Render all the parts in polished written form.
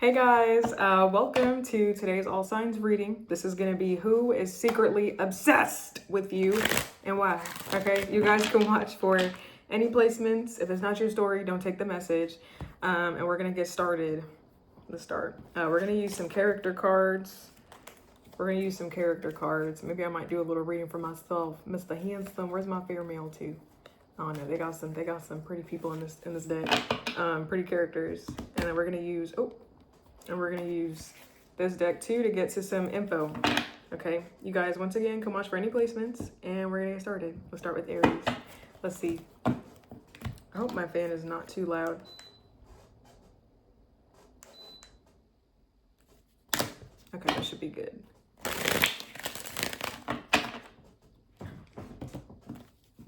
Hey guys, welcome to today's All Signs reading. This is going to be who is secretly obsessed with you and why. Okay, you guys can watch for any placements. If it's not your story, don't take the message. And we're going to get started. Let's start. We're going to use some character cards. Maybe I might do a little reading for myself. Mr. Handsome, where's my fair mail too? Oh no, they got some pretty people in this deck. Pretty characters. And then we're going to use this deck too to get to some info. Okay, you guys, once again, come watch for any placements and we're gonna get started. Let's start with Aries. Let's see. I hope my fan is not too loud. Okay, that should be good.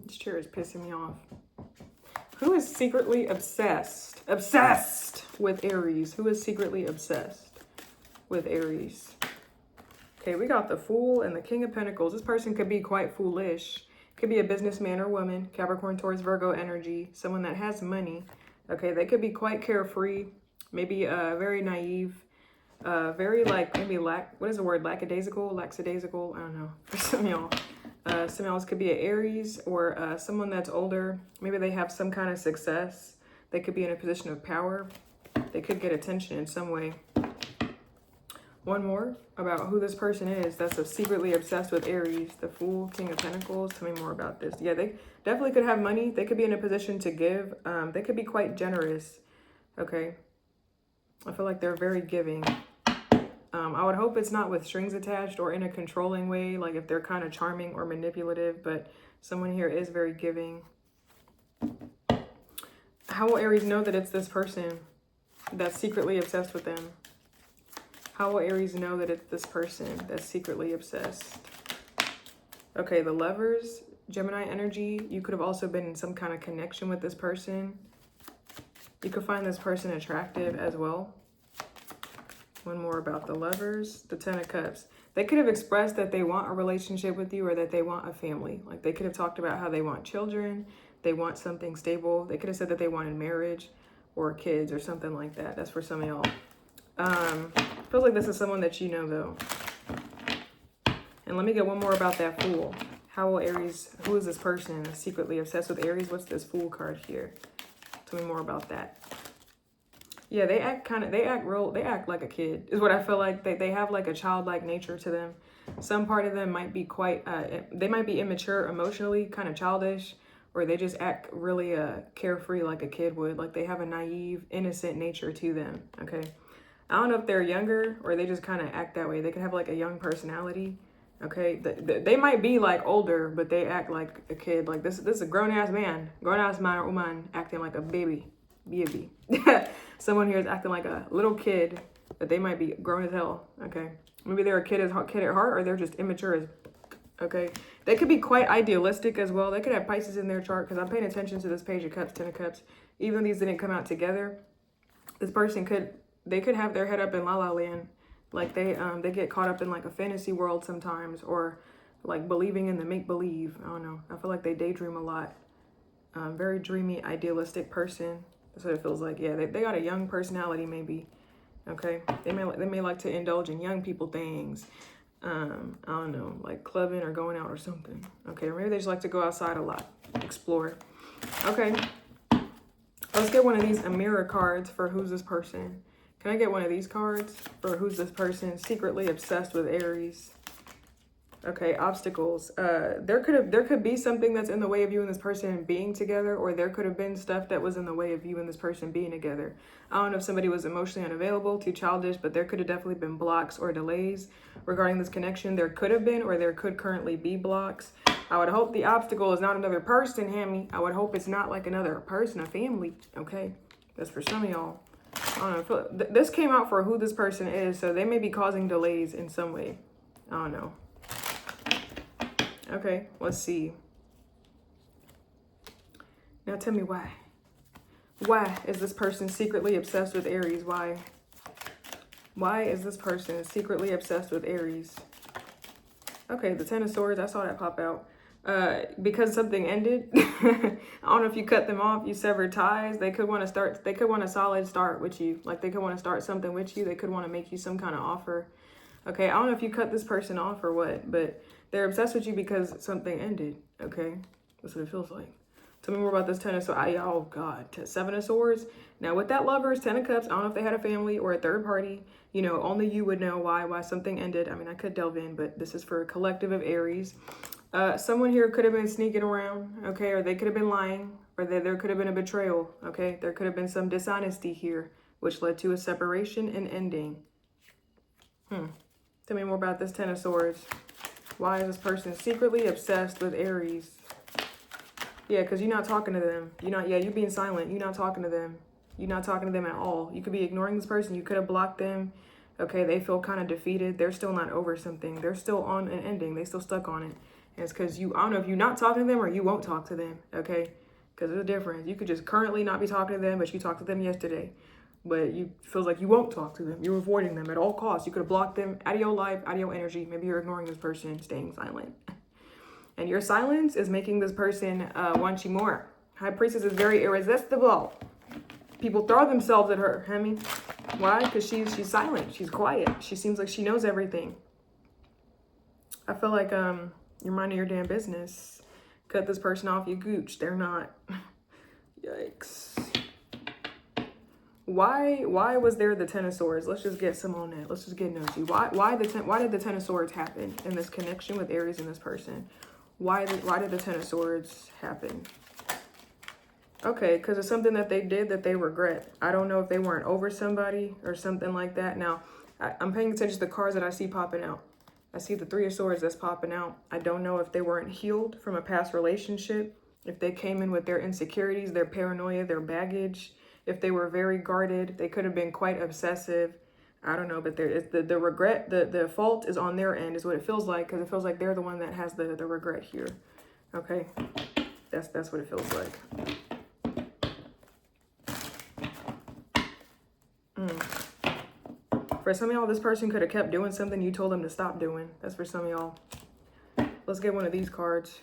This chair is pissing me off. Who is secretly obsessed with Aries? Who is secretly obsessed with Aries? Okay, we got the Fool and the King of Pentacles. This person could be quite foolish. Could be a businessman or woman. Capricorn, Taurus, Virgo energy. Someone that has money. Okay, they could be quite carefree. Maybe very naive. Very maybe what is the word? Lackadaisical? I don't know. For some of y'all. Someone else could be an Aries or someone that's older. Maybe they have some kind of success. They could be in a position of power. They could get attention in some way. One more about who this person is that's secretly obsessed with Aries. The Fool, King of Pentacles. Tell me more about this. Yeah, they definitely could have money. They could be in a position to give. They could be quite generous. Okay. I feel like they're very giving. I would hope it's not with strings attached or in a controlling way, like if they're kind of charming or manipulative, but someone here is very giving. How will Aries know that it's this person that's secretly obsessed with them? How will Aries know that it's this person that's secretly obsessed? Okay, the Lovers, Gemini energy. You could have also been in some kind of connection with this person. You could find this person attractive as well. One more about the Lovers, the Ten of Cups. They could have expressed that they want a relationship with you or that they want a family. Like they could have talked about how they want children, they want something stable. They could have said that they wanted marriage or kids or something like that. That's for some of y'all. Feels like this is someone that you know though. And let me get one more about that Fool. How will Aries, who is this person that's secretly obsessed with Aries? What's this Fool card here? Tell me more about that. Yeah, they act like a kid is what I feel like. They have like a childlike nature to them. Some part of them might be they might be immature emotionally, kind of childish, or they just act really carefree like a kid would. Like they have a naive, innocent nature to them, okay? I don't know if they're younger or they just kind of act that way. They could have like a young personality, okay? They might be like older, but they act like a kid. Like this is a grown-ass man or woman acting like a baby. Someone here is acting like a little kid, but they might be grown as hell. Okay, maybe they're a kid at heart, or they're just immature as. Okay, they could be quite idealistic as well. They could have Pisces in their chart because I'm paying attention to this Page of Cups, Ten of Cups. Even though these didn't come out together, this person could have their head up in la la land, like they get caught up in like a fantasy world sometimes, or like believing in the make believe. I don't know. I feel like they daydream a lot. Very dreamy, idealistic person. That's what it feels like. Yeah, they got a young personality maybe. Okay, they may like to indulge in young people things. I don't know, like clubbing or going out or something. Okay, or maybe they just like to go outside a lot, explore. Okay, let's get one of these mirror cards for who's this person. Can I get one of these cards for who's this person secretly obsessed with Aries? Okay, obstacles. There could be something that's in the way of you and this person being together, or there could have been stuff that was in the way of you and this person being together. I don't know if somebody was emotionally unavailable, too childish, but there could have definitely been blocks or delays regarding this connection. There could have been, or there could currently be blocks. I would hope the obstacle is not another person, Hammy. I would hope it's not like another person, a family. Okay, that's for some of y'all. I don't know. This came out for who this person is, so they may be causing delays in some way. I don't know. Okay, let's see. Now tell me why. Why is this person secretly obsessed with Aries? Why? Why is this person secretly obsessed with Aries? Okay, the Ten of Swords. I saw that pop out. because something ended. I don't know if you cut them off, you severed ties. They could want a solid start with you. Like they could want to start something with you. They could want to make you some kind of offer. Okay, I don't know if you cut this person off or what, but they're obsessed with you because something ended. Okay, that's what it feels like. Tell me more about this 10 of Swords. Oh God, 7 of Swords. Now with that Lovers, 10 of Cups, I don't know if they had a family or a third party. You know, only you would know why something ended. I mean, I could delve in, but this is for a collective of Aries. Someone here could have been sneaking around, okay, or they could have been lying, or there could have been a betrayal, okay? There could have been some dishonesty here, which led to a separation and ending. Tell me more about this 10 of Swords. Why is this person secretly obsessed with Aries? Yeah, because you're not talking to them. You're being silent. You're not talking to them. You're not talking to them at all. You could be ignoring this person. You could have blocked them. Okay, they feel kind of defeated. They're still not over something. They're still on an ending. They still stuck on it. And it's because I don't know if you're not talking to them or you won't talk to them, okay? Because there's a difference. You could just currently not be talking to them, but you talked to them yesterday. But you feels like you won't talk to them. You're avoiding them at all costs. You could have blocked them out of your life, out of your energy. Maybe you're ignoring this person, staying silent. And your silence is making this person want you more. High Priestess is very irresistible. People throw themselves at her, Hemi. Why? Because she's silent. She's quiet. She seems like she knows everything. I feel like you're minding your damn business. Cut this person off, you gooch. They're not. Yikes. Why was there the 10 of Swords? Let's just get some on that. Let's just get nosy. Why did the 10 of Swords happen in this connection with Aries and this person? Why did the 10 of Swords happen? Okay, because it's something that they did that they regret. I don't know if they weren't over somebody or something like that. Now, I'm paying attention to the cards that I see popping out. I see the 3 of Swords that's popping out. I don't know if they weren't healed from a past relationship, if they came in with their insecurities, their paranoia, their baggage, if they were very guarded. They could have been quite obsessive. I don't know, but there is the regret, the fault is on their end is what it feels like, because it feels like they're the one that has the regret here. Okay, that's what it feels like. For some of y'all, this person could have kept doing something you told them to stop doing. That's for some of y'all. Let's get one of these cards.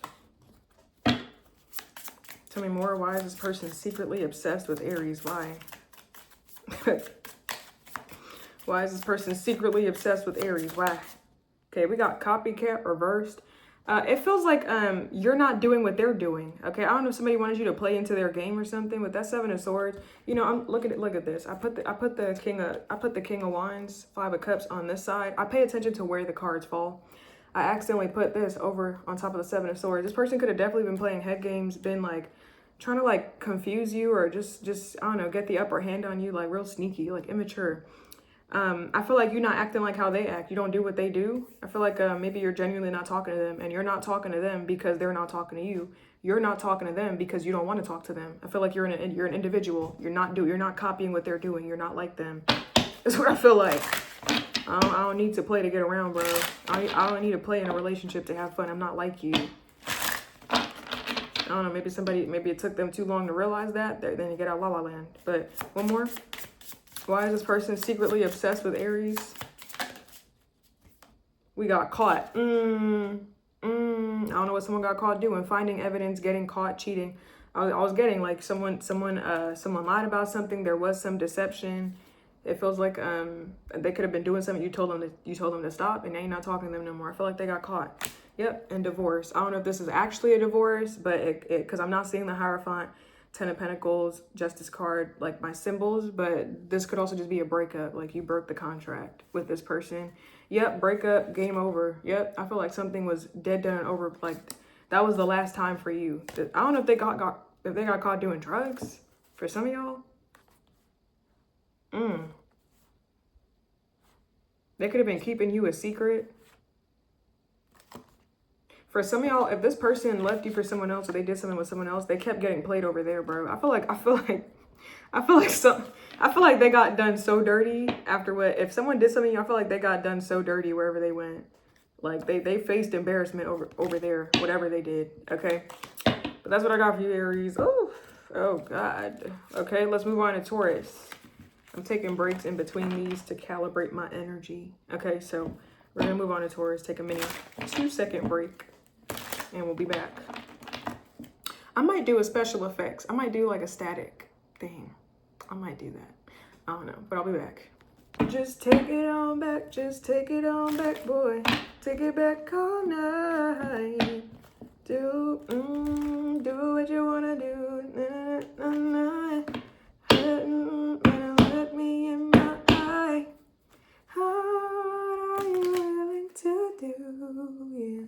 Tell me more. Why is this person secretly obsessed with Aries? Why? Why is this person secretly obsessed with Aries? Why? Okay, we got copycat reversed. It feels like you're not doing what they're doing. Okay, I don't know if somebody wanted you to play into their game or something. With that 7 of Swords, you know, look at this. I put the King of Wands, 5 of Cups on this side. I pay attention to where the cards fall. I accidentally put this over on top of the 7 of Swords. This person could have definitely been playing head games, been like trying to like confuse you or just I don't know, get the upper hand on you, like real sneaky, like immature. I feel like you're not acting like how they act. You don't do what they do. I feel like maybe you're genuinely not talking to them, and you're not talking to them because they're not talking to you. You're not talking to them because you don't want to talk to them. I feel like you're an individual. You're not copying what they're doing. You're not like them. That's what I feel like. I don't need to play to get around, bro. I don't need to play in a relationship to have fun. I'm not like you. I don't know. Maybe it took them too long to realize that. Then you get out La La Land. But one more. Why is this person secretly obsessed with Aries? We got caught. I don't know what someone got caught doing. Finding evidence, getting caught, cheating. I was getting like someone lied about something. There was some deception. It feels like they could have been doing something. You told them to stop, and now you're not talking to them no more. I feel like they got caught. Yep, and divorce. I don't know if this is actually a divorce, but because I'm not seeing the Hierophant, 10 of Pentacles, Justice card, like my symbols, but this could also just be a breakup. Like you broke the contract with this person. Yep, breakup, game over. Yep, I feel like something was dead, done, and over. Like that was the last time for you. I don't know if they got caught doing drugs for some of y'all. They could have been keeping you a secret. For some of y'all, if this person left you for someone else or they did something with someone else, they kept getting played over there, bro. I feel like they got done so dirty after what, if someone did something, I feel like they got done so dirty wherever they went. Like they faced embarrassment over there, whatever they did. Okay. But that's what I got for you, Aries. Oh God. Okay, let's move on to Taurus. I'm taking breaks in between these to calibrate my energy. Okay, so we're gonna move on to Taurus. Take a mini 2-second break. and we'll be back. I might do a special effects. I might do like a static thing. I might do that. I don't know, but I'll be back. Just take it on back. Just take it on back, boy. Take it back all night. Do what you wanna do. Let me in my eye. What are you willing to do? Yeah.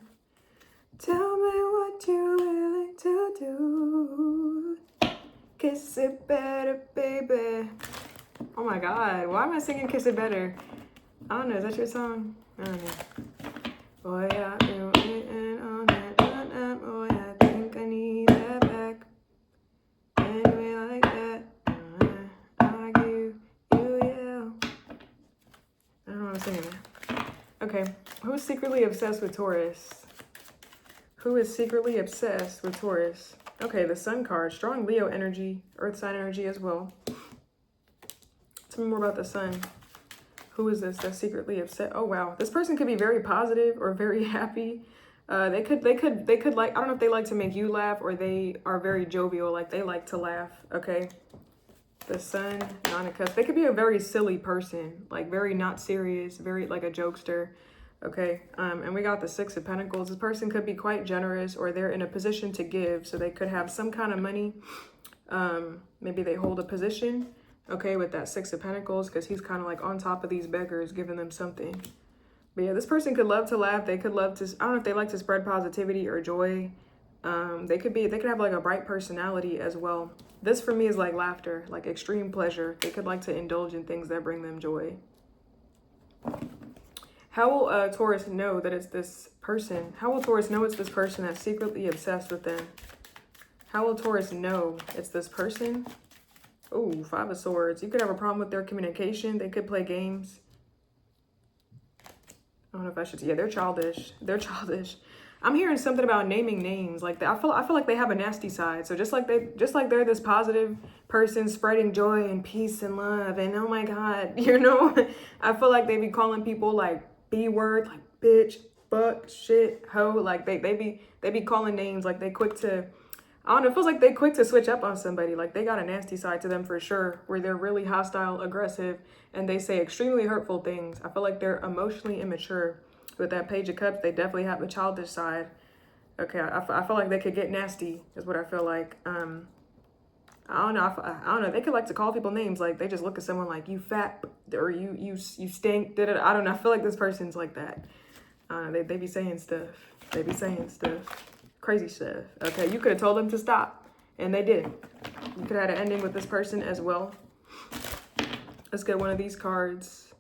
Tell me what you're willing to do. Kiss it better, baby. Oh my God, why am I singing Kiss It Better? I don't know, is that your song? I don't know. Boy, I've been waiting on that. Boy, I think I need that back. And we like that. Argue, you yell. I don't know what I'm singing there. Okay, who's secretly obsessed with Taurus? Who is secretly obsessed with Taurus? Okay, the Sun card, strong Leo energy, Earth sign energy as well. Tell me more about the Sun. Who is this that's secretly upset? Oh wow, this person could be very positive or very happy. They could like, I don't know if they like to make you laugh or they are very jovial, like they like to laugh. Okay, the Sun, Nine of Cups. They could be a very silly person, like very not serious, very like a jokester. Okay, and we got the Six of Pentacles. This person could be quite generous or they're in a position to give, so they could have some kind of money. Maybe they hold a position. Okay, with that Six of Pentacles, because he's kind of like on top of these beggars, giving them something. But yeah, this person could love to laugh. They could love to, I don't know if they like to spread positivity or joy. They could have like a bright personality as well. This for me is like laughter, like extreme pleasure. They could like to indulge in things that bring them joy. How will Taurus know that it's this person? How will Taurus know it's this person that's secretly obsessed with them? How will Taurus know it's this person? Oh, Five of Swords. You could have a problem with their communication. They could play games. I don't know if I should. Yeah, they're childish. They're childish. I'm hearing something about naming names. Like I feel like they have a nasty side. So just like they're this positive person spreading joy and peace and love. And oh my God, you know, I feel like they be calling people like B word, like bitch, fuck, shit, hoe. Like they be calling names like they quick to. I don't know, it feels like they quick to switch up on somebody. Like they got a nasty side to them for sure, where they're really hostile, aggressive, and they say extremely hurtful things. I feel like they're emotionally immature. With that Page of Cups, they definitely have a childish side. Okay, I feel like they could get nasty, is what I feel like. I don't know. They could like to call people names. Like they just look at someone like you fat or you stink. I don't know. I feel like this person's like that. They be saying stuff. They be saying stuff. Crazy stuff. Okay, you could have told them to stop, and they did. You could have had an ending with this person as well. Let's get one of these cards.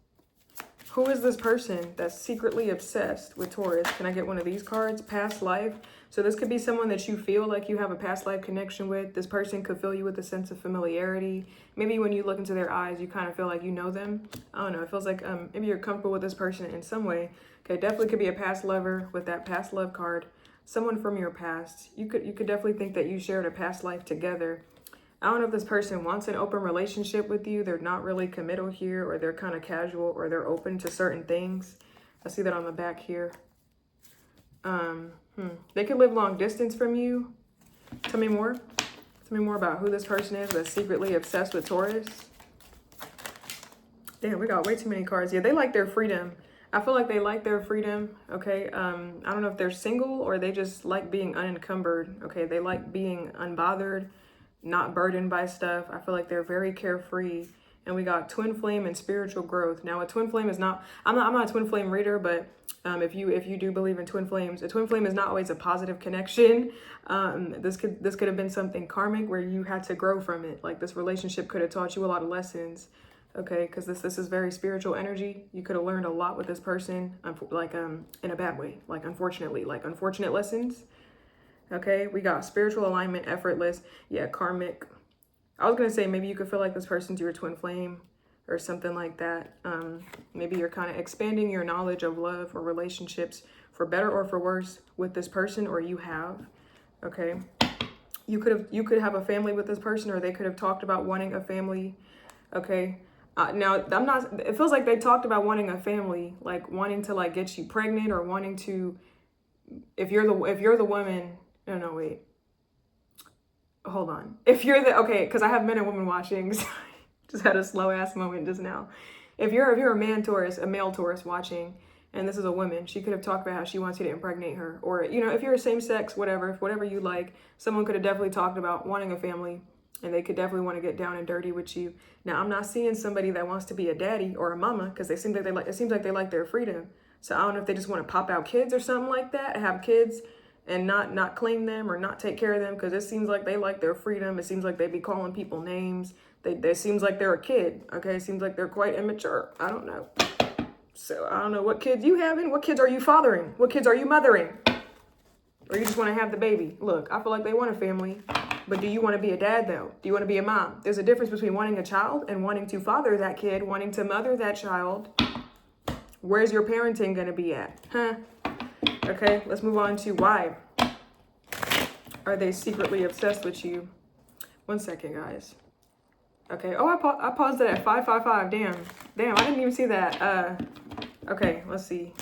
Who is this person that's secretly obsessed with Taurus? Can I get one of these cards? Past life. So this could be someone that you feel like you have a past life connection with. This person could fill you with a sense of familiarity. Maybe when you look into their eyes, you kind of feel like you know them. I don't know. It feels like maybe you're comfortable with this person in some way. Okay, definitely could be a past lover with that past love card. Someone from your past. You could definitely think that you shared a past life together. I don't know if this person wants an open relationship with you. They're not really committal here, or they're kind of casual, or they're open to certain things. I see that on the back here. They could live long distance from you. Tell me more. Tell me more about who this person is that's secretly obsessed with Taurus. Damn, we got way too many cards. Yeah, they like their freedom. I feel like they like their freedom, okay? I don't know if they're single or they just like being unencumbered, okay? They like being unbothered, not burdened by stuff. I feel like they're very carefree. And we got twin flame and spiritual growth. Now, a twin flame is not, I'm not a twin flame reader, but if you do believe in twin flames, a twin flame is not always a positive connection. This could have been something karmic where you had to grow from it. Like this relationship could have taught you a lot of lessons. Okay, because this is very spiritual energy. You could have learned a lot with this person, like in a bad way, like unfortunately, like unfortunate lessons. Okay, we got spiritual alignment, effortless, yeah, karmic. I was gonna say maybe you could feel like this person's your twin flame or something like that. Maybe you're kind of expanding your knowledge of love or relationships for better or for worse with this person, or you have. Okay, you could have a family with this person, or they could have talked about wanting a family. Okay. Now, it feels like they talked about wanting a family, like wanting to like get you pregnant or wanting to if you're the woman, no, wait. Hold on. If you're the, okay, because I have men and women watching. So just had a slow ass moment just now. If you're a man Taurus, a male Taurus watching, and this is a woman, she could have talked about how she wants you to impregnate her. Or, if you're a same sex, whatever you like, someone could have definitely talked about wanting a family, and they could definitely want to get down and dirty with you. Now, I'm not seeing somebody that wants to be a daddy or a mama, because it seems like they like their freedom. So I don't know if they just want to pop out kids or something like that, have kids and not claim them or not take care of them, because it seems like they like their freedom. It seems like they be calling people names. It seems like they're a kid, okay? It seems like they're quite immature. I don't know. So I don't know what kids you having. What kids are you fathering? What kids are you mothering? Or you just want to have the baby? Look, I feel like they want a family, but do you want to be a dad though? Do you want to be a mom? There's a difference between wanting a child and wanting to father that kid, wanting to mother that child. Where's your parenting going to be at? Huh? Okay, let's move on to why are they secretly obsessed with you? 1 second, guys. Okay. Oh, I paused it at 555. Damn, I didn't even see that. Okay, let's see.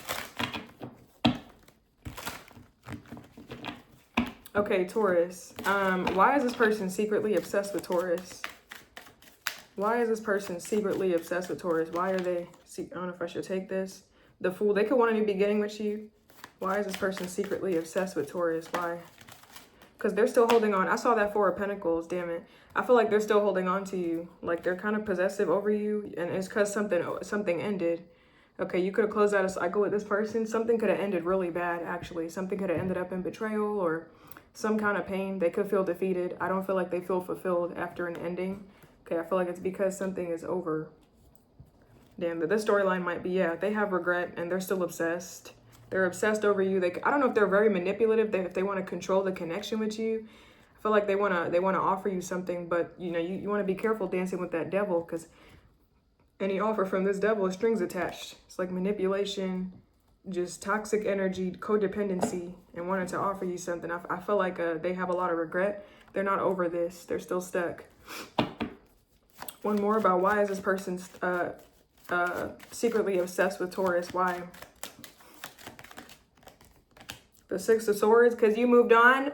Okay, Taurus. Why is this person secretly obsessed with Taurus? Why is this person secretly obsessed with Taurus? Why are they... I don't know if I should take this. The Fool. They could want a new beginning with you. Why is this person secretly obsessed with Taurus? Why? Because they're still holding on. I saw that Four of Pentacles. Damn it. I feel like they're still holding on to you. Like they're kind of possessive over you. And it's because something ended. Okay, you could have closed out a cycle with this person. Something could have ended really bad, actually. Something could have ended up in betrayal or some kind of pain. They could feel defeated. I don't feel like they feel fulfilled after an ending. Okay, I feel like it's because something is over. Damn, but this storyline might be, yeah, they have regret and they're still obsessed. They're obsessed over you. I don't know if they're very manipulative. If they want to control the connection with you. I feel like they want to offer you something, but you want to be careful dancing with that devil, because any offer from this devil is strings attached. It's like manipulation, just toxic energy, codependency, and wanting to offer you something. I feel like they have a lot of regret. They're not over this. They're still stuck. One more about why is this person secretly obsessed with Taurus? Why? The Six of Swords, because you moved on.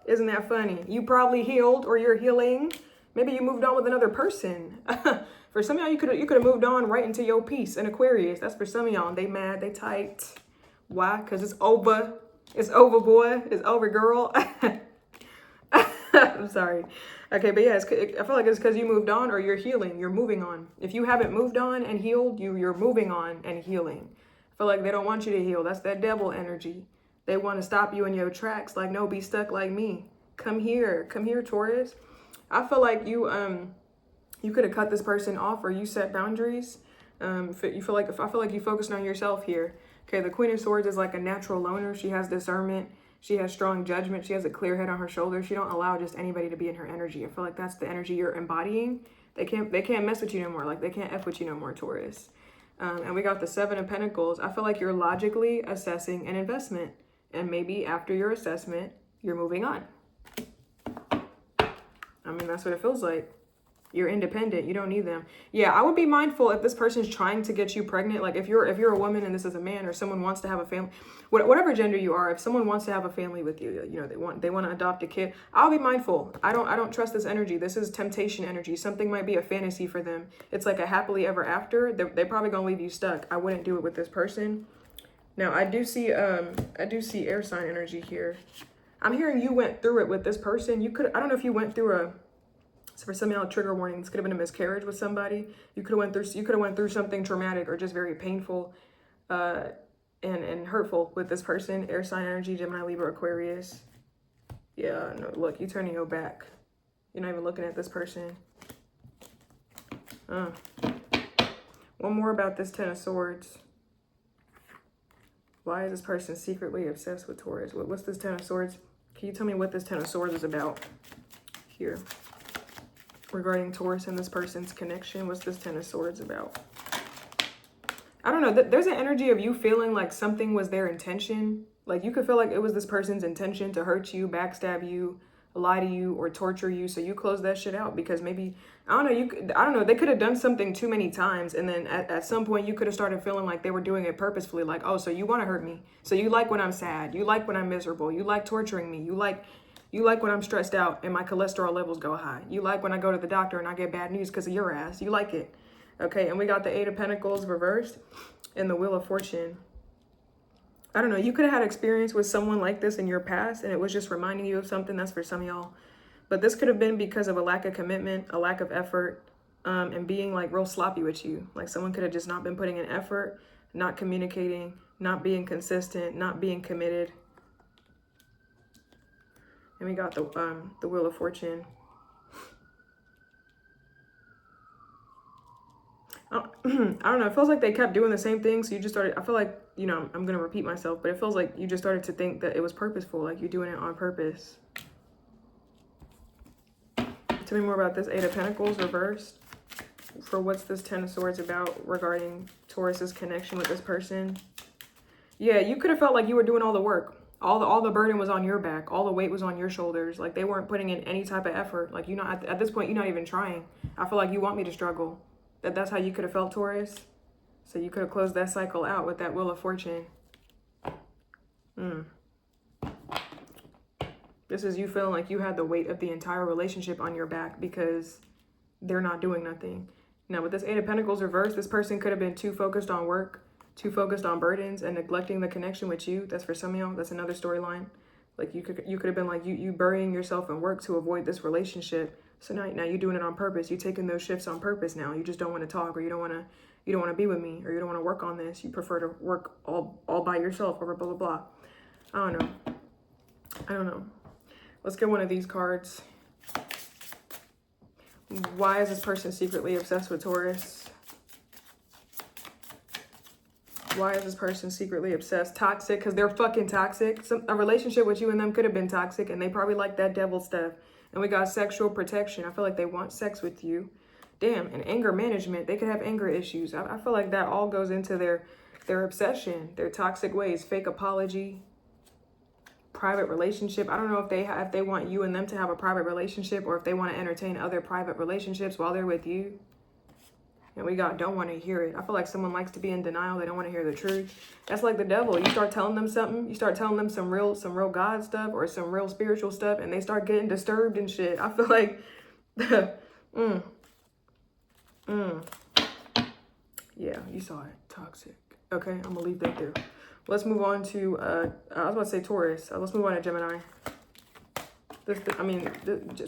Isn't that funny? You probably healed, or you're healing. Maybe you moved on with another person. For some of y'all, you could have moved on right into your peace in Aquarius. That's for some of y'all. They mad, they tight. Why? Because it's over. It's over, boy. It's over, girl. I'm sorry. Okay, but yeah, I feel like it's because you moved on or you're healing. You're moving on. If you haven't moved on and healed, you're moving on and healing. I feel like they don't want you to heal. That's that devil energy. They want to stop you in your tracks. Like, no, be stuck like me. Come here, Taurus. I feel like you could have cut this person off, or you set boundaries. I feel like you focused on yourself here. Okay, the Queen of Swords is like a natural loner. She has discernment. She has strong judgment. She has a clear head on her shoulders. She don't allow just anybody to be in her energy. I feel like that's the energy you're embodying. They can't mess with you no more. Like, they can't F with you no more, Taurus. And we got the Seven of Pentacles. I feel like you're logically assessing an investment. And maybe after your assessment, you're moving on. I mean, that's what it feels like. You're independent. You don't need them. Yeah, I would be mindful if this person's trying to get you pregnant. Like if you're a woman and this is a man, or someone wants to have a family, whatever gender you are, if someone wants to have a family with you, they want to adopt a kid, I'll be mindful. I don't trust this energy. This is temptation energy. Something might be a fantasy for them. It's like a happily ever after. They're probably gonna leave you stuck. I wouldn't do it with this person. Now I do see air sign energy here. I'm hearing you went through it with this person. I don't know if you went through so for some of y'all, trigger warning, this could have been a miscarriage with somebody. You could have went through something traumatic or just very painful and hurtful with this person. Air sign energy, Gemini, Libra, Aquarius. Yeah, no, look, you turning your back. You're not even looking at this person. One more about this Ten of Swords. Why is this person secretly obsessed with Taurus? What's this Ten of Swords? Can you tell me what this Ten of Swords is about here? Regarding Taurus and this person's connection, what's this Ten of Swords about? I don't know. There's an energy of you feeling like something was their intention. Like you could feel like it was this person's intention to hurt you, backstab you, lie to you or torture you. So you close that shit out because maybe, I don't know, they could have done something too many times. And then at some point you could have started feeling like they were doing it purposefully. Like, oh, so you want to hurt me. So you like when I'm sad. You like when I'm miserable. You like torturing me. You like when I'm stressed out and my cholesterol levels go high. You like when I go to the doctor and I get bad news because of your ass. You like it. Okay, and we got the Eight of Pentacles reversed and the Wheel of Fortune. I don't know, you could have had experience with someone like this in your past and it was just reminding you of something. That's for some of y'all. But this could have been because of a lack of commitment, a lack of effort, and being like real sloppy with you. Like someone could have just not been putting in effort, not communicating, not being consistent, not being committed. And we got the Wheel of Fortune. I don't know. It feels like they kept doing the same thing. So you just started, I feel like, you know, I'm going to repeat myself, but it feels like you just started to think that it was purposeful. Like you're doing it on purpose. Tell me more about this Eight of Pentacles reversed. For what's this Ten of Swords about regarding Taurus's connection with this person? Yeah, you could have felt like you were doing all the work. All the burden was on your back. All the weight was on your shoulders. Like they weren't putting in any type of effort. Like, you know, at this point, you're not even trying. I feel like you want me to struggle. That's how you could have felt, Taurus. So you could have closed that cycle out with that Wheel of Fortune. This is you feeling like you had the weight of the entire relationship on your back because they're not doing nothing. Now, with this Eight of Pentacles reversed, this person could have been too focused on work, too focused on burdens, and neglecting the connection with you. That's for some of y'all. That's another storyline. Like you could have been like you burying yourself in work to avoid this relationship. So now you're doing it on purpose. You're taking those shifts on purpose now. You just don't want to talk, or you don't want to be with me, or you don't want to work on this. You prefer to work all by yourself, or blah, blah, blah. I don't know. Let's get one of these cards. Why is this person secretly obsessed with Taurus? Why is this person secretly obsessed? Toxic, because they're fucking toxic. A relationship with you and them could have been toxic, and they probably like that devil stuff. And we got sexual protection. I feel like they want sex with you. Damn, and anger management. They could have anger issues. I feel like that all goes into their obsession, their toxic ways, fake apology, private relationship. I don't know if they want you and them to have a private relationship, or if they want to entertain other private relationships while they're with you. And we got don't want to hear it. I feel like someone likes to be in denial. They don't want to hear the truth. That's like the devil. You start telling them something. You start telling them some real God stuff or some real spiritual stuff, and they start getting disturbed and shit. I feel like, yeah, you saw it. Toxic. Okay, I'm gonna leave that there. Let's move on to, I was about to say Taurus. Let's move on to Gemini.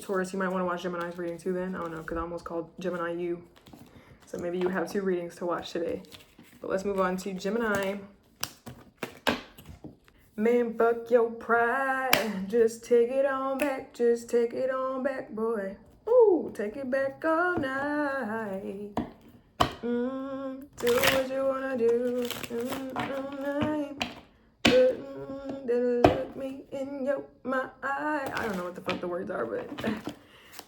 Taurus, you might want to watch Gemini's reading too then. I don't know, because I almost called Gemini you. So maybe you have 2 readings to watch today. But let's move on to Gemini. Man, fuck your pride. Just take it on back. Just take it on back, boy. Ooh, take it back all night. Do what you wanna do. All night. Look me in my eye. I don't know what the fuck the words are, but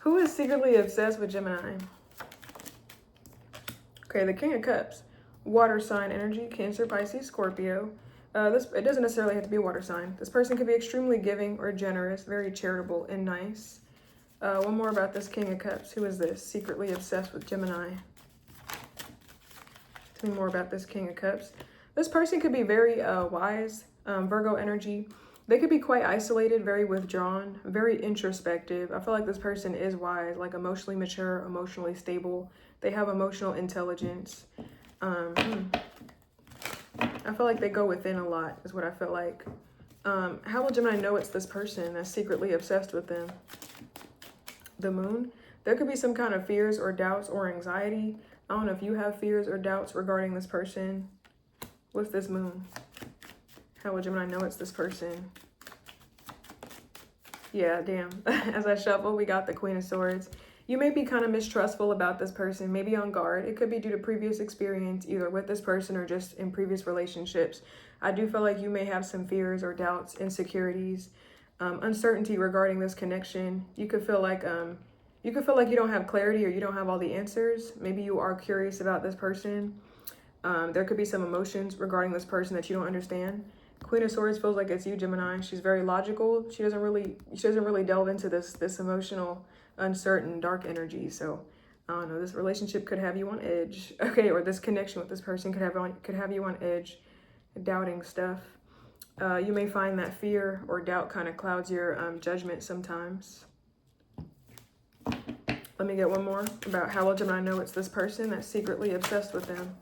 who is secretly obsessed with Gemini? Okay, the King of Cups, water sign energy, Cancer, Pisces, Scorpio. It doesn't necessarily have to be a water sign. This person could be extremely giving or generous, very charitable and nice. One more about this King of Cups. Who is this? Secretly obsessed with Gemini. Tell me more about this King of Cups. This person could be very wise, Virgo energy. They could be quite isolated, very withdrawn, very introspective. I feel like this person is wise, like emotionally mature, emotionally stable. They have emotional intelligence. I feel like they go within a lot, is what I feel like. How will Gemini know it's this person that's secretly obsessed with them? The Moon. There could be some kind of fears or doubts or anxiety. I don't know if you have fears or doubts regarding this person. What's this Moon? How will Gemini know it's this person? Yeah, damn. As I shuffle, we got the Queen of Swords. You may be kind of mistrustful about this person, maybe on guard. It could be due to previous experience, either with this person or just in previous relationships. I do feel like you may have some fears or doubts, insecurities, uncertainty regarding this connection. You could feel like you don't have clarity, or you don't have all the answers. Maybe you are curious about this person. There could be some emotions regarding this person that you don't understand. Queen of Swords feels like it's you, Gemini. She's very logical. She doesn't really delve into this emotional, uncertain, dark energy. So I don't know, this relationship could have you on edge. Okay, or this connection with this person could have you on edge, doubting stuff. You may find that fear or doubt kind of clouds your judgment sometimes. Let me get one more about how will Gemini know it's this person that's secretly obsessed with them.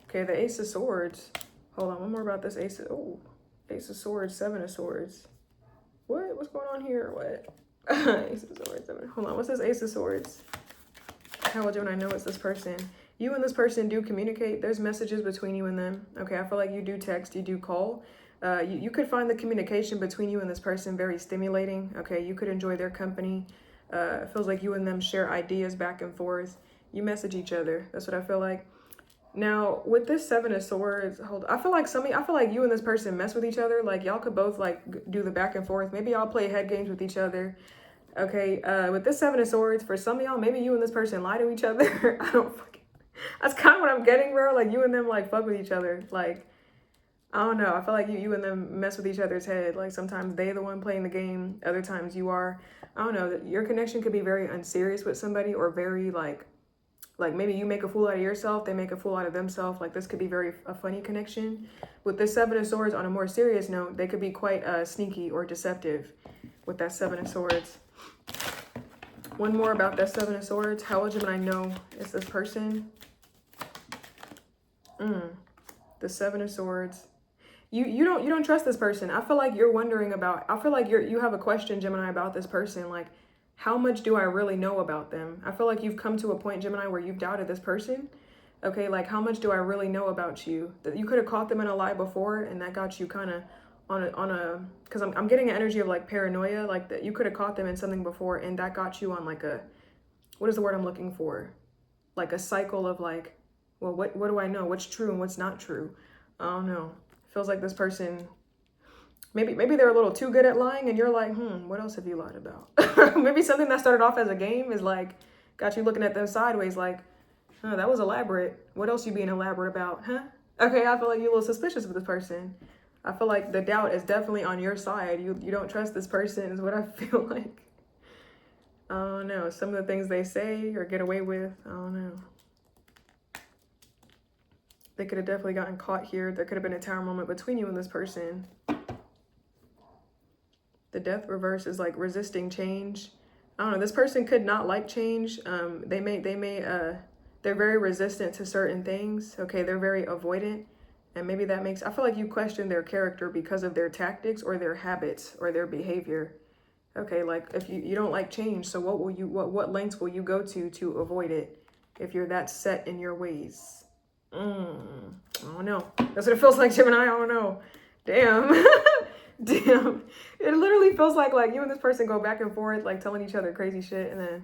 Okay, the Ace of Swords. Hold on, one more about this Ace of Swords, Seven of Swords. What's going on here? What? Ace of Swords, Seven. Hold on, what's this Ace of Swords? How will Gemini know it's this person? You and this person do communicate. There's messages between you and them. Okay, I feel like you do text, you do call. You could find the communication between you and this person very stimulating. Okay, you could enjoy their company. It feels like you and them share ideas back and forth. You message each other. That's what I feel like. Now, with this Seven of Swords, I feel like you and this person mess with each other. Like, y'all could both, like, do the back and forth. Maybe y'all play head games with each other. Okay, with this Seven of Swords, for some of y'all, maybe you and this person lie to each other. That's kind of what I'm getting, bro. Like, you and them, like, fuck with each other. Like, I don't know. I feel like you and them mess with each other's head. Like, sometimes they're the one playing the game. Other times you are. I don't know. Your connection could be very unserious with somebody, or very, like maybe you make a fool out of yourself, they make a fool out of themselves. Like, this could be a funny connection. With this Seven of Swords, on a more serious note, they could be quite sneaky or deceptive with that Seven of Swords. One more about that Seven of Swords. How will Gemini know it's this person? The Seven of Swords. You don't trust this person. I feel like you're wondering about, I feel like you have a question, Gemini, about this person. Like, how much do I really know about them? I feel like you've come to a point, Gemini, where you've doubted this person. Okay, like, how much do I really know about you? That you could have caught them in a lie before, and that got you kind of on a because I'm getting an energy of, like, paranoia, like, that you could have caught them in something before, and that got you on, like, what is the word I'm looking for? Like, a cycle of, like, well, what do I know? What's true and what's not true? I don't know. Feels like this person, maybe they're a little too good at lying, and you're like, what else have you lied about? Maybe something that started off as a game is, like, got you looking at them sideways, like, that was elaborate. What else you being elaborate about, huh? Okay, I feel like you're a little suspicious of this person. I feel like the doubt is definitely on your side. You don't trust this person is what I feel like. I don't know. Some of the things they say or get away with, I don't know. They could have definitely gotten caught here. There could have been a tower moment between you and this person. The Death reverse is, like, resisting change. I don't know. This person could not like change. They're very resistant to certain things. Okay, they're very avoidant. And maybe that makes, I feel like you question their character because of their tactics or their habits or their behavior. Okay, like, if you don't like change, so what lengths will you go to avoid it if you're that set in your ways? I don't know. That's what it feels like, Gemini. I don't know. Damn. Damn. It literally feels like you and this person go back and forth, like, telling each other crazy shit, and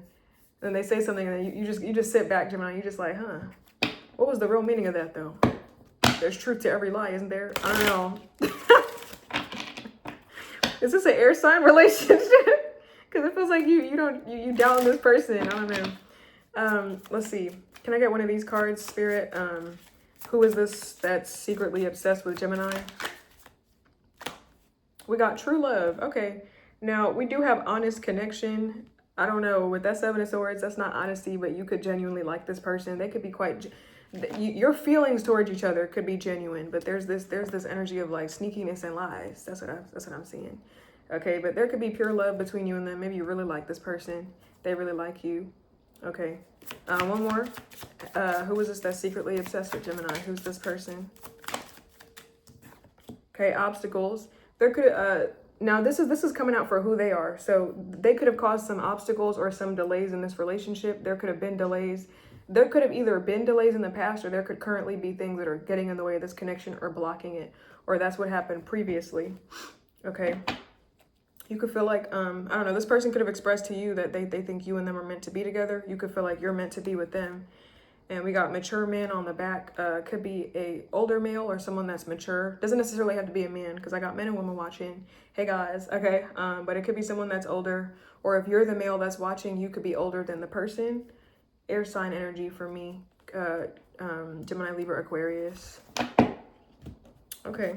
then they say something, and then you just sit back, Gemini. You just like, what was the real meaning of that, though? There's truth to every lie, isn't there? I don't know. Is this an air sign relationship? Because it feels like you doubt this person. I don't know. Let's see. Can I get one of these cards, Spirit? Who is this that's secretly obsessed with Gemini? We got true love. Okay. Now, we do have honest connection. I don't know. With that Seven of Swords, that's not honesty, but you could genuinely like this person. They could be quite... Your feelings towards each other could be genuine, but there's this energy of, like, sneakiness and lies. That's what I'm seeing. Okay, but there could be pure love between you and them. Maybe you really like this person. They really like you. Okay. One more. Who is this that's secretly obsessed with Gemini? Who's this person? Okay, obstacles. There could now this is coming out for who they are. So they could have caused some obstacles or some delays in this relationship. There could have been delays. There could have either been delays in the past, or there could currently be things that are getting in the way of this connection or blocking it, or that's what happened previously. Okay. You could feel like, I don't know, this person could have expressed to you that they think you and them are meant to be together. You could feel like you're meant to be with them. And we got mature man on the back. Could be a older male or someone that's mature. Doesn't necessarily have to be a man, because I got men and women watching. Hey guys, okay. But it could be someone that's older, or if you're the male that's watching, you could be older than the person. Air sign energy for me. Gemini, Libra, Aquarius. Okay.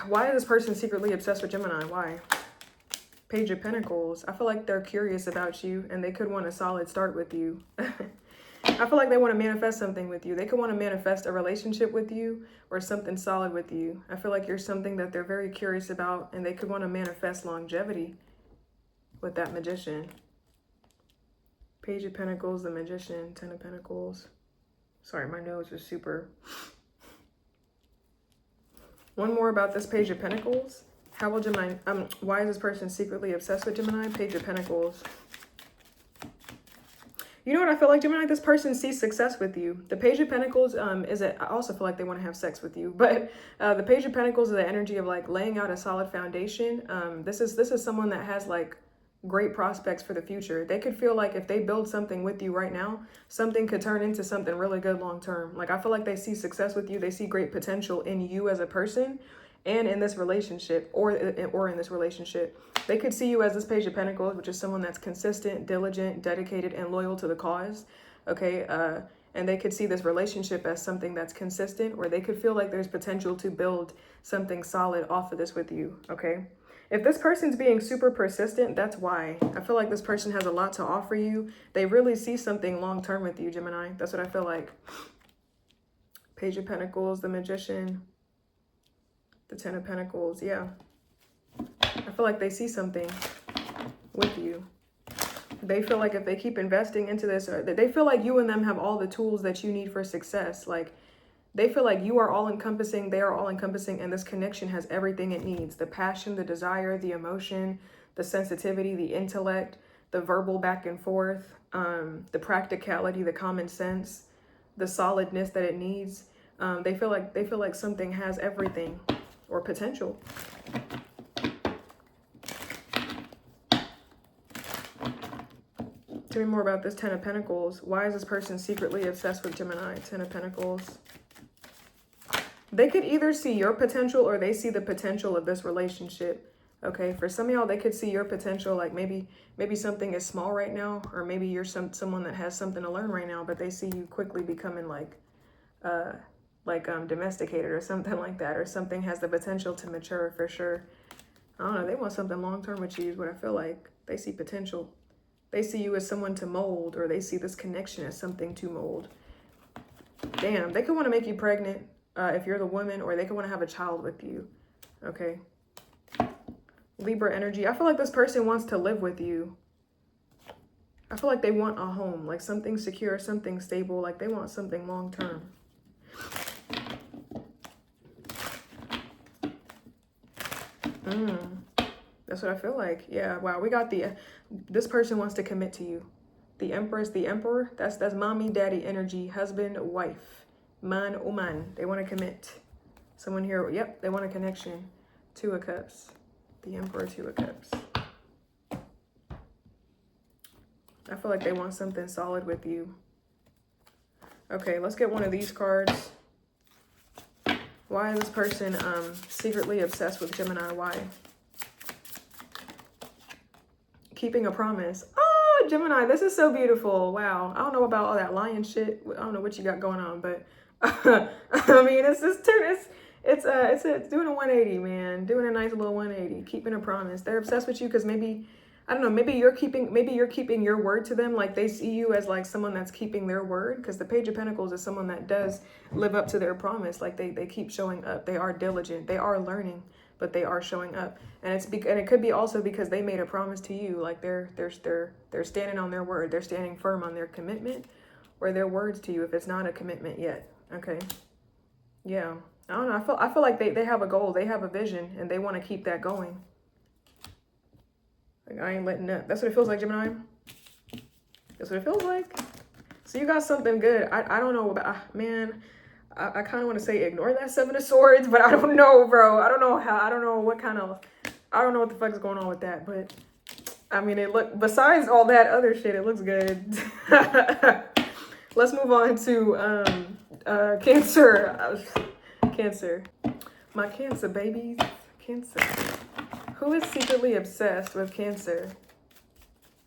Why is this person secretly obsessed with Gemini? Why? Page of Pentacles. I feel like they're curious about you and they could want a solid start with you. I feel like they want to manifest something with you. They could want to manifest a relationship with you or something solid with you. I feel like you're something that they're very curious about and they could want to manifest longevity with that Magician. Page of Pentacles, the Magician, Ten of Pentacles. Sorry, my nose is super. One more about this Page of Pentacles. How will Gemini, why is this person secretly obsessed with Gemini? Page of Pentacles. You know what I feel like, Gemini? This person sees success with you. The Page of Pentacles I also feel like they want to have sex with you. But the Page of Pentacles is the energy of like laying out a solid foundation. This is someone that has like great prospects for the future. They could feel like if they build something with you right now, something could turn into something really good long term. Like I feel like they see success with you. They see great potential in you as a person and in this relationship or in this relationship. They could see you as this Page of Pentacles, which is someone that's consistent, diligent, dedicated, and loyal to the cause. Okay. And they could see this relationship as something that's consistent, or they could feel like there's potential to build something solid off of this with you. Okay. If this person's being super persistent, that's why. I feel like this person has a lot to offer you. They really see something long-term with you, Gemini. That's what I feel like. Page of Pentacles, the Magician, the Ten of Pentacles. Yeah. I feel like they see something with you. They feel like if they keep investing into this, or they feel like you and them have all the tools that you need for success. Like, they feel like you are all encompassing, they are all encompassing, and this connection has everything it needs. The passion, the desire, the emotion, the sensitivity, the intellect, the verbal back and forth, the practicality, the common sense, the solidness that it needs. They feel like something has everything or potential. Tell me more about this Ten of Pentacles. Why is this person secretly obsessed with Gemini? Ten of Pentacles. They could either see your potential or they see the potential of this relationship. Okay, for some of y'all, they could see your potential. Like maybe something is small right now, or maybe you're someone that has something to learn right now, but they see you quickly becoming like domesticated or something like that, or something has the potential to mature for sure. I don't know. They want something long term with you is what I feel like. They see potential. They see you as someone to mold, or they see this connection as something to mold. Damn, they could want to make you pregnant if you're the woman, or they could want to have a child with you. Okay. Libra energy. I feel like this person wants to live with you. I feel like they want a home, like something secure, something stable, like they want something long term. That's what I feel like. Yeah, wow. We got this person wants to commit to you. The Empress, the Emperor, that's mommy, daddy energy, husband, wife, man, woman. They want to commit. Someone here, yep, they want a connection. Two of Cups. The Emperor, Two of Cups. I feel like they want something solid with you. Okay, let's get one of these cards. Why is this person secretly obsessed with Gemini? Why? Keeping a promise. Oh, Gemini, this is so beautiful. Wow. I don't know about all that lion shit. I don't know what you got going on, but I mean, it's doing a 180, man. Doing a nice little 180. Keeping a promise. They're obsessed with you because maybe, I don't know, maybe you're keeping your word to them. Like they see you as like someone that's keeping their word, because the Page of Pentacles is someone that does live up to their promise. Like they keep showing up. They are diligent. They are learning, but they are showing up. And it could be also because they made a promise to you. Like they're standing on their word. They're standing firm on their commitment or their words to you if it's not a commitment yet. Okay. Yeah. I don't know. I feel like they have a goal. They have a vision and they want to keep that going. Like, I ain't letting up. That's what it feels like, Gemini. That's what it feels like. So you got something good. I don't know about, man, I kind of want to say ignore that Seven of Swords, but I don't know, bro. I don't know what the fuck is going on with that. But, I mean, besides all that other shit, it looks good. Let's move on to Cancer. Cancer. My Cancer babies. Cancer. Who is secretly obsessed with Cancer?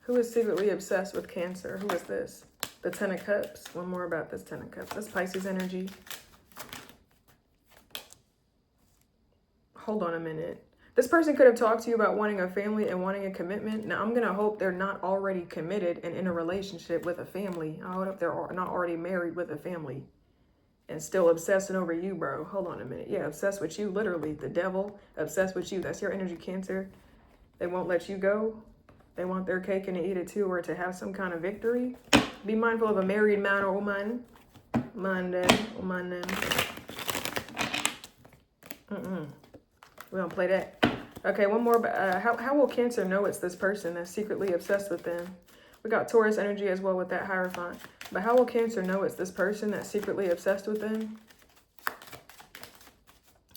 Who is secretly obsessed with Cancer? Who is this? The Ten of Cups. One more about this Ten of Cups. That's Pisces energy. hold on a minute. This person could have talked to you about wanting a family and wanting a commitment. Now, I'm going to hope they're not already committed and in a relationship with a family. I hope they're not already married with a family and still obsessing over you, bro. Hold on a minute. Yeah, obsessed with you, literally. The devil, obsessed with you. That's your energy, Cancer. They won't let you go. They want their cake and to eat it too, or to have some kind of victory. Be mindful of a married man or woman. Man, woman. We don't play that. Okay, one more. How will Cancer know it's this person that's secretly obsessed with them? We got Taurus energy as well with that Hierophant. But how will Cancer know it's this person that's secretly obsessed with them?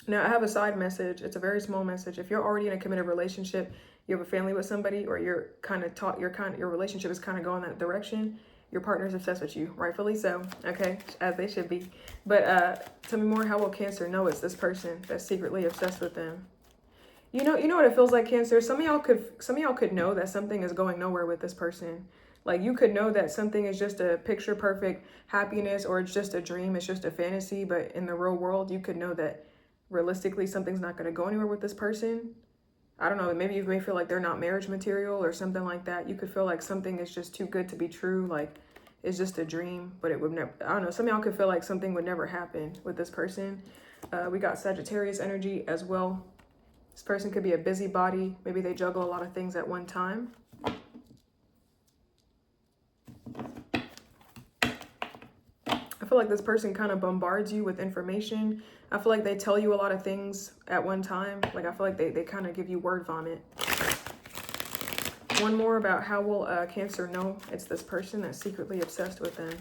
Now, I have a side message. It's a very small message. If you're already in a committed relationship, you have a family with somebody, or you're kind of taught, your relationship is kind of going that direction, your partner's obsessed with you, rightfully so, okay, as they should be. But tell me more, how will Cancer know it's this person that's secretly obsessed with them? You know what it feels like, Cancer? Some of y'all could know that something is going nowhere with this person. Like, you could know that something is just a picture perfect happiness, or it's just a dream, it's just a fantasy, but in the real world, you could know that realistically something's not going to go anywhere with this person. I don't know, maybe you may feel like they're not marriage material or something like that. You could feel like something is just too good to be true, like it's just a dream, but it would never, I don't know, some of y'all could feel like something would never happen with this person. We got Sagittarius energy as well. This person could be a busybody. Maybe they juggle a lot of things at one time. I feel like this person kind of bombards you with information. I feel like they tell you a lot of things at one time. Like, I feel like they kind of give you word vomit. One more about how will Cancer know it's this person that's secretly obsessed with them.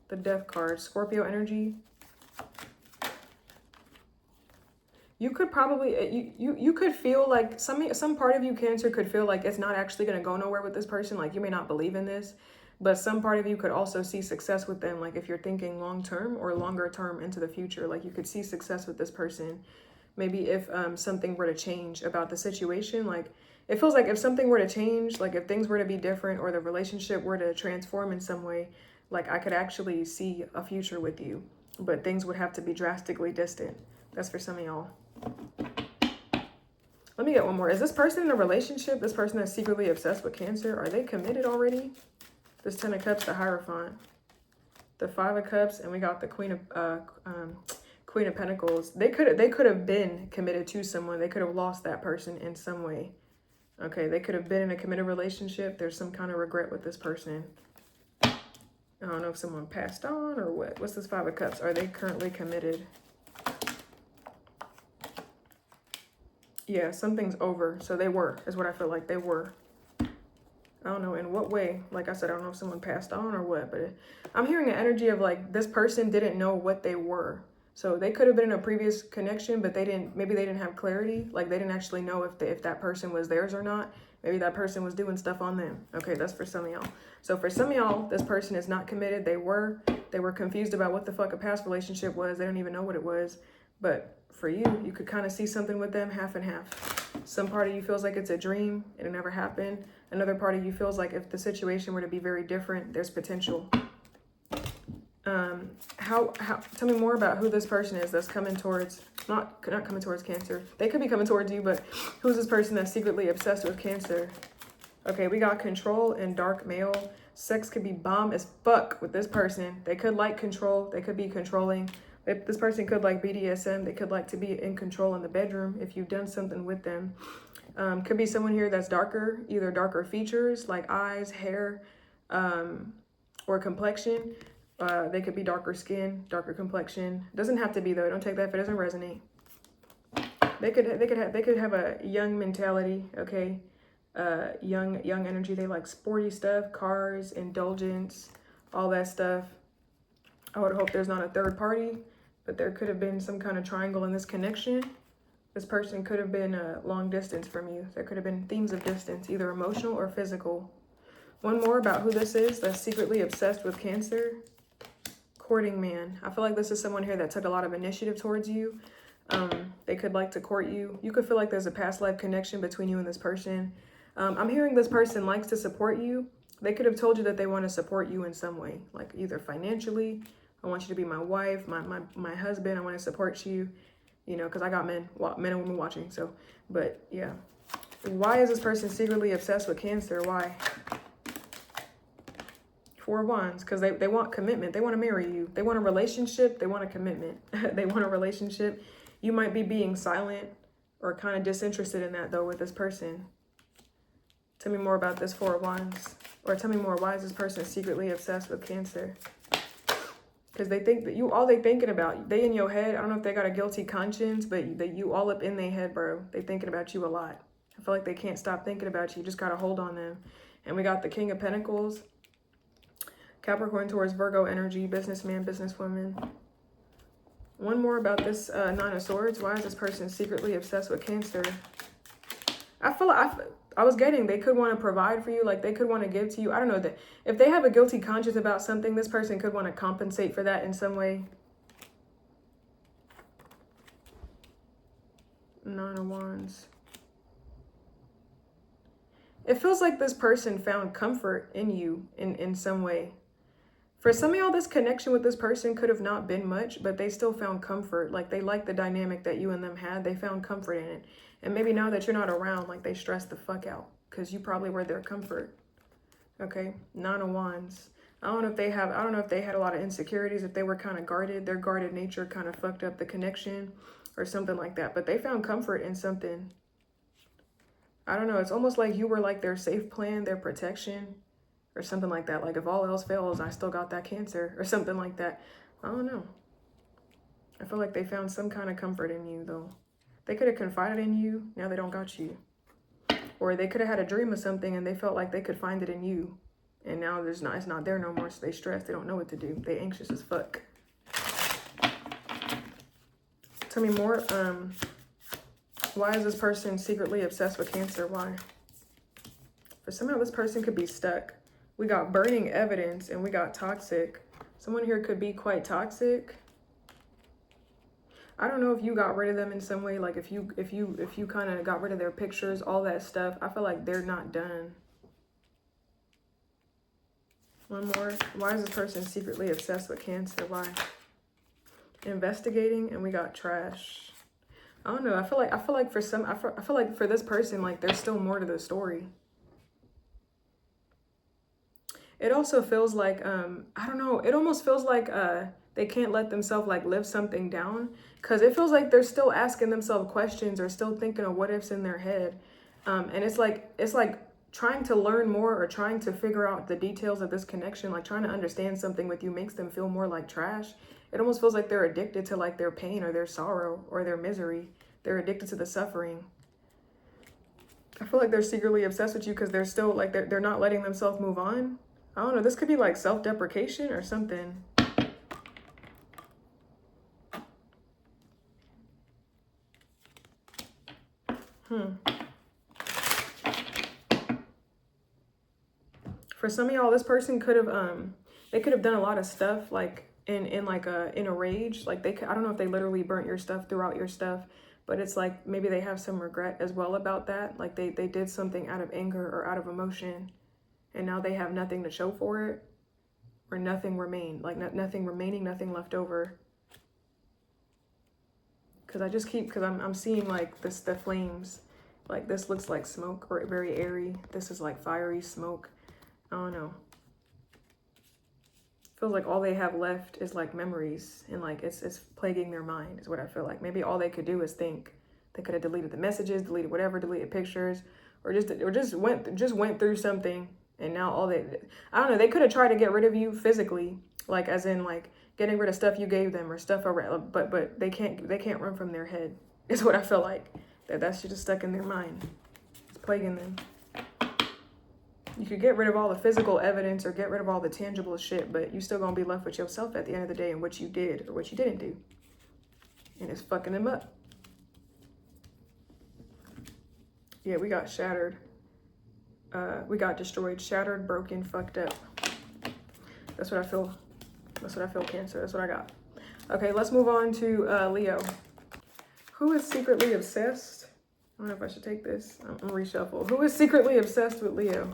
The Death card, Scorpio energy. You could probably, you could feel like some part of you, Cancer, could feel like it's not actually going to go nowhere with this person. Like, you may not believe in this, but some part of you could also see success with them. Like, if you're thinking long-term or longer term into the future, like you could see success with this person. Maybe if something were to change about the situation, like it feels like if something were to change, like if things were to be different or the relationship were to transform in some way, like I could actually see a future with you, but things would have to be drastically distant. That's for some of y'all. Let me get one more. Is this person in a relationship? This person that's secretly obsessed with Cancer, are they committed already? This 10 of Cups, the Hierophant, the 5 of Cups, and we got the Queen of Pentacles. They could have been committed to someone. They could have lost that person in some way. Okay, they could have been in a committed relationship. There's some kind of regret with this person. I don't know if someone passed on or what. What's this 5 of Cups? Are they currently committed? Yeah, something's over. So they were, is what I feel like they were. I don't know in what way. Like I said, I don't know if someone passed on or what, but I'm hearing an energy of like this person didn't know what they were. So they could have been in a previous connection, but maybe they didn't have clarity. Like they didn't actually know if that person was theirs or not. Maybe that person was doing stuff on them. Okay, that's for some of y'all. So for some of y'all, this person is not committed. They were confused about what the fuck a past relationship was. They don't even know what it was. But for you, you could kind of see something with them half and half. Some part of you feels like it's a dream. It'll never happen. Another part of you feels like if the situation were to be very different, there's potential. Tell me more about who this person is that's coming towards, not coming towards Cancer. They could be coming towards you, but who's this person that's secretly obsessed with Cancer? Okay, we got control and dark male. Sex could be bomb as fuck with this person. They could like control. They could be controlling. This person could like BDSM. They could like to be in control in the bedroom if you've done something with them. Could be someone here that's darker, either darker features like eyes, hair, or complexion. They could be darker skin, darker complexion. Doesn't have to be though. Don't take that if it doesn't resonate. They could have a young mentality. Okay, young energy. They like sporty stuff, cars, indulgence, all that stuff. I would hope there's not a third party, but there could have been some kind of triangle in this connection. This person could have been a long distance from you. There could have been themes of distance, either emotional or physical. One more about who this is that's secretly obsessed with Cancer. Courting man. I feel like this is someone here that took a lot of initiative towards you. They could like to court you. You could feel like there's a past life connection between you and this person. I'm hearing this person likes to support you. They could have told you that they want to support you in some way, like either financially. I want you to be my wife, my husband. I want to support you. you know, because I got men and women watching. So, but yeah. Why is this person secretly obsessed with Cancer? Why? Four of Wands, because they want commitment. They want to marry you. They want a relationship. They want a commitment. They want a relationship. You might be being silent or kind of disinterested in that, though, with this person. Tell me more about this Four of Wands. Or tell me more, why is this person secretly obsessed with Cancer? Because they think that all they thinking about, they in your head. I don't know if they got a guilty conscience, but you all up in their head, bro. They thinking about you a lot. I feel like they can't stop thinking about you. You just got to hold on them. And we got the King of Pentacles. Capricorn, Taurus, Virgo energy, businessman, businesswoman. One more about this Nine of Swords. Why is this person secretly obsessed with Cancer? I feel like I was getting, they could want to provide for you. Like they could want to give to you. I don't know, that if they have a guilty conscience about something, this person could want to compensate for that in some way. Nine of Wands. It feels like this person found comfort in you in some way. For some of y'all, this connection with this person could have not been much, but they still found comfort. Like they liked the dynamic that you and them had. They found comfort in it. And maybe now that you're not around, like they stressed the fuck out because you probably were their comfort. Okay, Nine of Wands. I don't know if they had a lot of insecurities, if they were kind of guarded, their guarded nature kind of fucked up the connection or something like that. But they found comfort in something. I don't know. It's almost like you were like their safe plan, their protection. Or something like that. Like if all else fails, I still got that Cancer or something like that. I don't know. I feel like they found some kind of comfort in you though. They could have confided in you. Now they don't got you. Or they could have had a dream of something and they felt like they could find it in you. And now it's not there no more. So they stressed. They don't know what to do. They anxious as fuck. Tell me more. Why is this person secretly obsessed with Cancer? Why? For somehow this person could be stuck. We got burning evidence and we got toxic. Someone here could be quite toxic. I don't know if you got rid of them in some way. Like if you kind of got rid of their pictures, all that stuff. I feel like they're not done. One more. Why is this person secretly obsessed with Cancer? Why? Investigating and we got trash. I don't know. I feel like for this person, like there's still more to the story. It also feels like, I don't know, it almost feels like they can't let themselves like live something down because it feels like they're still asking themselves questions or still thinking of what ifs in their head. And it's like trying to learn more or trying to figure out the details of this connection, like trying to understand something with you makes them feel more like trash. It almost feels like they're addicted to like their pain or their sorrow or their misery. They're addicted to the suffering. I feel like they're secretly obsessed with you because they're still like, they're not letting themselves move on. I don't know, this could be like self-deprecation or something. For some of y'all, this person could have, they could have done a lot of stuff like in a rage. Like I don't know if they literally burnt your stuff, threw out your stuff, but it's like maybe they have some regret as well about that. Like they did something out of anger or out of emotion and now they have nothing to show for it. Or nothing remained, like nothing remaining, nothing left over. Because I'm seeing like the flames, like this looks like smoke or very airy. This is like fiery smoke. I don't know. Feels like all they have left is like memories and like it's plaguing their mind is what I feel like. Maybe all they could do is think. They could have deleted the messages, deleted whatever, deleted pictures, or just went through something. And now I don't know, they could have tried to get rid of you physically, like as in like getting rid of stuff you gave them or stuff around, but they can't run from their head is what I feel like. That's just stuck in their mind. It's plaguing them. You could get rid of all the physical evidence or get rid of all the tangible shit, but you still gonna be left with yourself at the end of the day and what you did or what you didn't do. And it's fucking them up. Yeah, we got shattered. We got destroyed, shattered, broken, fucked up. That's what I feel. That's what I feel, Cancer. That's what I got. Okay, let's move on to Leo. Who is secretly obsessed? I don't know if I should take this. I'm gonna reshuffle. Who is secretly obsessed with Leo?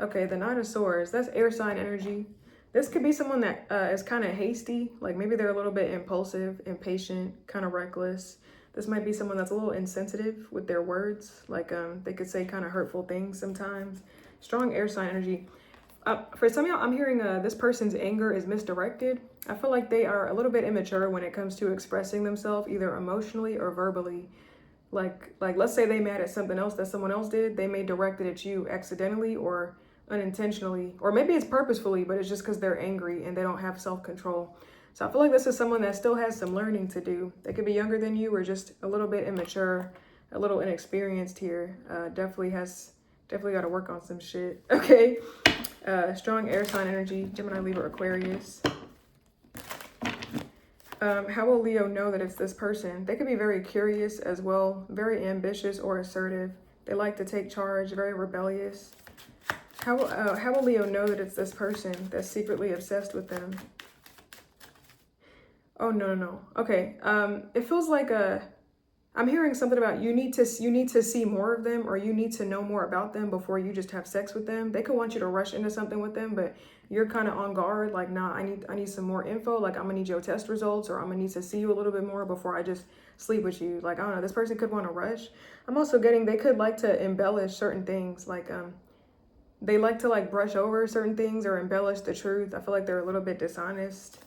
Okay, the Nine of Swords. That's air sign energy. This could be someone that is kind of hasty, like maybe they're a little bit impulsive, impatient, kind of reckless. This might be someone that's a little insensitive with their words, like they could say kind of hurtful things sometimes. Strong air sign energy. For some of y'all, I'm hearing this person's anger is misdirected. I feel like they are a little bit immature when it comes to expressing themselves, either emotionally or verbally. Like let's say they mad at something else that someone else did, they may direct it at you accidentally or unintentionally, or maybe it's purposefully, but it's just because they're angry and they don't have self-control. So I feel like this is someone that still has some learning to do. They could be younger than you or just a little bit immature, a little inexperienced here. Definitely got to work on some shit. Okay. Strong air sign energy, Gemini, Libra, Aquarius. How will Leo know that it's this person? They could be very curious as well, very ambitious or assertive. They like to take charge, very rebellious. How will Leo know that it's this person that's secretly obsessed with them? Oh, no. Okay. It feels like I'm hearing something about you need to see more of them, or you need to know more about them before you just have sex with them. They could want you to rush into something with them, but you're kind of on guard. Like, nah, I need some more info. Like, I'm gonna need your test results, or I'm gonna need to see you a little bit more before I just sleep with you. Like, I don't know. This person could want to rush. I'm also getting they could like to embellish certain things. Like, they like to like brush over certain things or embellish the truth. I feel like they're a little bit dishonest.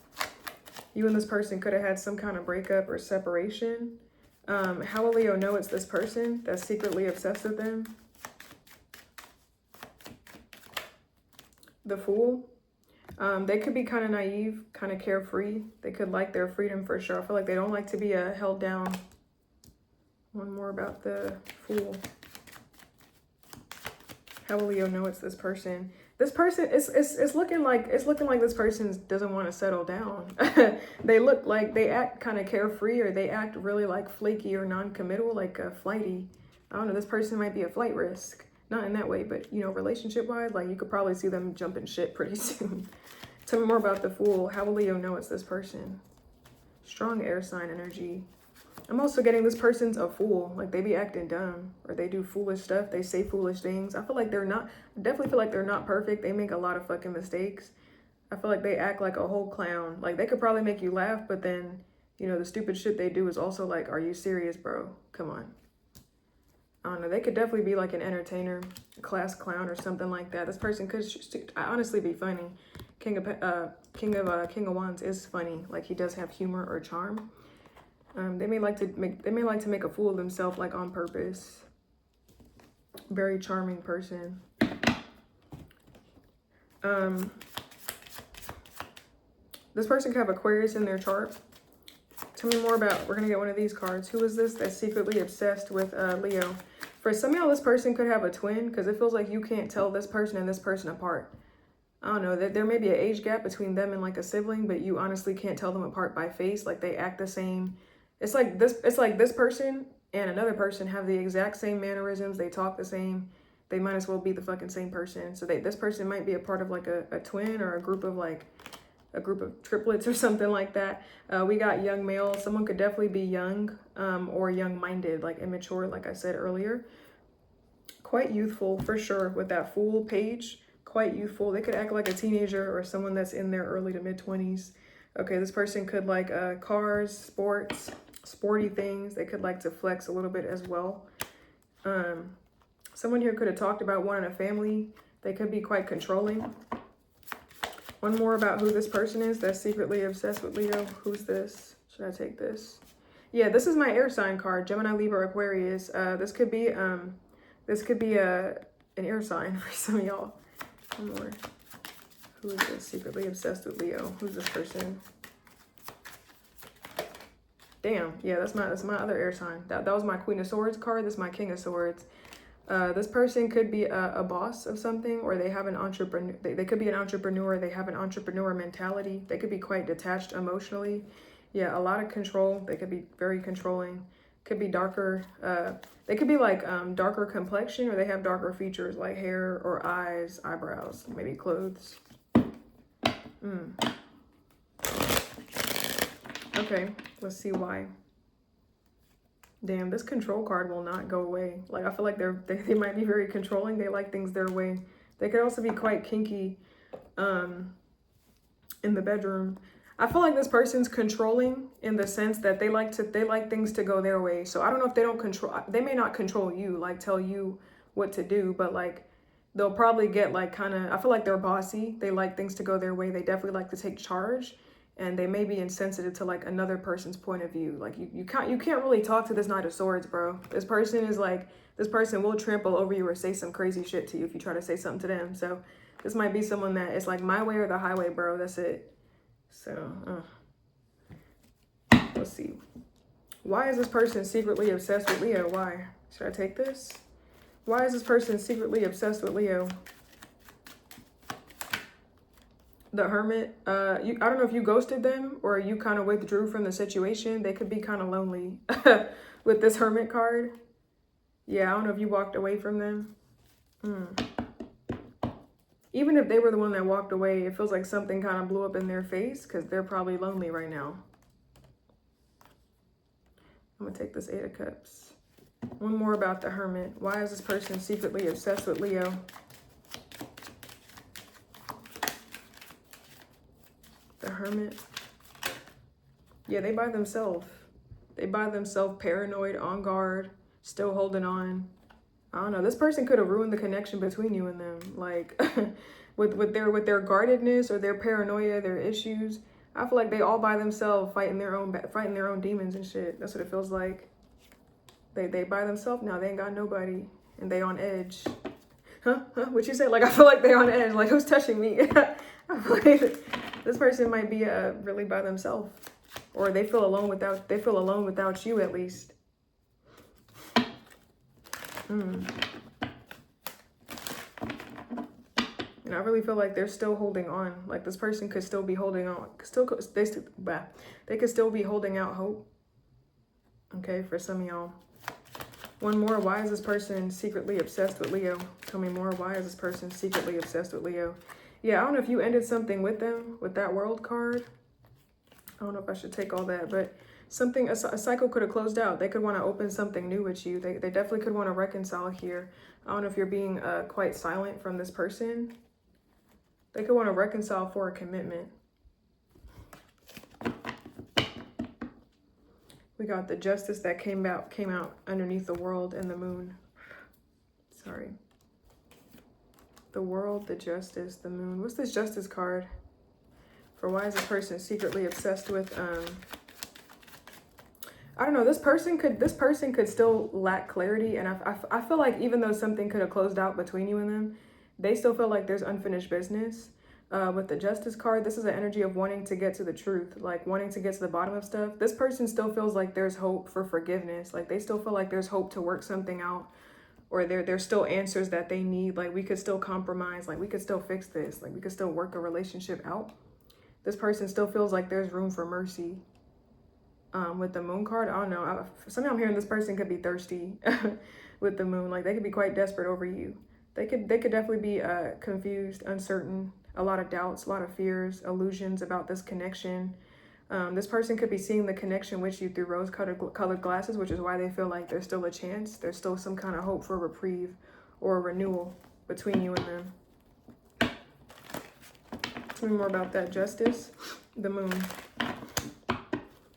You and this person could have had some kind of breakup or separation. How will Leo know it's this person that's secretly obsessed with them? The Fool. They could be kind of naive, kind of carefree. They could like their freedom for sure. I feel like they don't like to be held down. One more about the Fool. How will Leo know it's this person? This person it's looking like this person doesn't want to settle down. They act kind of carefree, or they act really like flaky or non-committal, like flighty. I don't know. This person might be a flight risk, not in that way, but you know, relationship wise, like you could probably see them jumping shit pretty soon. Tell me more about the Fool. How will Leo know it's this person? Strong air sign energy. I'm also getting this person's a fool. Like, they be acting dumb, or they do foolish stuff. They say foolish things. I feel like definitely feel like they're not perfect. They make a lot of fucking mistakes. I feel like they act like a whole clown. Like, they could probably make you laugh, but then, you know, the stupid shit they do is also like, are you serious, bro? Come on. I don't know. They could definitely be like an entertainer, a class clown or something like that. This person could honestly be funny. King of Wands is funny. Like, he does have humor or charm. They may like to make a fool of themselves, like on purpose. Very charming person. This person could have Aquarius in their chart. Tell me more about, we're gonna get one of these cards. Who is this that's secretly obsessed with Leo? For some of y'all, this person could have a twin, because it feels like you can't tell this person and this person apart. I don't know, there may be an age gap between them and like a sibling, but you honestly can't tell them apart by face. Like, they act the same. It's like this person and another person have the exact same mannerisms. They talk the same. They might as well be the fucking same person. So this person might be a part of like a twin, or a group of triplets or something like that. We got young male. Someone could definitely be young, or young-minded, like immature, like I said earlier. Quite youthful for sure with that Fool page. Quite youthful. They could act like a teenager or someone that's in their early to mid-20s. Okay, this person could like cars, sports, sporty things. They could like to flex a little bit as well. Someone here could have talked about wanting a family. They could be quite controlling. One more about who this person is that's secretly obsessed with Leo. Who's this? Should I take this? Yeah, this is my air sign card, Gemini, Libra, Aquarius. This could be an air sign for some of y'all. One more. Who is this secretly obsessed with Leo? Who's this person? Damn, yeah, that's my other air sign. That was my Queen of Swords card. This is my King of Swords. This person could be a boss of something, or they have an entrepreneur. They could be an entrepreneur. They have an entrepreneur mentality. They could be quite detached emotionally. Yeah, a lot of control. They could be very controlling. Could be darker. They could be like darker complexion, or they have darker features like hair or eyes, eyebrows, maybe clothes. Okay, let's see why. Damn, this control card will not go away. Like, I feel like they might be very controlling. They like things their way. They could also be quite kinky. in the bedroom. I feel like this person's controlling in the sense that they like things to go their way. So I don't know if they may not control you, like tell you what to do, but like they'll probably get like kind of, I feel like they're bossy. They like things to go their way. They definitely like to take charge, and they may be insensitive to like another person's point of view. Like you can't really talk to this Knight of Swords, bro. This person will trample over you or say some crazy shit to you if you try to say something to them. So this might be someone that is like my way or the highway, bro. That's it. So, let's see. Why is this person secretly obsessed with Leo? Why? Should I take this? Why is this person secretly obsessed with Leo? The Hermit. I don't know if you ghosted them or you kind of withdrew from the situation. They could be kind of lonely with this Hermit card. Yeah, I don't know if you walked away from them. Even if they were the one that walked away, it feels like something kind of blew up in their face because they're probably lonely right now. I'm going to take this 8 of Cups. One more about the Hermit. Why is this person secretly obsessed with Leo? The Hermit. Yeah, they by themselves. They by themselves, paranoid, on guard, still holding on. I don't know. This person could have ruined the connection between you and them. Like with their guardedness or their paranoia, their issues. I feel like they all by themselves fighting their own demons and shit. That's what it feels like. They by themselves now. They ain't got nobody and they on edge. Huh? What you said? Like I feel like they on edge. Like who's touching me? I feel like this person might be really by themselves, or they feel alone without you at least. And I really feel like they're still holding on. Like this person could still be holding on. They could still be holding out hope. Okay, for some of y'all. One more. Why is this person secretly obsessed with Leo? Tell me more. Why is this person secretly obsessed with Leo? Yeah, I don't know if you ended something with them with that World card. I don't know if I should take all that, but a cycle could have closed out. They could want to open something new with you. They definitely could want to reconcile here. I don't know if you're being quite silent from this person. They could want to reconcile for a commitment. We got the Justice that came out underneath the World and the Moon. Sorry. The World, the Justice, the Moon. What's this Justice card? For why is this person secretly obsessed with I don't know, this person could still lack clarity, and I feel like even though something could have closed out between you and them, they still feel like there's unfinished business. With the Justice card, this is an energy of wanting to get to the truth, like wanting to get to the bottom of stuff. This person still feels like there's hope for forgiveness. Like they still feel like there's hope to work something out, or there's still answers that they need. Like we could still compromise, like we could still fix this, like we could still work a relationship out. This person still feels like there's room for mercy. With the Moon card, I don't know. Somehow I'm hearing this person could be thirsty with the Moon. Like they could be quite desperate over you. They could definitely be confused, uncertain, a lot of doubts, a lot of fears, illusions about this connection. This person could be seeing the connection with you through rose-colored glasses, which is why they feel like there's still a chance. There's still some kind of hope for a reprieve or a renewal between you and them. Tell me more about that Justice, the Moon.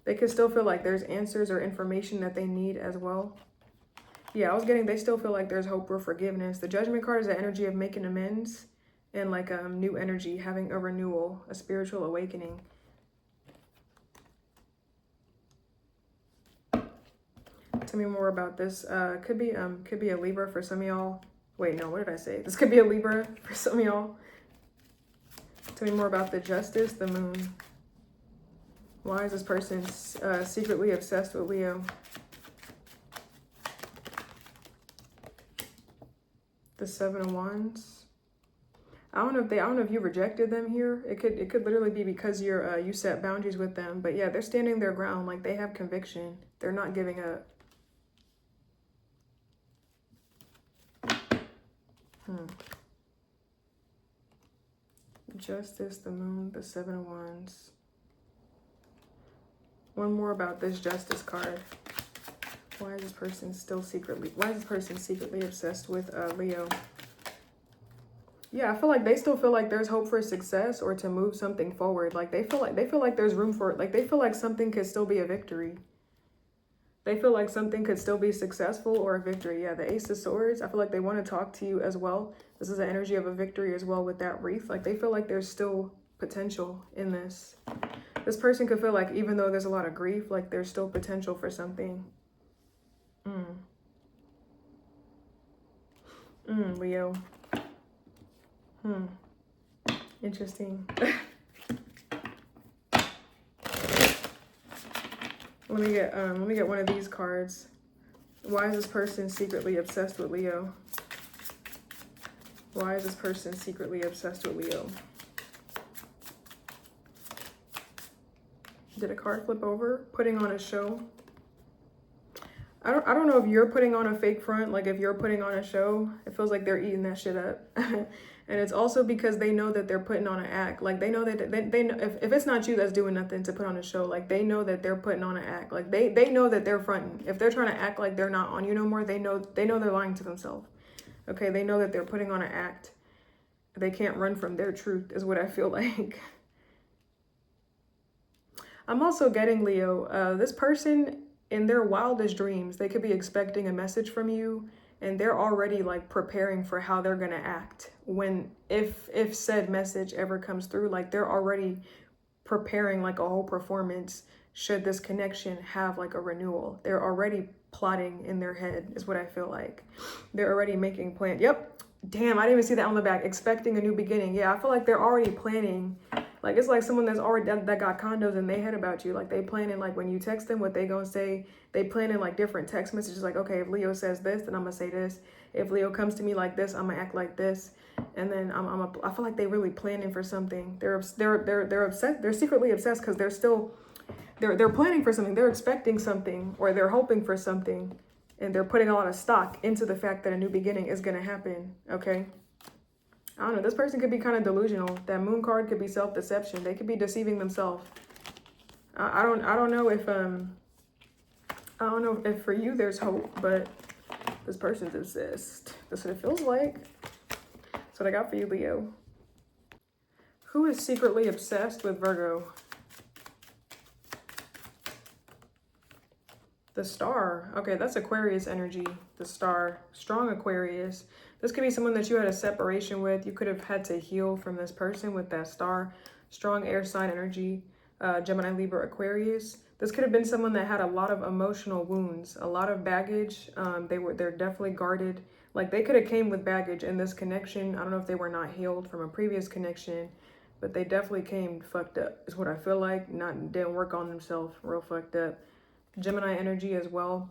They could still feel like there's answers or information that they need as well. Yeah, I was getting, they still feel like there's hope for forgiveness. The Judgment card is the energy of making amends and like new energy, having a renewal, a spiritual awakening. Tell me more about this. Could be a Libra for some of y'all. Wait, no, what did I say? This could be a Libra for some of y'all. Tell me more about the Justice, the Moon. Why is this person secretly obsessed with Leo? The Seven of Wands. I don't know if you rejected them here. It could literally be because you set boundaries with them. But yeah, they're standing their ground. Like they have conviction. They're not giving up. Justice, the Moon, the Seven of Wands. One more about this Justice card. Why is this person secretly obsessed with Leo? Yeah, I feel like they still feel like there's hope for success or to move something forward. Like they feel like there's room for it. Like they feel like something could still be a victory. They feel like something could still be successful or a victory. Yeah, the Ace of Swords, I feel like they want to talk to you as well. This is the energy of a victory as well with that wreath. Like they feel like there's still potential in this. This person could feel like even though there's a lot of grief, like there's still potential for something. Leo. Interesting. Let me get one of these cards. Why is this person secretly obsessed with Leo? Why is this person secretly obsessed with Leo? Did a card flip over? Putting on a show. I don't know if you're putting on a fake front, like if you're putting on a show, it feels like they're eating that shit up. And it's also because they know that they're putting on an act. Like they know that they know if it's not you that's doing nothing to put on a show, like they know that they're putting on an act. Like they know that they're fronting. If they're trying to act like they're not on you no more, they know they're lying to themselves. Okay, they know that they're putting on an act. They can't run from their truth is what I feel like. I'm also getting, Leo, this person in their wildest dreams, they could be expecting a message from you and they're already like preparing for how they're going to act when, if said message ever comes through, like they're already preparing like a whole performance. Should this connection have like a renewal, they're already plotting in their head is what I feel like. They're already making plans. Yep. Damn, I didn't even see that on the back. Expecting a new beginning. Yeah, I feel like they're already planning. Like, it's like someone that's already that got condos in their head about you. Like, they planning, like, when you text them, what they gonna say. They planning, like, different text messages. Like, okay, if Leo says this, then I'm gonna say this. If Leo comes to me like this, I'm gonna act like this. And then I feel like they really planning for something. They're obsessed. They're secretly obsessed because they're planning for something. They're expecting something, or they're hoping for something. And they're putting a lot of stock into the fact that a new beginning is gonna happen. Okay. I don't know. This person could be kind of delusional. That moon card could be self-deception. They could be deceiving themselves. I don't know if for you there's hope, but this person's obsessed. That's what it feels like. That's what I got for you, Leo. Who is secretly obsessed with Virgo? The Star. Okay, that's Aquarius energy. The Star. Strong Aquarius. This could be someone that you had a separation with. You could have had to heal from this person with that Star. Strong air sign energy. Gemini, Libra, Aquarius. This could have been someone that had a lot of emotional wounds, a lot of baggage. They're definitely guarded. Like they could have came with baggage in this connection. I don't know if they were not healed from a previous connection, but they definitely came fucked up. Is what I feel like. Didn't work on themselves. Real fucked up. Gemini energy as well.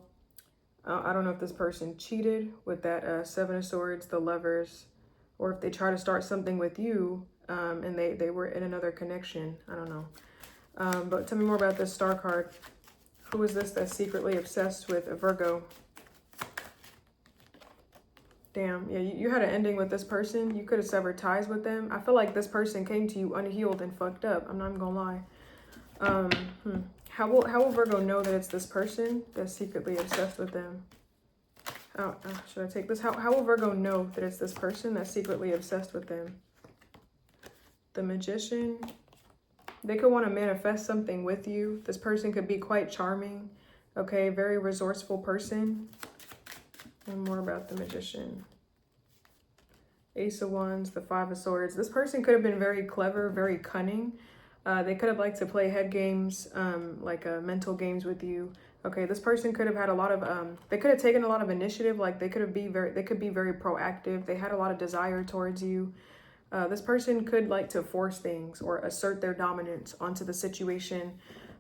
I don't know if this person cheated with that Seven of Swords, the Lovers, or if they try to start something with you and they were in another connection. I don't know. But tell me more about this Star card. Who is this that's secretly obsessed with a Virgo? Damn, yeah, you had an ending with this person. You could have severed ties with them. I feel like this person came to you unhealed and fucked up. I'm not even gonna lie. How will Virgo know that it's this person that's secretly obsessed with them? Oh, should I take this? How will Virgo know that it's this person that's secretly obsessed with them? The Magician. They could want to manifest something with you. This person could be quite charming. Okay, very resourceful person. And more about the Magician. Ace of Wands, the Five of Swords. This person could have been very clever, very cunning. They could have liked to play head games, like mental games with you. Okay, this person could have had a lot of, they could have taken a lot of initiative. Like they could be very proactive. They had a lot of desire towards you. This person could like to force things or assert their dominance onto the situation.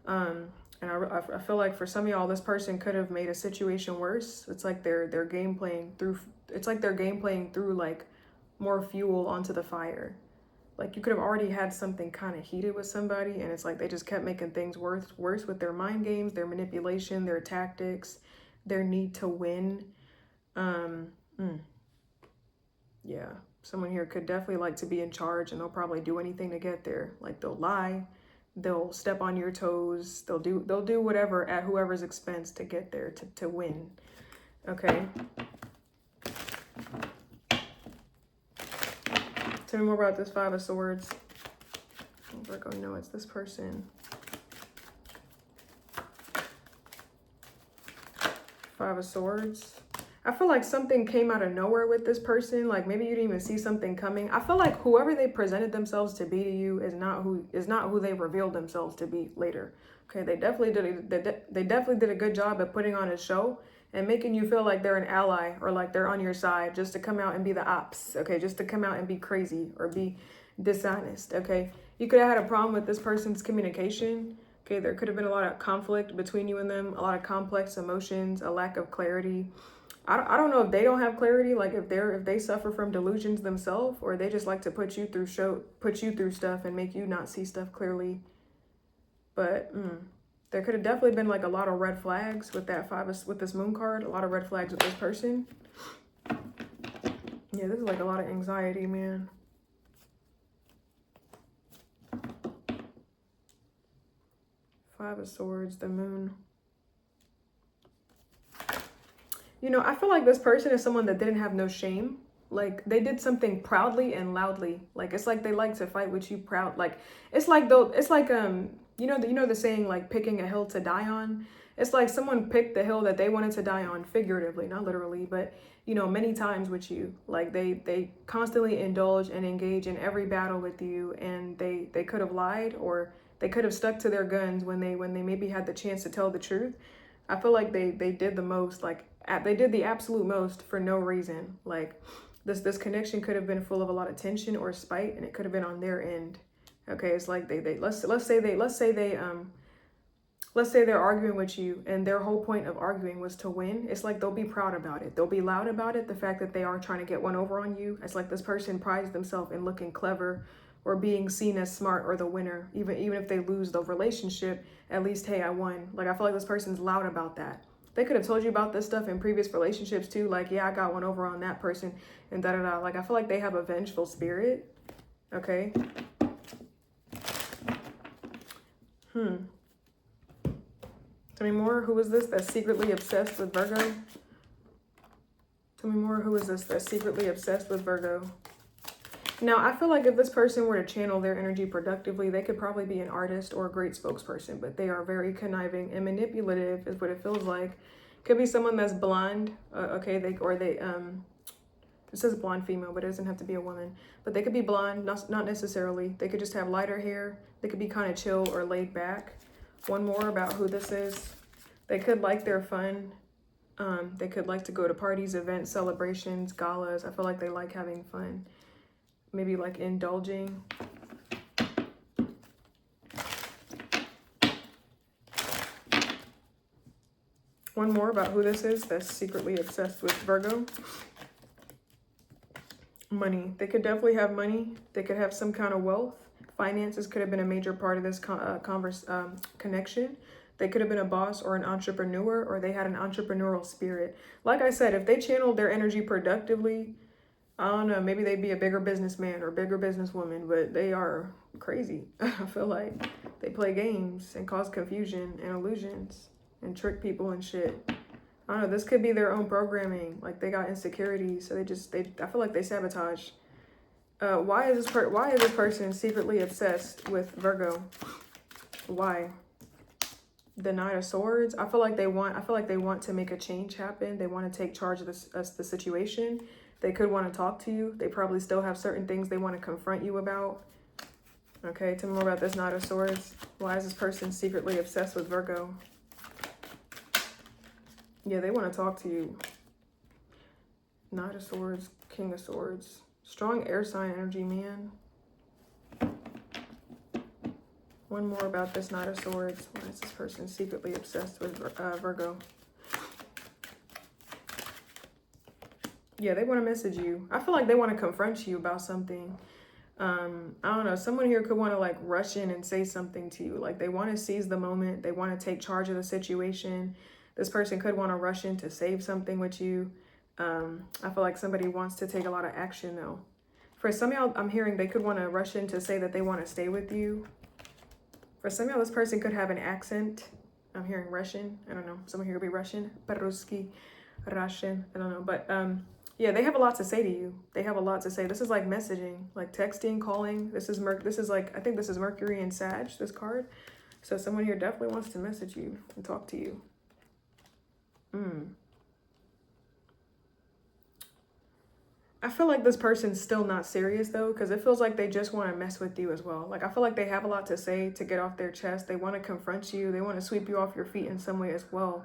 And I feel like for some of y'all, this person could have made a situation worse. It's like they're game playing through. It's like they're game playing through like more fuel onto the fire. Like you could have already had something kind of heated with somebody, and it's like they just kept making things worse with their mind games, their manipulation, their tactics, their need to win. Yeah, someone here could definitely like to be in charge, and they'll probably do anything to get there. Like they'll lie, they'll step on your toes, they'll do whatever at whoever's expense to get there to win. Okay. Tell me more about this Five of Swords. Virgo, no, it's this person. Five of Swords. I feel like something came out of nowhere with this person. Like maybe you didn't even see something coming. I feel like whoever they presented themselves to be to you is not who they revealed themselves to be later. Okay, they definitely did a good job at putting on a show and making you feel like they're an ally or like they're on your side, just to come out and be the ops. Okay, just to come out and be crazy or be dishonest. Okay, you could have had a problem with this person's communication. Okay, there could have been a lot of conflict between you and them, a lot of complex emotions, a lack of clarity. I don't know if they don't have clarity, like if they suffer from delusions themselves, or they just like to put you through stuff and make you not see stuff clearly. But there could have definitely been like a lot of red flags with that with this moon card, a lot of red flags with this person. Yeah, this is like a lot of anxiety, man. Five of Swords, the moon. You know, I feel like this person is someone that didn't have no shame. Like they did something proudly and loudly. Like it's like they like to fight with you proud. Like it's like you know the saying like picking a hill to die on. It's like someone picked the hill that they wanted to die on, figuratively, not literally, but you know, many times with you. Like they constantly indulge and engage in every battle with you, and they could have lied, or they could have stuck to their guns when they maybe had the chance to tell the truth. I feel like they did the most, like they did the absolute most for no reason. Like this connection could have been full of a lot of tension or spite, and it could have been on their end. Okay, it's like let's say they're arguing with you, and their whole point of arguing was to win. It's like they'll be proud about it. They'll be loud about it. The fact that they are trying to get one over on you. It's like this person prides themselves in looking clever or being seen as smart or the winner. Even if they lose the relationship, at least, hey, I won. Like I feel like this person's loud about that. They could have told you about this stuff in previous relationships too. Like, yeah, I got one over on that person and da-da-da. Like, I feel like they have a vengeful spirit. Okay. Tell me more. Who is this that's secretly obsessed with Virgo? Tell me more. Who is this that's secretly obsessed with Virgo? Now, I feel like if this person were to channel their energy productively, they could probably be an artist or a great spokesperson, but they are very conniving and manipulative is what it feels like. Could be someone that's blonde, it says blonde female, but it doesn't have to be a woman. But they could be blonde, not necessarily. They could just have lighter hair. They could be kind of chill or laid back. One more about who this is. They could like their fun. They could like to go to parties, events, celebrations, galas. I feel like they like having fun. Maybe like indulging. One more about who this is that's secretly obsessed with Virgo. Money. They could definitely have money. They could have some kind of wealth. Finances could have been a major part of this connection. They could have been a boss or an entrepreneur, or they had an entrepreneurial spirit. Like I said, if they channeled their energy productively, I don't know, maybe they'd be a bigger businessman or bigger businesswoman, but they are crazy. I feel like they play games and cause confusion and illusions and trick people and shit. I don't know, this could be their own programming. Like they got insecurities, so I feel like they sabotage. Why is this person secretly obsessed with Virgo? Why? The Knight of Swords. I feel like they want to make a change happen. They want to take charge of the situation. They could want to talk to you. They probably still have certain things they want to confront you about. Okay, tell me more about this Knight of Swords. Why is this person secretly obsessed with Virgo? Yeah, they want to talk to you. Knight of Swords, King of Swords. Strong air sign energy, man. One more about this Knight of Swords. Why is this person secretly obsessed with Virgo? Yeah, they want to message you. I feel like they want to confront you about something. I don't know. Someone here could want to like rush in and say something to you. Like they want to seize the moment. They want to take charge of the situation. This person could want to rush in to save something with you. I feel like somebody wants to take a lot of action though. For some of y'all, I'm hearing they could want to rush in to say that they want to stay with you. For some of y'all, this person could have an accent. I'm hearing Russian. I don't know. Someone here could be Russian. Ruski, Russian. I don't know. But Yeah, they have a lot to say to you. They have a lot to say. This is like messaging, like texting, calling. This is like, I think this is Mercury and Sag, this card. So someone here definitely wants to message you and talk to you. I feel like this person's still not serious though, because it feels like they just want to mess with you as well. Like I feel like they have a lot to say, to get off their chest. They want to confront you. They want to sweep you off your feet in some way as well.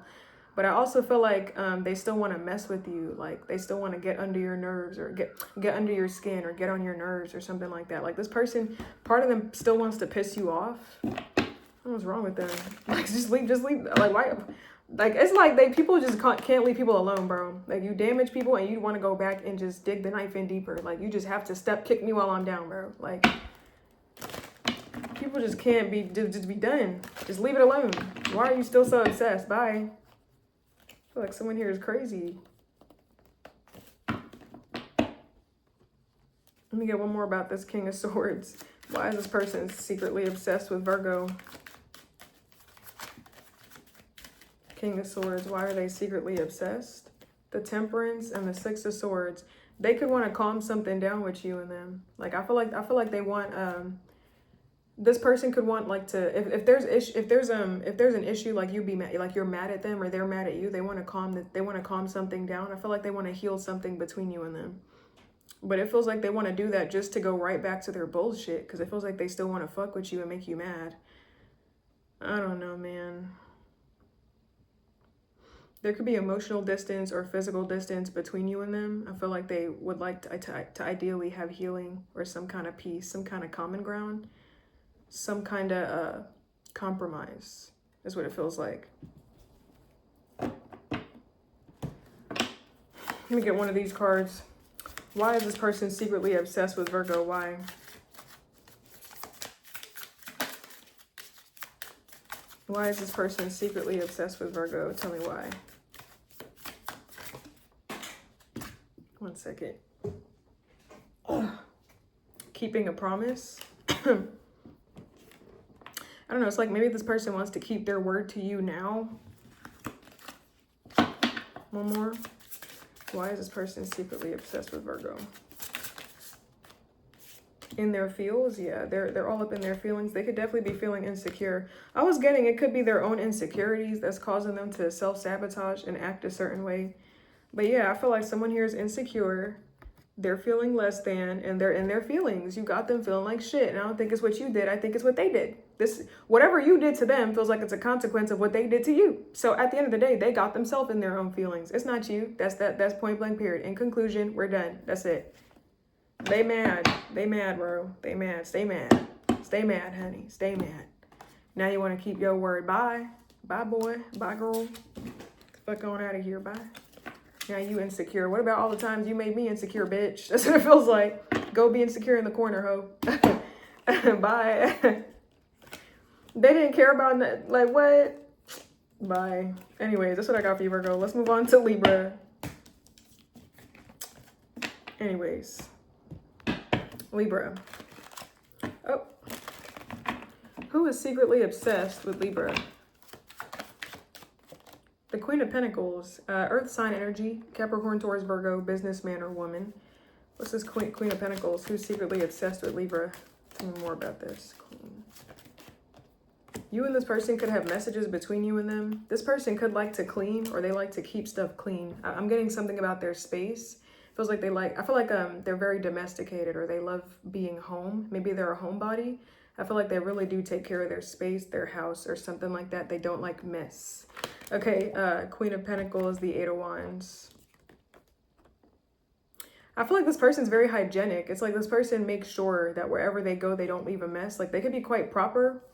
But I also feel like they still want to mess with you. Like they still want to get under your nerves, or get under your skin, or get on your nerves or something like that. Like this person, part of them still wants to piss you off. What's wrong with them? Like just leave. Like why? Like it's like people just can't leave people alone, bro. Like you damage people and you want to go back and just dig the knife in deeper. Like you just have to kick me while I'm down, bro. Like people just can't just be done. Just leave it alone. Why are you still so obsessed? Bye. I feel like someone here is crazy. Let me get one more about this King of Swords. Why is this person secretly obsessed with Virgo? King of Swords, why are they secretly obsessed? The Temperance and the Six of Swords. They could want to calm something down with you and them. Like I feel like they want this person could want like to if there's an issue, like you be mad, like you're mad at them or they're mad at you, they want to calm something down. I feel like they want to heal something between you and them. But it feels like they want to do that just to go right back to their bullshit, because it feels like they still want to fuck with you and make you mad. I don't know, man. There could be emotional distance or physical distance between you and them. I feel like they would like to ideally have healing or some kind of peace, some kind of common ground, some kind of compromise is what it feels like. Let me get one of these cards. Why is this person secretly obsessed with Virgo? Why? Why is this person secretly obsessed with Virgo? Tell me why. One second. Keeping a promise. I don't know. It's like maybe this person wants to keep their word to you now. One more. Why is this person secretly obsessed with Virgo? In their feels, yeah, they're all up in their feelings. They could definitely be feeling insecure. I was getting it could be their own insecurities that's causing them to self-sabotage and act a certain way. But yeah, I feel like someone here is insecure. They're feeling less than, and they're in their feelings. You got them feeling like shit. And I don't think it's what you did. I think it's what they did. Whatever you did to them feels like it's a consequence of what they did to you. So at the end of the day, they got themselves in their own feelings. It's not you. That's point blank period. In conclusion, we're done. That's it. They mad. They mad, bro. They mad. Stay mad. Stay mad, honey. Stay mad. Now you want to keep your word. Bye. Bye, boy. Bye, girl. Fuck on out of here. Bye. Now you insecure. What about all the times you made me insecure, bitch? That's what it feels like. Go be insecure in the corner, ho. Bye. They didn't care about that. Like, what? Bye. Anyways, that's what I got for you, Virgo. Let's move on to Libra. Anyways. Libra. Oh. Who is secretly obsessed with Libra? The Queen of Pentacles, Earth sign energy, Capricorn, Taurus, Virgo, businessman or woman. What's this Queen of Pentacles? Who's secretly obsessed with Libra? Tell me more about this. Queen. You and this person could have messages between you and them. This person could like to clean, or they like to keep stuff clean. I'm getting something about their space. Feels like I feel like they're very domesticated, or they love being home. Maybe they're a homebody. I feel like they really do take care of their space, their house, or something like that. They don't like mess. Okay, Queen of Pentacles, the Eight of Wands. I feel like this person's very hygienic. It's like this person makes sure that wherever they go, they don't leave a mess. Like they could be quite proper.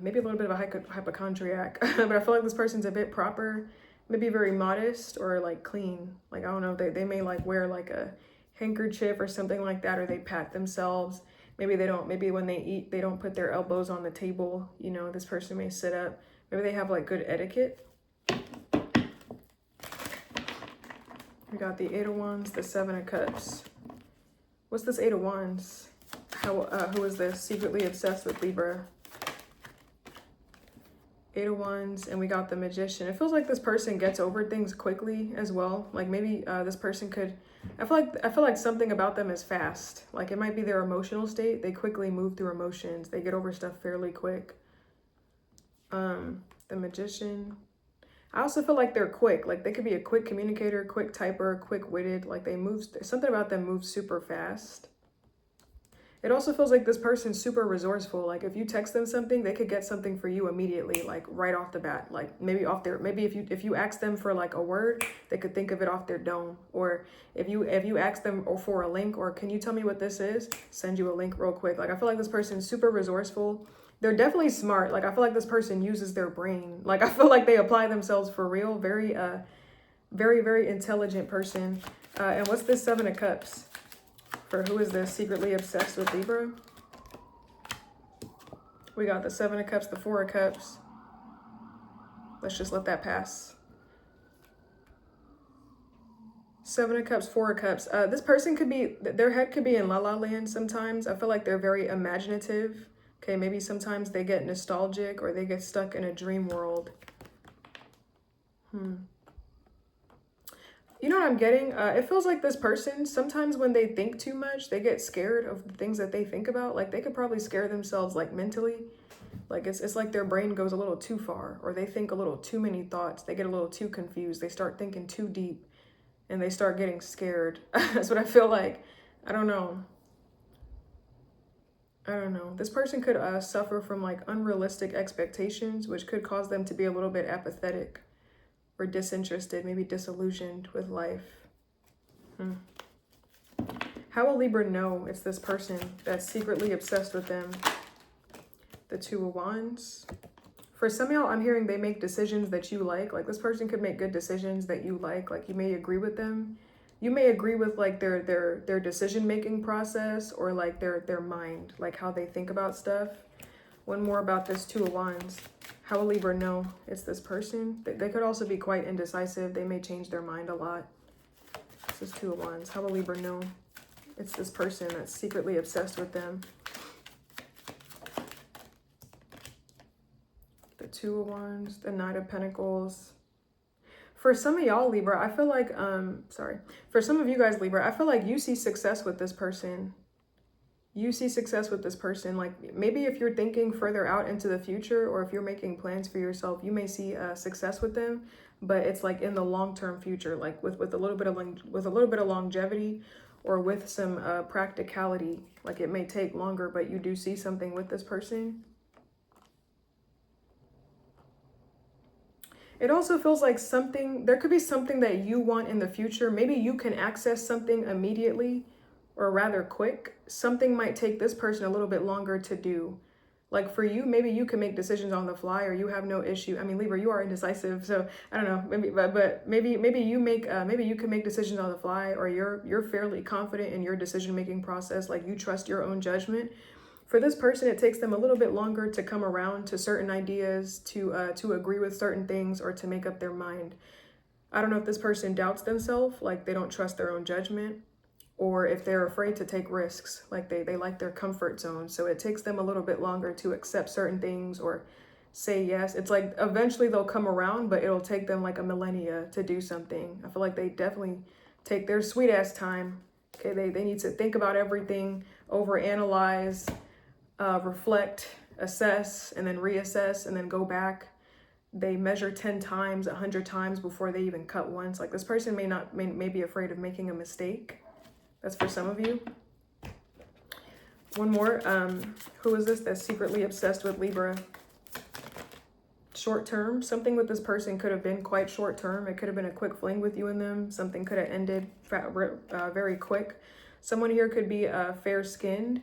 Maybe a little bit of a hypochondriac. But I feel like this person's a bit proper. Maybe very modest or like clean. Like, I don't know, they may like wear like a handkerchief or something like that, or they pat themselves. Maybe when they eat, they don't put their elbows on the table. You know, this person may sit up. Maybe they have like good etiquette. We got the Eight of Wands, the Seven of Cups. What's this Eight of Wands? Who is this? Secretly obsessed with Libra. Eight of Wands, and we got the Magician. It feels like this person gets over things quickly as well. Like maybe this person could, I feel like something about them is fast. Like it might be their emotional state. They quickly move through emotions. They get over stuff fairly quick. The Magician. I also feel like they're quick. Like they could be a quick communicator, quick typer, quick-witted. Like they move, something about them moves super fast. It also feels like this person's super resourceful. Like if you text them something, they could get something for you immediately, like right off the bat. Like maybe off their, maybe if you ask them for like a word, they could think of it off their dome. Or if you ask them for a link, or can you tell me what this is? Send you a link real quick. Like I feel like this person's super resourceful. They're definitely smart. Like I feel like this person uses their brain. Like I feel like they apply themselves for real. Very very intelligent person. And what's this Seven of Cups? For who is this? Secretly obsessed with Libra. We got the Seven of Cups, the Four of Cups. Let's just let that pass. Seven of Cups, Four of Cups. This person could be, their head could be in la la land sometimes. I feel like they're very imaginative. Okay, maybe sometimes they get nostalgic or they get stuck in a dream world. You know what I'm getting? It feels like this person, sometimes when they think too much, they get scared of the things that they think about. Like they could probably scare themselves like mentally. Like it's like their brain goes a little too far, or they think a little too many thoughts. They get a little too confused. They start thinking too deep and they start getting scared. That's what I feel like. I don't know. This person could suffer from like unrealistic expectations, which could cause them to be a little bit apathetic or disinterested, maybe disillusioned with life. How will Libra know it's this person that's secretly obsessed with them? The Two of Wands. For some of y'all, I'm hearing they make decisions that you like. Like this person could make good decisions that you like. Like you may agree with them. You may agree with like their decision-making process, or like their mind, like how they think about stuff. One more about this Two of Wands. How will Libra know it's this person? They could also be quite indecisive. They may change their mind a lot. This is Two of Wands. How will Libra know it's this person that's secretly obsessed with them? The Two of Wands, the Knight of Pentacles. For some of y'all, Libra, I feel like, for some of you guys, Libra, I feel like you see success with this person. You see success with this person. Like maybe if you're thinking further out into the future, or if you're making plans for yourself, you may see success with them, but it's like in the long-term future, like with a little bit of longevity, or with some practicality. Like it may take longer, but you do see something with this person. It also feels like there could be something that you want in the future. Maybe you can access something immediately, or rather quick. Something might take this person a little bit longer to do. Like for you, maybe you can make decisions on the fly, or you have no issue. I mean, Libra, you are indecisive, so I don't know. Maybe, but maybe you can make decisions on the fly, or you're fairly confident in your decision-making process. Like you trust your own judgment. For this person, it takes them a little bit longer to come around to certain ideas, to agree with certain things, or to make up their mind. I don't know if this person doubts themselves, like they don't trust their own judgment, or if they're afraid to take risks, like they like their comfort zone. So it takes them a little bit longer to accept certain things or say yes. It's like eventually they'll come around, but it'll take them like a millennia to do something. I feel like they definitely take their sweet ass time. Okay, they need to think about everything, overanalyze, reflect, assess, and then reassess, and then go back. They measure 10 times, 100 times before they even cut once. Like this person may be afraid of making a mistake. That's for some of you. One more. Who is this that's secretly obsessed with Libra? Short term. Something with this person could have been quite short term. It could have been a quick fling with you and them. Something could have ended very quick. Someone here could be fair skinned,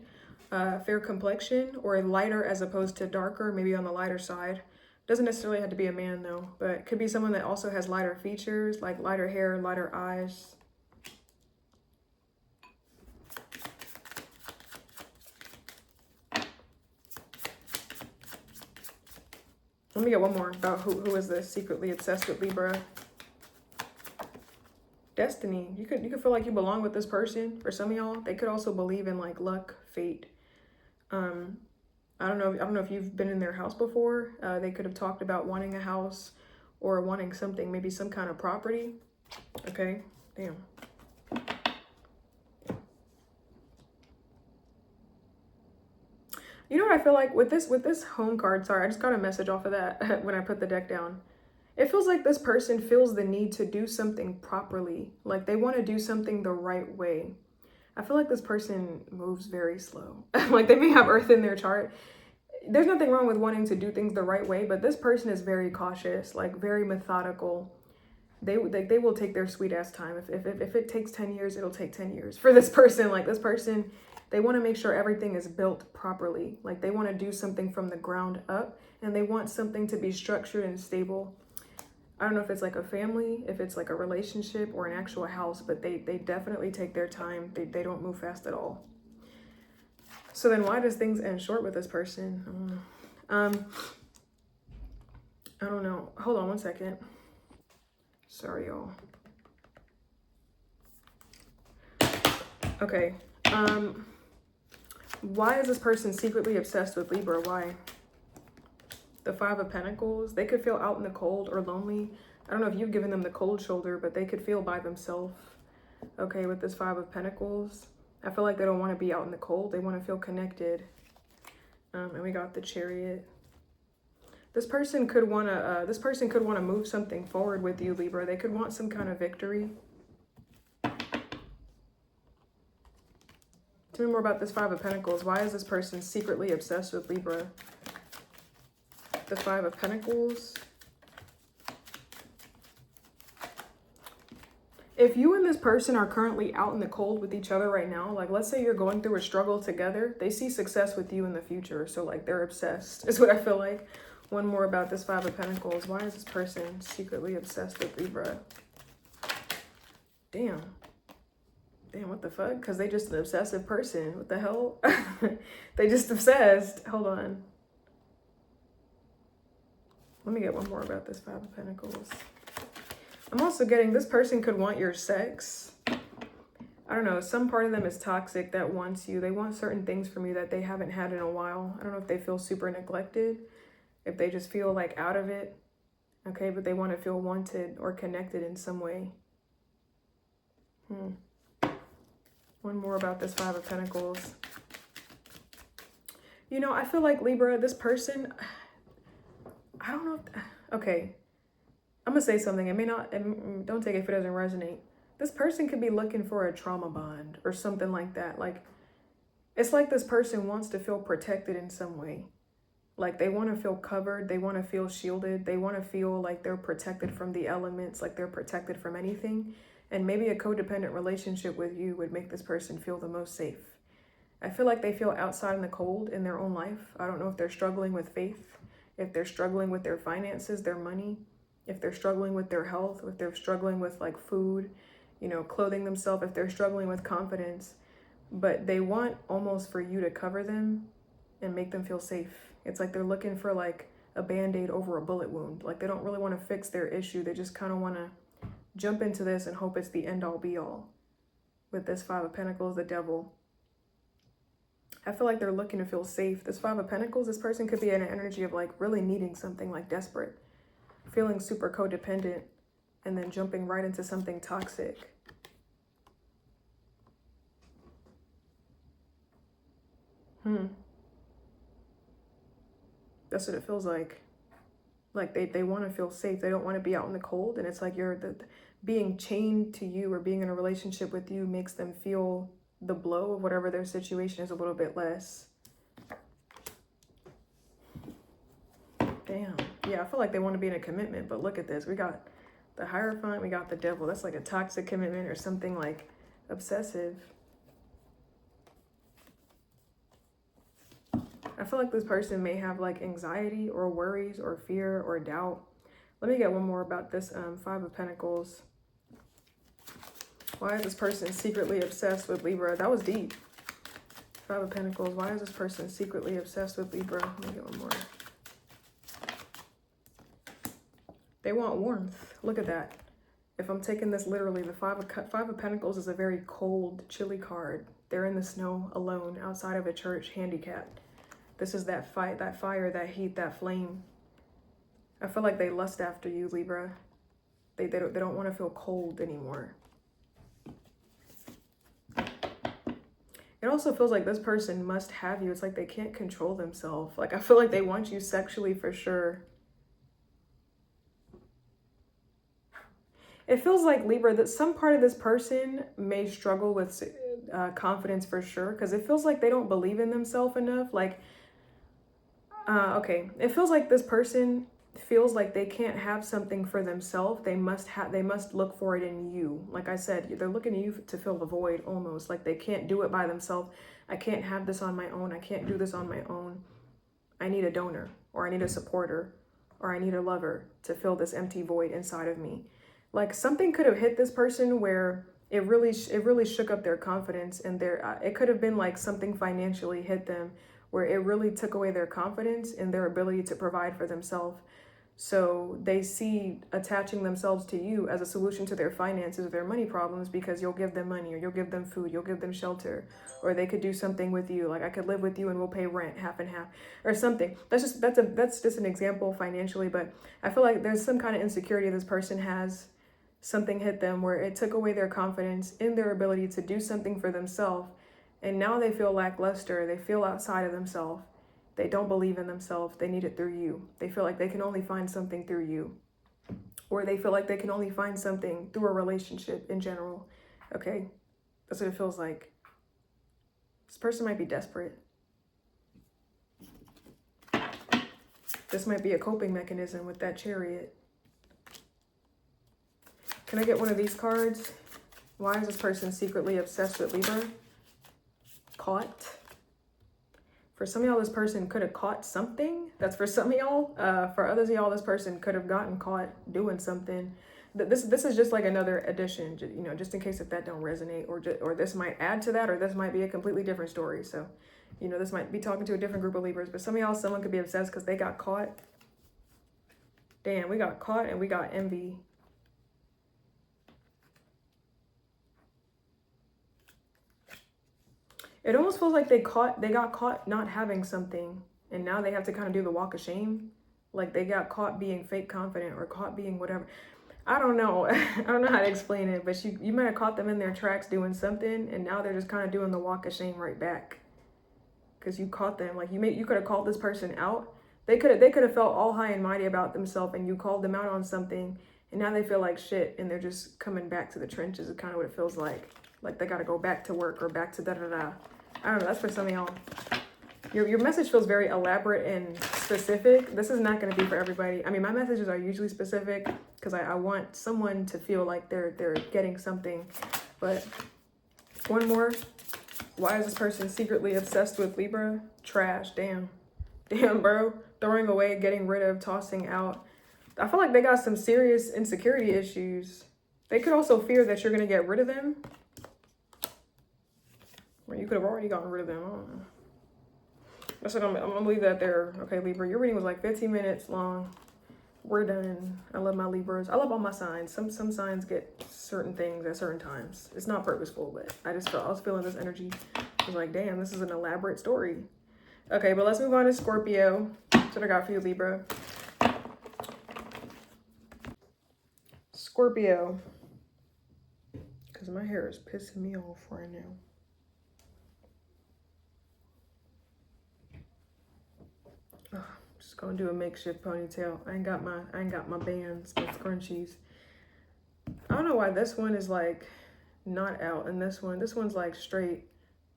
fair complexion, or lighter as opposed to darker, maybe on the lighter side. Doesn't necessarily have to be a man though, but it could be someone that also has lighter features, like lighter hair, lighter eyes. Let me get one more about who is this secretly obsessed with Libra. Destiny. You could feel like you belong with this person. For some of y'all, they could also believe in like luck, fate. I don't know if you've been in their house before. They could have talked about wanting a house or wanting something, maybe some kind of property. Okay, damn. You know what I feel like with this home card, sorry, I just got a message off of that when I put the deck down. It feels like this person feels the need to do something properly. Like they want to do something the right way. I feel like this person moves very slow. Like they may have earth in their chart. There's nothing wrong with wanting to do things the right way, but this person is very cautious, like very methodical. They will take their sweet ass time. If it takes 10 years, it'll take 10 years for this person. Like this person, they want to make sure everything is built properly. Like they want to do something from the ground up, and they want something to be structured and stable. I don't know if it's like a family, if it's like a relationship or an actual house, but they definitely take their time. They don't move fast at all. So then why does things end short with this person? I don't know. Hold on one second. Sorry, y'all. Okay. Why is this person secretly obsessed with Libra? Why? The Five of Pentacles. They could feel out in the cold or lonely. I don't know if you've given them the cold shoulder, but they could feel by themselves. Okay, with this Five of Pentacles. I feel like they don't want to be out in the cold. They want to feel connected. And we got the Chariot. This person could want to move something forward with you, Libra. They could want some kind of victory. Tell me more about this Five of Pentacles. Why is this person secretly obsessed with Libra? The Five of Pentacles. If you and this person are currently out in the cold with each other right now, like let's say you're going through a struggle together, they see success with you in the future. So like they're obsessed is what I feel like. One more about this Five of Pentacles. Why is this person secretly obsessed with Libra? Damn. Damn, what the fuck? Because they just an obsessive person. What the hell? They just obsessed. Hold on. Let me get one more about this Five of Pentacles. I'm also getting this person could want your sex. I don't know. Some part of them is toxic that wants you. They want certain things from you that they haven't had in a while. I don't know if they feel super neglected, if they just feel like out of it. Okay, but they want to feel wanted or connected in some way. One more about this Five of Pentacles. You know, I feel like Libra, this person, I don't know. Okay, I'm going to say something. It may not, don't take it if it doesn't resonate. This person could be looking for a trauma bond or something like that. Like, it's like this person wants to feel protected in some way. Like they want to feel covered. They want to feel shielded. They want to feel like they're protected from the elements, like they're protected from anything. And maybe a codependent relationship with you would make this person feel the most safe. I feel like they feel outside in the cold in their own life. I don't know if they're struggling with faith, if they're struggling with their finances, their money, if they're struggling with their health, if they're struggling with like food, you know, clothing themselves, if they're struggling with confidence. But they want almost for you to cover them and make them feel safe. It's like they're looking for like a band-aid over a bullet wound. Like they don't really want to fix their issue. They just kind of want to jump into this and hope it's the end-all be-all. With this Five of Pentacles, the Devil. I feel like they're looking to feel safe. This Five of Pentacles, this person could be in an energy of like really needing something, like desperate. Feeling super codependent and then jumping right into something toxic. That's what it feels like. Like they want to feel safe. They don't want to be out in the cold. And it's like being chained to you or being in a relationship with you makes them feel the blow of whatever their situation is a little bit less. Damn. Yeah, I feel like they want to be in a commitment. But look at this. We got the Hierophant. We got the Devil. That's like a toxic commitment or something like obsessive. I feel like this person may have like anxiety or worries or fear or doubt. Let me get one more about this Five of Pentacles. Why is this person secretly obsessed with Libra? That was deep. Five of Pentacles. Why is this person secretly obsessed with Libra? Let me get one more. They want warmth. Look at that. If I'm taking this literally, the Five of Pentacles is a very cold, chilly card. They're in the snow alone outside of a church, handicapped. This is that fight, that fire, that heat, that flame. I feel like they lust after you, Libra. They don't want to feel cold anymore. It also feels like this person must have you. It's like they can't control themselves. Like I feel like they want you sexually for sure. It feels like, Libra, that some part of this person may struggle with confidence for sure, because it feels like they don't believe in themselves enough. Like, okay, it feels like this person feels like they can't have something for themselves. They must look for it in you. Like I said, they're looking at you to fill the void, almost like they can't do it by themselves. I can't have this on my own. I can't do this on my own. I need a donor, or I need a supporter, or I need a lover to fill this empty void inside of me. Like something could have hit this person where it really shook up their confidence, and it could have been like something financially hit them where it really took away their confidence and their ability to provide for themselves. So they see attaching themselves to you as a solution to their finances or their money problems, because you'll give them money, or you'll give them food, you'll give them shelter, or they could do something with you. Like I could live with you and we'll pay rent half and half or something. That's just an example financially, but I feel like there's some kind of insecurity this person has. Something hit them where it took away their confidence in their ability to do something for themselves. And now they feel lackluster. They feel outside of themselves. They don't believe in themselves. They need it through you. They feel like they can only find something through you. Or they feel like they can only find something through a relationship in general. Okay? That's what it feels like. This person might be desperate. This might be a coping mechanism with that Chariot. Can I get one of these cards? Why is this person secretly obsessed with Libra? Caught. For some of y'all, this person could have caught something. That's for some of y'all. For others of y'all, this person could have gotten caught doing something. This is just like another addition, you know, just in case if that don't resonate, or this might add to that, or this might be a completely different story. So, you know, this might be talking to a different group of Libras. But some of y'all, someone could be obsessed because they got caught. Damn, we got caught and we got envy. It almost feels like they got caught not having something, and now they have to kind of do the walk of shame. Like they got caught being fake confident or caught being whatever. I don't know. I don't know how to explain it, but you might have caught them in their tracks doing something, and now they're just kind of doing the walk of shame right back. Because you caught them. Like you could have called this person out. They could have felt all high and mighty about themselves, and you called them out on something, and now they feel like shit, and they're just coming back to the trenches. Is kind of what it feels like. Like they got to go back to work or back to da-da-da. I don't know, that's for some of y'all. Your message feels very elaborate and specific. This is not going to be for everybody. I mean, my messages are usually specific because I want someone to feel like they're getting something. But one more. Why is this person secretly obsessed with Libra? Trash. Damn, bro. Throwing away, getting rid of, tossing out. I feel like they got some serious insecurity issues. They could also fear that you're going to get rid of them. Or you could have already gotten rid of them. I don't know. That's what I'm going to leave that there. Okay, Libra, your reading was like 15 minutes long. We're done. I love my Libras. I love all my signs. Some signs get certain things at certain times. It's not purposeful, but I was feeling this energy. I was like, damn, this is an elaborate story. Okay, but let's move on to Scorpio. That's what I got for you, Libra. Scorpio. Because my hair is pissing me off right now. Just gonna do a makeshift ponytail. I ain't got my bands, my scrunchies. I don't know why this one is like not out, and this one's like straight.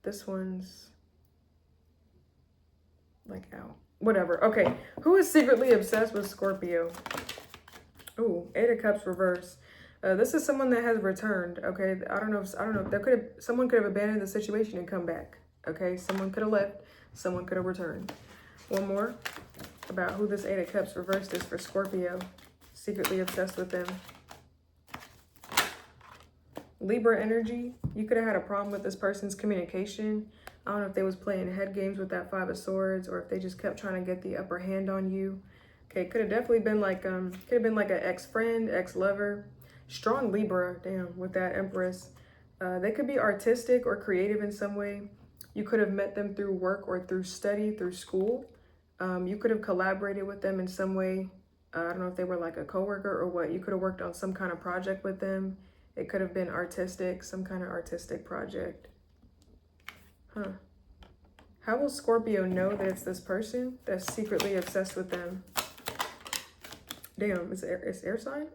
This one's like out. Whatever. Okay, who is secretly obsessed with Scorpio? Ooh, Eight of Cups reverse. This is someone that has returned. Okay, I don't know. Someone could have abandoned the situation and come back. Okay, someone could have left. Someone could have returned. One more about who this Eight of Cups reversed is for Scorpio. Secretly obsessed with them. Libra energy. You could have had a problem with this person's communication. I don't know if they was playing head games with that Five of Swords, or if they just kept trying to get the upper hand on you. Okay, could have definitely been like an ex-friend, ex-lover. Strong Libra, damn, with that Empress. They could be artistic or creative in some way. You could have met them through work or through study, through school. You could have collaborated with them in some way. I don't know if they were like a coworker or what. You could have worked on some kind of project with them. It could have been artistic, some kind of artistic project. Huh. How will Scorpio know that it's this person that's secretly obsessed with them? Damn, it's air sign?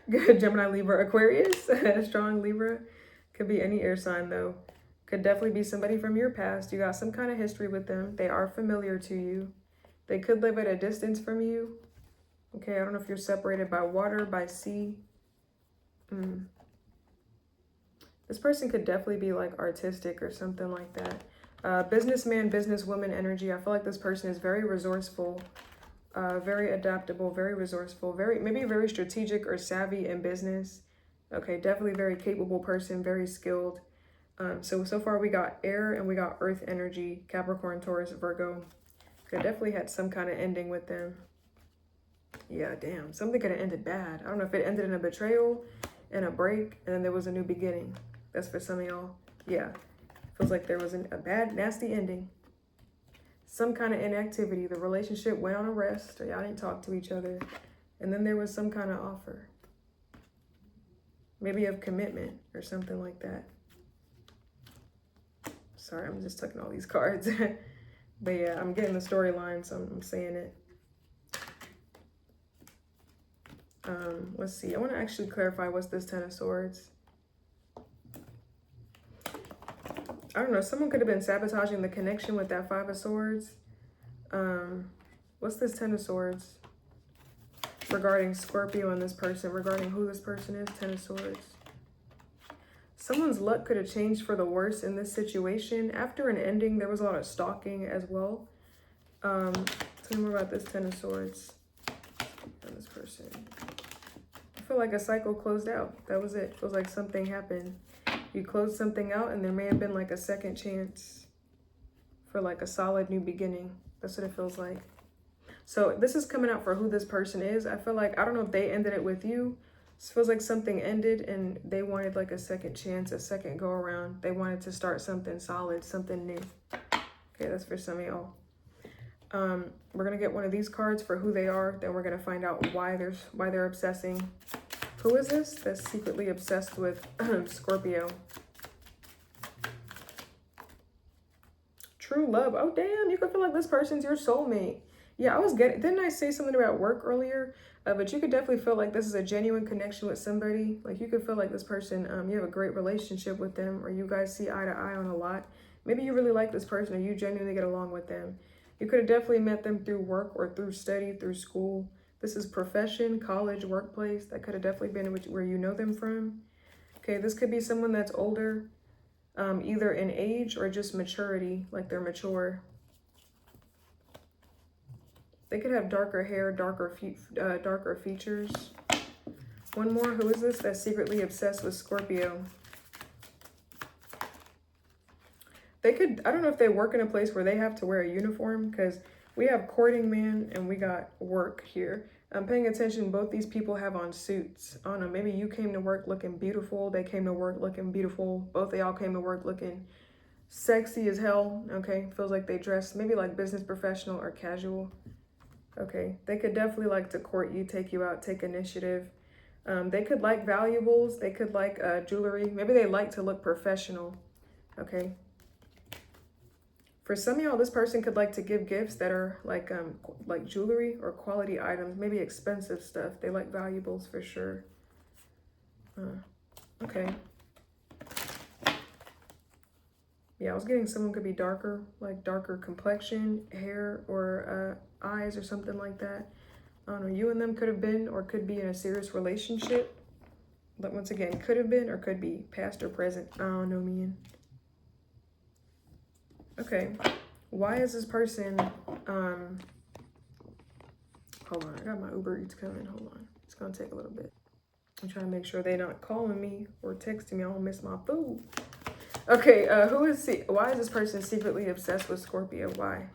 Good, Gemini, Libra, Aquarius. Strong Libra. Could be any air sign though. Could definitely be somebody from your past. You got some kind of history with them. They are familiar to you. They could live at a distance from you. Okay, I don't know if you're separated by water, by sea. This person could definitely be like artistic or something like that. Businessman, businesswoman energy. I feel like this person is very resourceful, very adaptable, very resourceful, maybe very strategic or savvy in business. Okay, definitely very capable person, very skilled. So far we got air and we got earth energy, Capricorn, Taurus, Virgo. Could definitely had some kind of ending with them. Yeah, damn. Something could have ended bad. I don't know if it ended in a betrayal and a break and then there was a new beginning. That's for some of y'all. Yeah. Feels like there was a bad, nasty ending. Some kind of inactivity. The relationship went on a rest or y'all didn't talk to each other. And then there was some kind of offer. Maybe of commitment or something like that. Sorry, I'm just tucking all these cards. But yeah, I'm getting the storyline, so I'm saying it. Let's see. I want to actually clarify what's this Ten of Swords. I don't know. Someone could have been sabotaging the connection with that Five of Swords. What's this Ten of Swords? Regarding Scorpio and this person, regarding who this person is, Ten of Swords. Someone's luck could have changed for the worse in this situation. After an ending, there was a lot of stalking as well. Tell me more about this Ten of Swords and this person. I feel like a cycle closed out. That was it. It feels like something happened. You closed something out and there may have been like a second chance for like a solid new beginning. That's what it feels like. So this is coming out for who this person is. I feel like, I don't know if they ended it with you. It feels like something ended and they wanted like a second chance, a second go around. They wanted to start something solid, something new. Okay, that's for some of y'all. We're gonna get one of these cards for who they are. Then we're gonna find out why they're obsessing. Who is this that's secretly obsessed with Scorpio? True love. Oh damn, you could feel like this person's your soulmate. Yeah, didn't I say something about work earlier? But you could definitely feel like this is a genuine connection with somebody. Like you could feel like this person, you have a great relationship with them, or you guys see eye to eye on a lot. Maybe you really like this person or you genuinely get along with them. You could have definitely met them through work or through study, through school. This is profession, college, workplace. That could have definitely been where you know them from. Okay, this could be someone that's older, either in age or just maturity, like they're mature. They could have darker hair, darker features. One more. Who is this that's secretly obsessed with Scorpio? They could, I don't know if they work in a place where they have to wear a uniform, because we have courting man and we got work here. I'm paying attention. Both these people have on suits. I don't know. Maybe you came to work looking beautiful. They came to work looking beautiful. Both of y'all came to work looking sexy as hell. Okay. Feels like they dress maybe like business professional or casual. Okay. They could definitely like to court you, take you out, take initiative. They could like valuables. They could like jewelry. Maybe they like to look professional. Okay. For some of y'all, this person could like to give gifts that are like jewelry or quality items, maybe expensive stuff. They like valuables for sure. Okay. Yeah, I was getting someone could be darker, like darker complexion, hair, or eyes or something like that. I don't know, you and them could have been or could be in a serious relationship. But once again, could have been or could be past or present. I don't know, man. Okay, why is this person, hold on, I got my Uber Eats coming, hold on. It's gonna take a little bit. I'm trying to make sure they're not calling me or texting me, I don't miss my food. Okay, why is this person secretly obsessed with Scorpio? Why?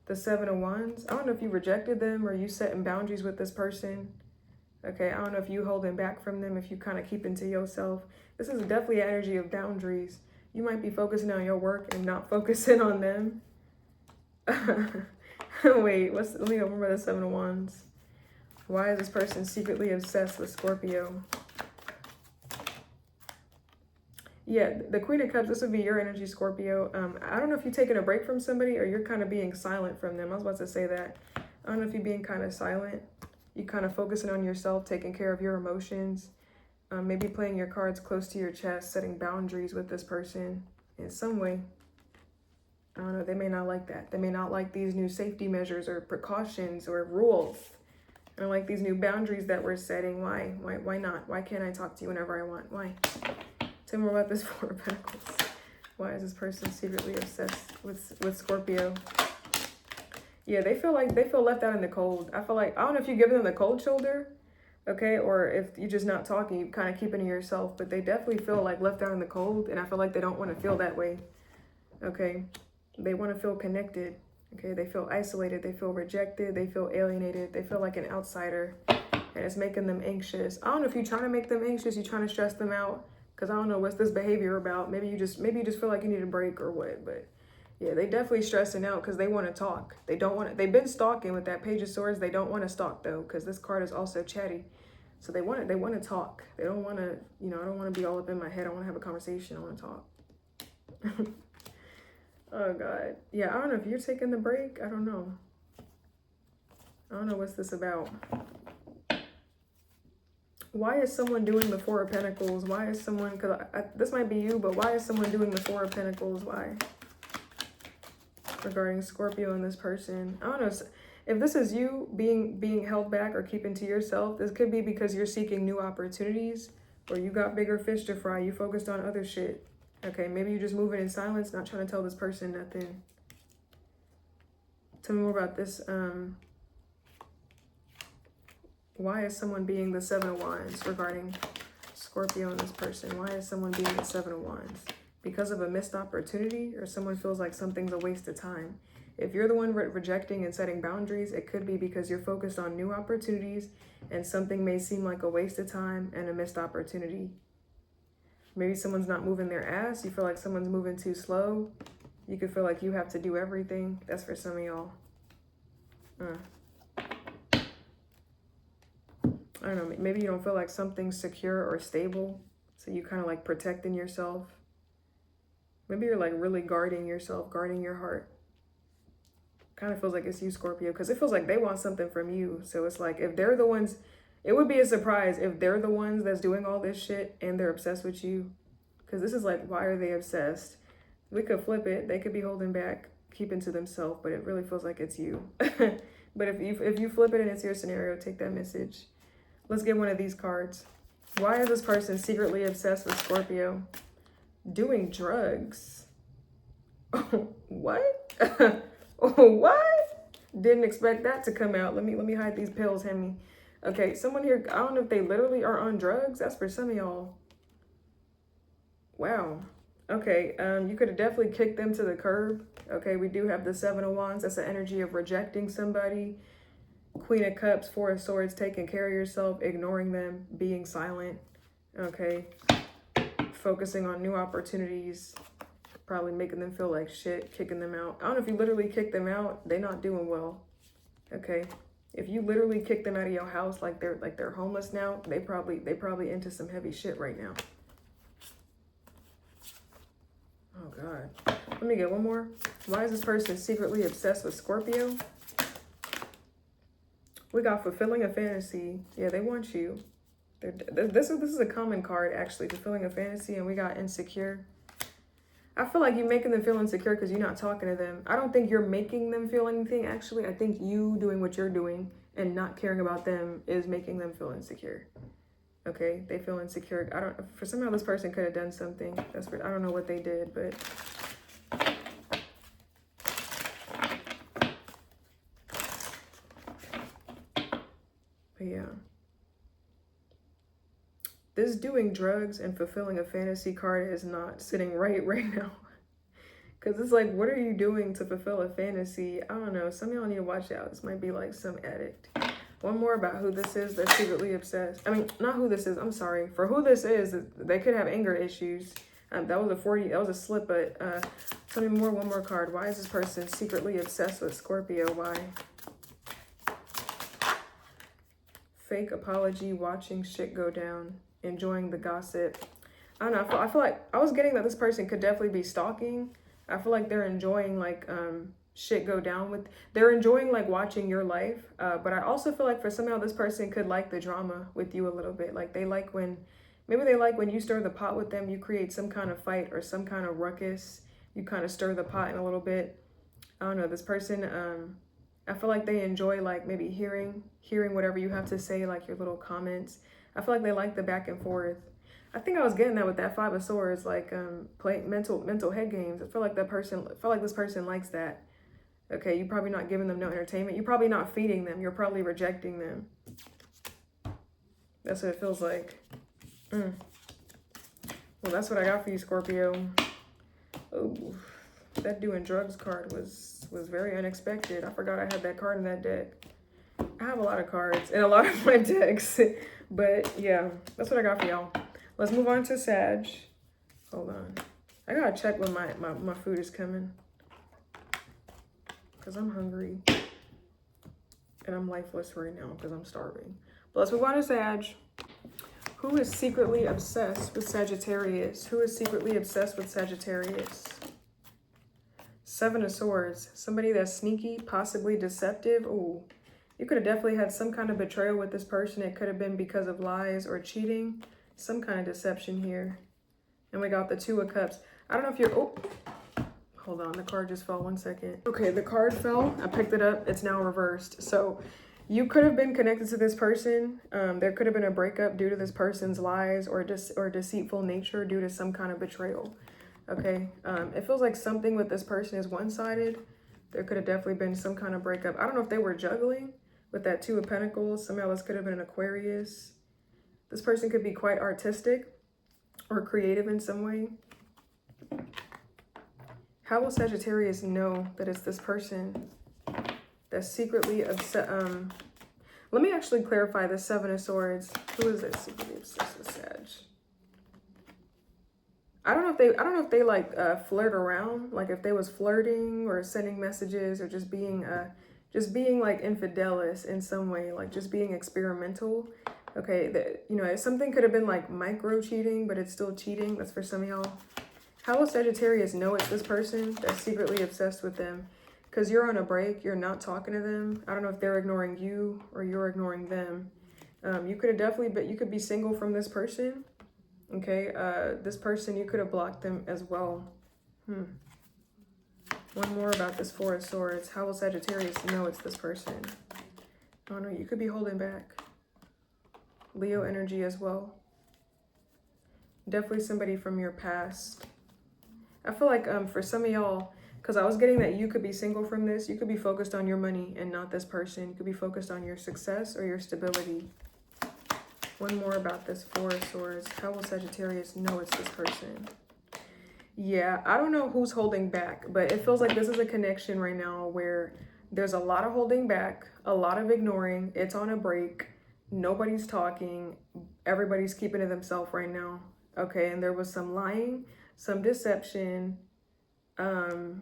The Seven of Wands. I don't know if you rejected them or you setting boundaries with this person. Okay, I don't know if you holding back from them, if you kind of keeping to yourself. This is definitely an energy of boundaries. You might be focusing on your work and not focusing on them. Wait, let me remember the Seven of Wands. Why is this person secretly obsessed with Scorpio? Yeah, the Queen of Cups, this would be your energy, Scorpio. I don't know if you're taking a break from somebody or you're kind of being silent from them. I was about to say that. I don't know if you're being kind of silent. You're kind of focusing on yourself, taking care of your emotions. Maybe playing your cards close to your chest, setting boundaries with this person in some way. I don't know, they may not like that. They may not like these new safety measures or precautions or rules. I don't like these new boundaries that we're setting. Why? Why not? Why can't I talk to you whenever I want? Why? Tell me more about this Four of Pentacles. Why is this person secretly obsessed with Scorpio? Yeah, they feel left out in the cold. I feel like, I don't know if you're giving them the cold shoulder, okay, or if you're just not talking, you kind of keeping to yourself, but they definitely feel like left out in the cold, and I feel like they don't want to feel that way, okay? They want to feel connected, okay? They feel isolated, they feel rejected, they feel alienated, they feel like an outsider, and it's making them anxious. I don't know if you're trying to make them anxious, you're trying to stress them out, because I don't know what's this behavior about. Maybe you just feel like you need a break or what, but yeah, they definitely stressing out because they want to talk. They don't want to, they've been stalking with that Page of Swords. They don't want to stalk though, because this card is also chatty. So they want to talk. They don't want to, I don't want to be all up in my head. I want to have a conversation. I want to talk. Oh God. Yeah, I don't know if you're taking the break. I don't know. I don't know what's this about. Why is someone doing the Four of Pentacles? Why is someone, because this might be you, but why is someone doing the Four of Pentacles? Why? Regarding Scorpio and this person. I don't know if this is you being held back or keeping to yourself. This could be because you're seeking new opportunities, or you got bigger fish to fry. You focused on other shit. Okay, maybe you're just moving in silence, not trying to tell this person nothing. Tell me more about this. Why is someone being the Seven of Wands regarding Scorpio and this person? Why is someone being the Seven of Wands? Because of a missed opportunity, or someone feels like something's a waste of time. If you're the one rejecting and setting boundaries, it could be because you're focused on new opportunities and something may seem like a waste of time and a missed opportunity. Maybe someone's not moving their ass. You feel like someone's moving too slow. You could feel like you have to do everything. That's for some of y'all. I don't know. Maybe you don't feel like something's secure or stable. So you kind of like protecting yourself. Maybe you're like really guarding yourself, guarding your heart. Kind of feels like it's you, Scorpio, because it feels like they want something from you. So it's like if they're the ones, it would be a surprise if they're the ones that's doing all this shit and they're obsessed with you. Because this is like, why are they obsessed? We could flip it. They could be holding back, keeping to themselves, but it really feels like it's you. But if you flip it and it's your scenario, take that message. Let's get one of these cards. Why is this person secretly obsessed with Scorpio? Doing drugs. What? What? Didn't expect that to come out. Let me hide these pills, Hemi. Okay, someone here, I don't know if they literally are on drugs. That's for some of y'all. Wow. Okay, you could have definitely kicked them to the curb. Okay, we do have the Seven of Wands. That's the energy of rejecting somebody. Queen of Cups, Four of Swords, taking care of yourself, ignoring them, being silent. Okay. Focusing on new opportunities, probably making them feel like shit, kicking them out. I don't know if you literally kick them out, they're not doing well. Okay. If you literally kick them out of your house like they're homeless now, they probably into some heavy shit right now. Oh God. Let me get one more. Why is this person secretly obsessed with Scorpio? We got fulfilling a fantasy. Yeah, they want you. This is a common card, actually, fulfilling a fantasy, and we got insecure. I feel like you're making them feel insecure because you're not talking to them. I don't think you're making them feel anything, actually. I think you doing what you're doing and not caring about them is making them feel insecure. Okay, they feel insecure. For somehow this person could have done something. I don't know what they did, but yeah. This doing drugs and fulfilling a fantasy card is not sitting right now. Because it's like, what are you doing to fulfill a fantasy? I don't know. Some of y'all need to watch out. This might be like some addict. One more about who this is that's secretly obsessed. I mean, not who this is. I'm sorry. For who this is, they could have anger issues. That was a 40, that was a slip, but tell me more, one more card. Why is this person secretly obsessed with Scorpio? Why? Fake apology, watching shit go down, enjoying the gossip. I don't know, I feel like I was getting that this person could definitely be stalking. I feel like they're enjoying like shit go down with, they're enjoying like watching your life. But I also feel like for somehow this person could like the drama with you a little bit. Like they like when, maybe they like when you stir the pot with them, you create some kind of fight or some kind of ruckus. You kind of stir the pot in a little bit. I don't know, this person, I feel like they enjoy like maybe hearing whatever you have to say, like your little comments. I feel like they like the back and forth. I think I was getting that with that 5 of Swords, like play mental head games. I feel like this person likes that. Okay, you're probably not giving them no entertainment. You're probably not feeding them. You're probably rejecting them. That's what it feels like. Well, that's what I got for you, Scorpio. Oh, that doing drugs card was very unexpected. I forgot I had that card in that deck. I have a lot of cards in a lot of my decks. But yeah, that's what I got for y'all. Let's move on to Sag. Hold on. I gotta check when my food is coming. Because I'm hungry. And I'm lifeless right now because I'm starving. But let's move on to Sag. Who is secretly obsessed with Sagittarius? Who is secretly obsessed with Sagittarius? 7 of Swords. Somebody that's sneaky, possibly deceptive. Ooh. You could have definitely had some kind of betrayal with this person. It could have been because of lies or cheating. Some kind of deception here. And we got the 2 of Cups. I don't know if you're... Oh, hold on. The card just fell. 1 second. Okay, the card fell. I picked it up. It's now reversed. So you could have been connected to this person. There could have been a breakup due to this person's lies or deceitful nature due to some kind of betrayal. Okay, it feels like something with this person is one-sided. There could have definitely been some kind of breakup. I don't know if they were juggling with that 2 of Pentacles. Somehow this could have been an Aquarius. This person could be quite artistic or creative in some way. How will Sagittarius know that it's this person that's secretly obsessed? Let me actually clarify the 7 of Swords. Who is this secretly obsessed with Sag? I don't know if they like flirt around, like if they was flirting or sending messages or just being like infidelis in some way, like just being experimental. Okay, you know, something could have been like micro cheating, but it's still cheating. That's for some of y'all. How will Sagittarius know it's this person that's secretly obsessed with them? Because you're on a break, you're not talking to them. I don't know if they're ignoring you or you're ignoring them. You could have definitely, but you could be single from this person. Okay, this person, you could have blocked them as well. One more about this 4 of Swords. How will Sagittarius know it's this person? Oh no, you could be holding back. Leo energy as well. Definitely somebody from your past. I feel like for some of y'all, because I was getting that you could be single from this, you could be focused on your money and not this person. You could be focused on your success or your stability. One more about this 4 of Swords. How will Sagittarius know it's this person? Yeah, I don't know who's holding back, but it feels like this is a connection right now where there's a lot of holding back, a lot of ignoring. It's on a break. Nobody's talking. Everybody's keeping to themselves right now. Okay, and there was some lying, some deception,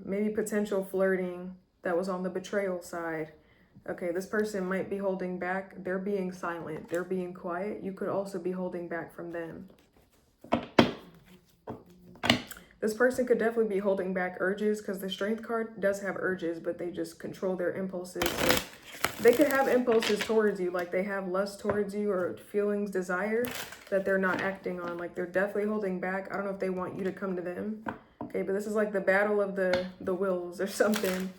maybe potential flirting that was on the betrayal side. Okay, this person might be holding back. They're being silent. They're being quiet. You could also be holding back from them. This person could definitely be holding back urges because the Strength card does have urges, but they just control their impulses. So they could have impulses towards you, like they have lust towards you or feelings, desire that they're not acting on. Like they're definitely holding back. I don't know if they want you to come to them. Okay, but this is like the battle of the wills or something.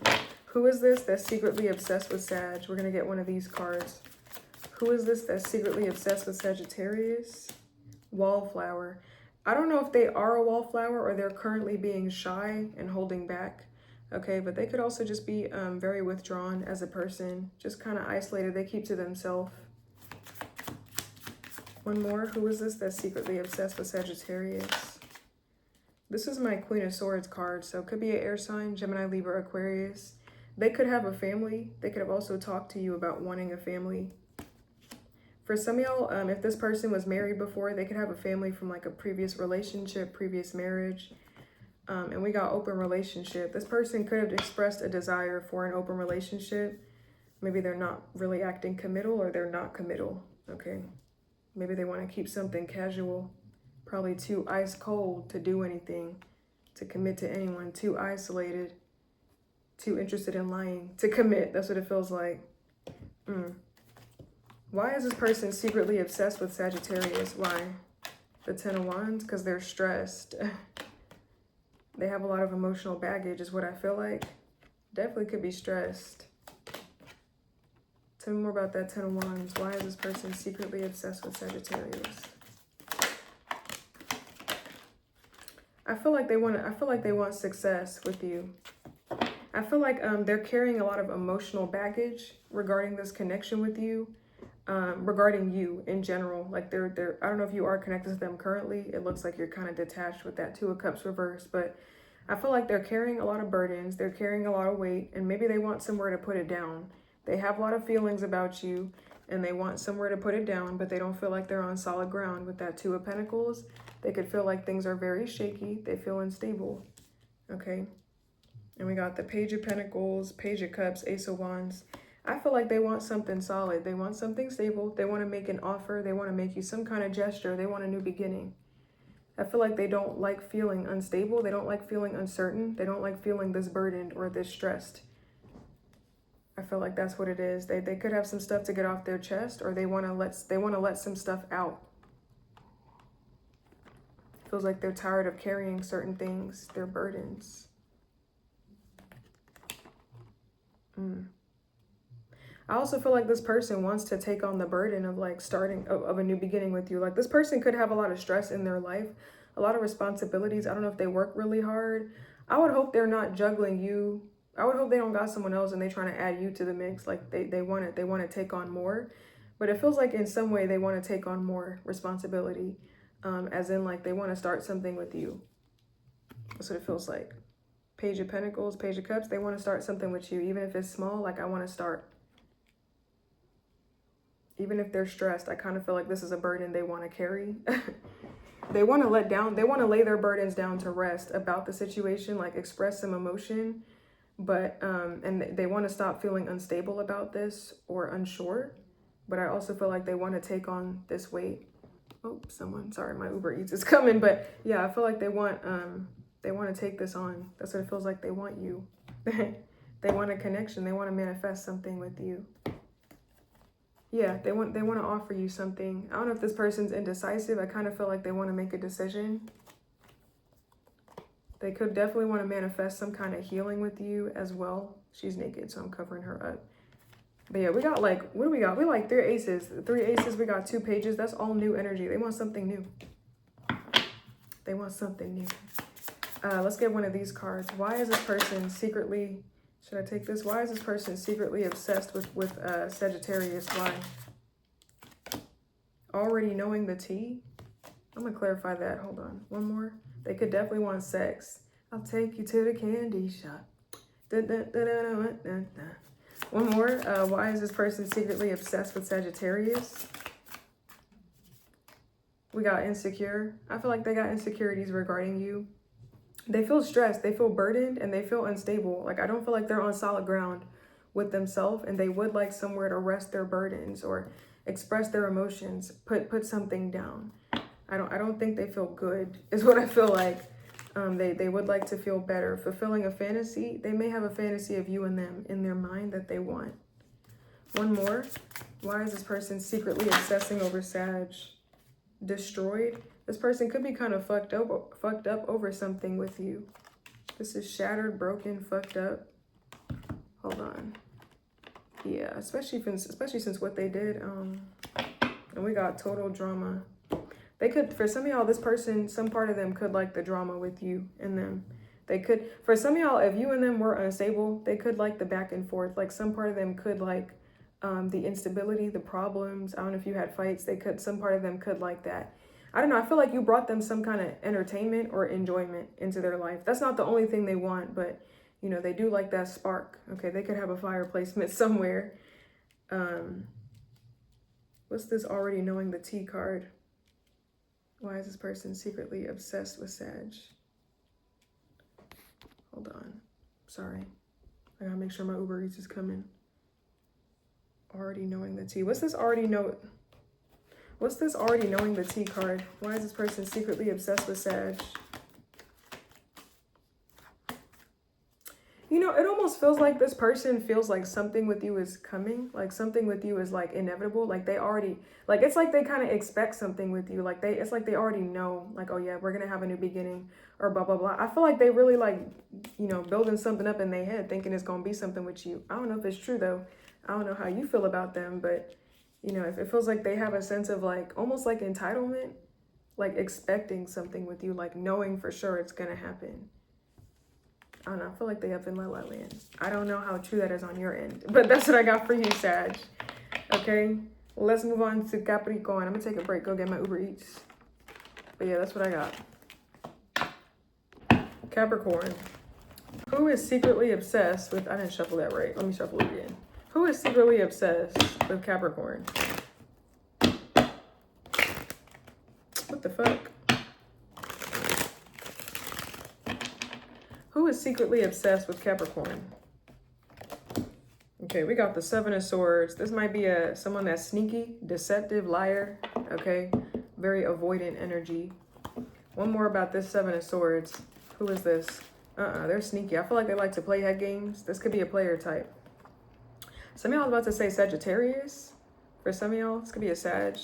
Who is this that's secretly obsessed with Sag? We're going to get one of these cards. Who is this that's secretly obsessed with Sagittarius? Wallflower. I don't know if they are a wallflower or they're currently being shy and holding back. Okay, but they could also just be very withdrawn as a person. Just kind of isolated. They keep to themselves. One more. Who is this that's secretly obsessed with Sagittarius? This is my Queen of Swords card. So it could be an air sign, Gemini, Libra, Aquarius. They could have a family. They could have also talked to you about wanting a family. For some of y'all, if this person was married before, they could have a family from like a previous relationship, previous marriage. And we got open relationship. This person could have expressed a desire for an open relationship. Maybe they're not really acting committal, or they're not committal, okay? Maybe they want to keep something casual, probably too ice cold to do anything, to commit to anyone, too isolated, too interested in lying to commit. That's what it feels like. Why is this person secretly obsessed with Sagittarius? Why? The Ten of Wands? Because they're stressed. They have a lot of emotional baggage is what I feel like. Definitely could be stressed. Tell me more about that Ten of Wands. Why is this person secretly obsessed with Sagittarius? I feel like they want success with you. I feel like they're carrying a lot of emotional baggage regarding this connection with you. Regarding you in general, like they're I don't know if you are connected to them currently. It looks like you're kind of detached with that Two of Cups reversed, but I feel like they're carrying a lot of burdens, they're carrying a lot of weight, and maybe they want somewhere to put it down. They have a lot of feelings about you and they want somewhere to put it down, but they don't feel like they're on solid ground with that Two of Pentacles. They could feel like things are very shaky, they feel unstable. Okay, and we got the Page of Pentacles, Page of Cups, Ace of Wands. I feel like they want something solid. They want something stable. They want to make an offer. They want to make you some kind of gesture. They want a new beginning. I feel like they don't like feeling unstable. They don't like feeling uncertain. They don't like feeling this burdened or this stressed. I feel like that's what it is. They could have some stuff to get off their chest, or they want to let some stuff out. Feels like they're tired of carrying certain things, their burdens. I also feel like this person wants to take on the burden of like starting of a new beginning with you. Like this person could have a lot of stress in their life, a lot of responsibilities. I don't know if they work really hard. I would hope they're not juggling you. I would hope they don't got someone else and they trying to add you to the mix. Like they want to take on more, but it feels like in some way they want to take on more responsibility, as in like they want to start something with you. That's what it feels like. Page of Pentacles, Page of Cups. They want to start something with you, even if it's small. Like I want to start. Even if they're stressed, I kind of feel like this is a burden they want to carry. They want to lay their burdens down to rest about the situation, like express some emotion, but, and they want to stop feeling unstable about this or unsure. But I also feel like they want to take on this weight. Oh, sorry, my Uber Eats is coming. But yeah, I feel like they want to take this on. That's what it feels like. They want you. They want a connection. They want to manifest something with you. Yeah, they want to offer you something. I don't know if this person's indecisive. I kind of feel like they want to make a decision. They could definitely want to manifest some kind of healing with you as well. She's naked, so I'm covering her up. But yeah, we got like, what do we got? We like three aces. We got 2 pages. That's all new energy. They want something new. They want something new. Let's get one of these cards. Why is this person secretly... Should I take this? Why is this person secretly obsessed with Sagittarius? Why? Already knowing the tea? I'm going to clarify that. Hold on. One more. They could definitely want sex. I'll take you to the candy shop. One more. Why is this person secretly obsessed with Sagittarius? We got insecure. I feel like they got insecurities regarding you. They feel stressed, they feel burdened, and they feel unstable. Like, I don't feel like they're on solid ground with themselves, and they would like somewhere to rest their burdens or express their emotions, put something down. I don't think they feel good, is what I feel like. They would like to feel better. Fulfilling a fantasy, they may have a fantasy of you and them in their mind that they want. One more. Why is this person secretly obsessing over Sag? Destroyed. This person could be kind of fucked up over something with you. This is shattered, broken, fucked up. Hold on. Yeah, especially since what they did. And we got total drama. They could, for some of y'all, this person, some part of them could like the drama with you and them. They could, for some of y'all, if you and them were unstable, they could like the back and forth. Like some part of them could like the instability, the problems. I don't know if you had fights. Some part of them could like that. I don't know. I feel like you brought them some kind of entertainment or enjoyment into their life. That's not the only thing they want, but you know, they do like that spark. Okay, they could have a fire placement somewhere. We What's this already knowing the T card? Why is this person secretly obsessed with Sag? Hold on. Sorry. I gotta make sure my Uber Eats is coming. Already knowing the T. What's this already knowing the T card? Why is this person secretly obsessed with Sag? You know, it almost feels like this person feels like something with you is coming. Like something with you is like inevitable. Like they already, like it's like they kind of expect something with you. Like it's like they already know, like, oh yeah, we're going to have a new beginning or blah, blah, blah. I feel like they really like, you know, building something up in their head, thinking it's going to be something with you. I don't know if it's true though. I don't know how you feel about them, but you know, if it feels like they have a sense of like, almost like entitlement, like expecting something with you, like knowing for sure it's going to happen. I don't know. I feel like they up in La La Land. I don't know how true that is on your end, but that's what I got for you, Sag. Okay, let's move on to Capricorn. I'm gonna take a break, go get my Uber Eats. But yeah, that's what I got. Capricorn. Who is secretly obsessed with, I didn't shuffle that right. Let me shuffle it again. Who is secretly obsessed with Capricorn? What the fuck? Who is secretly obsessed with Capricorn? Okay, we got the Seven of Swords. This might be someone that's sneaky, deceptive, liar. Okay, very avoidant energy. One more about this Seven of Swords. Who is this? They're sneaky. I feel like they like to play head games. This could be a player type. Some of y'all about to say Sagittarius. For some of y'all, this could be a Sag.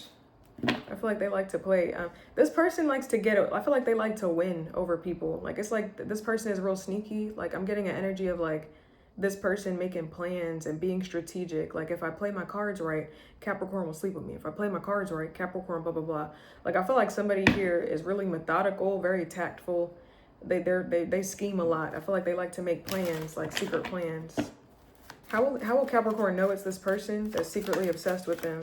I feel like they like to play. This person likes to I feel like they like to win over people. Like, it's like this person is real sneaky. Like, I'm getting an energy of like this person making plans and being strategic. Like, if I play my cards right, Capricorn will sleep with me. If I play my cards right, Capricorn, blah, blah, blah. Like, I feel like somebody here is really methodical, very tactful. They scheme a lot. I feel like they like to make plans, like secret plans. How will Capricorn know it's this person that's secretly obsessed with them?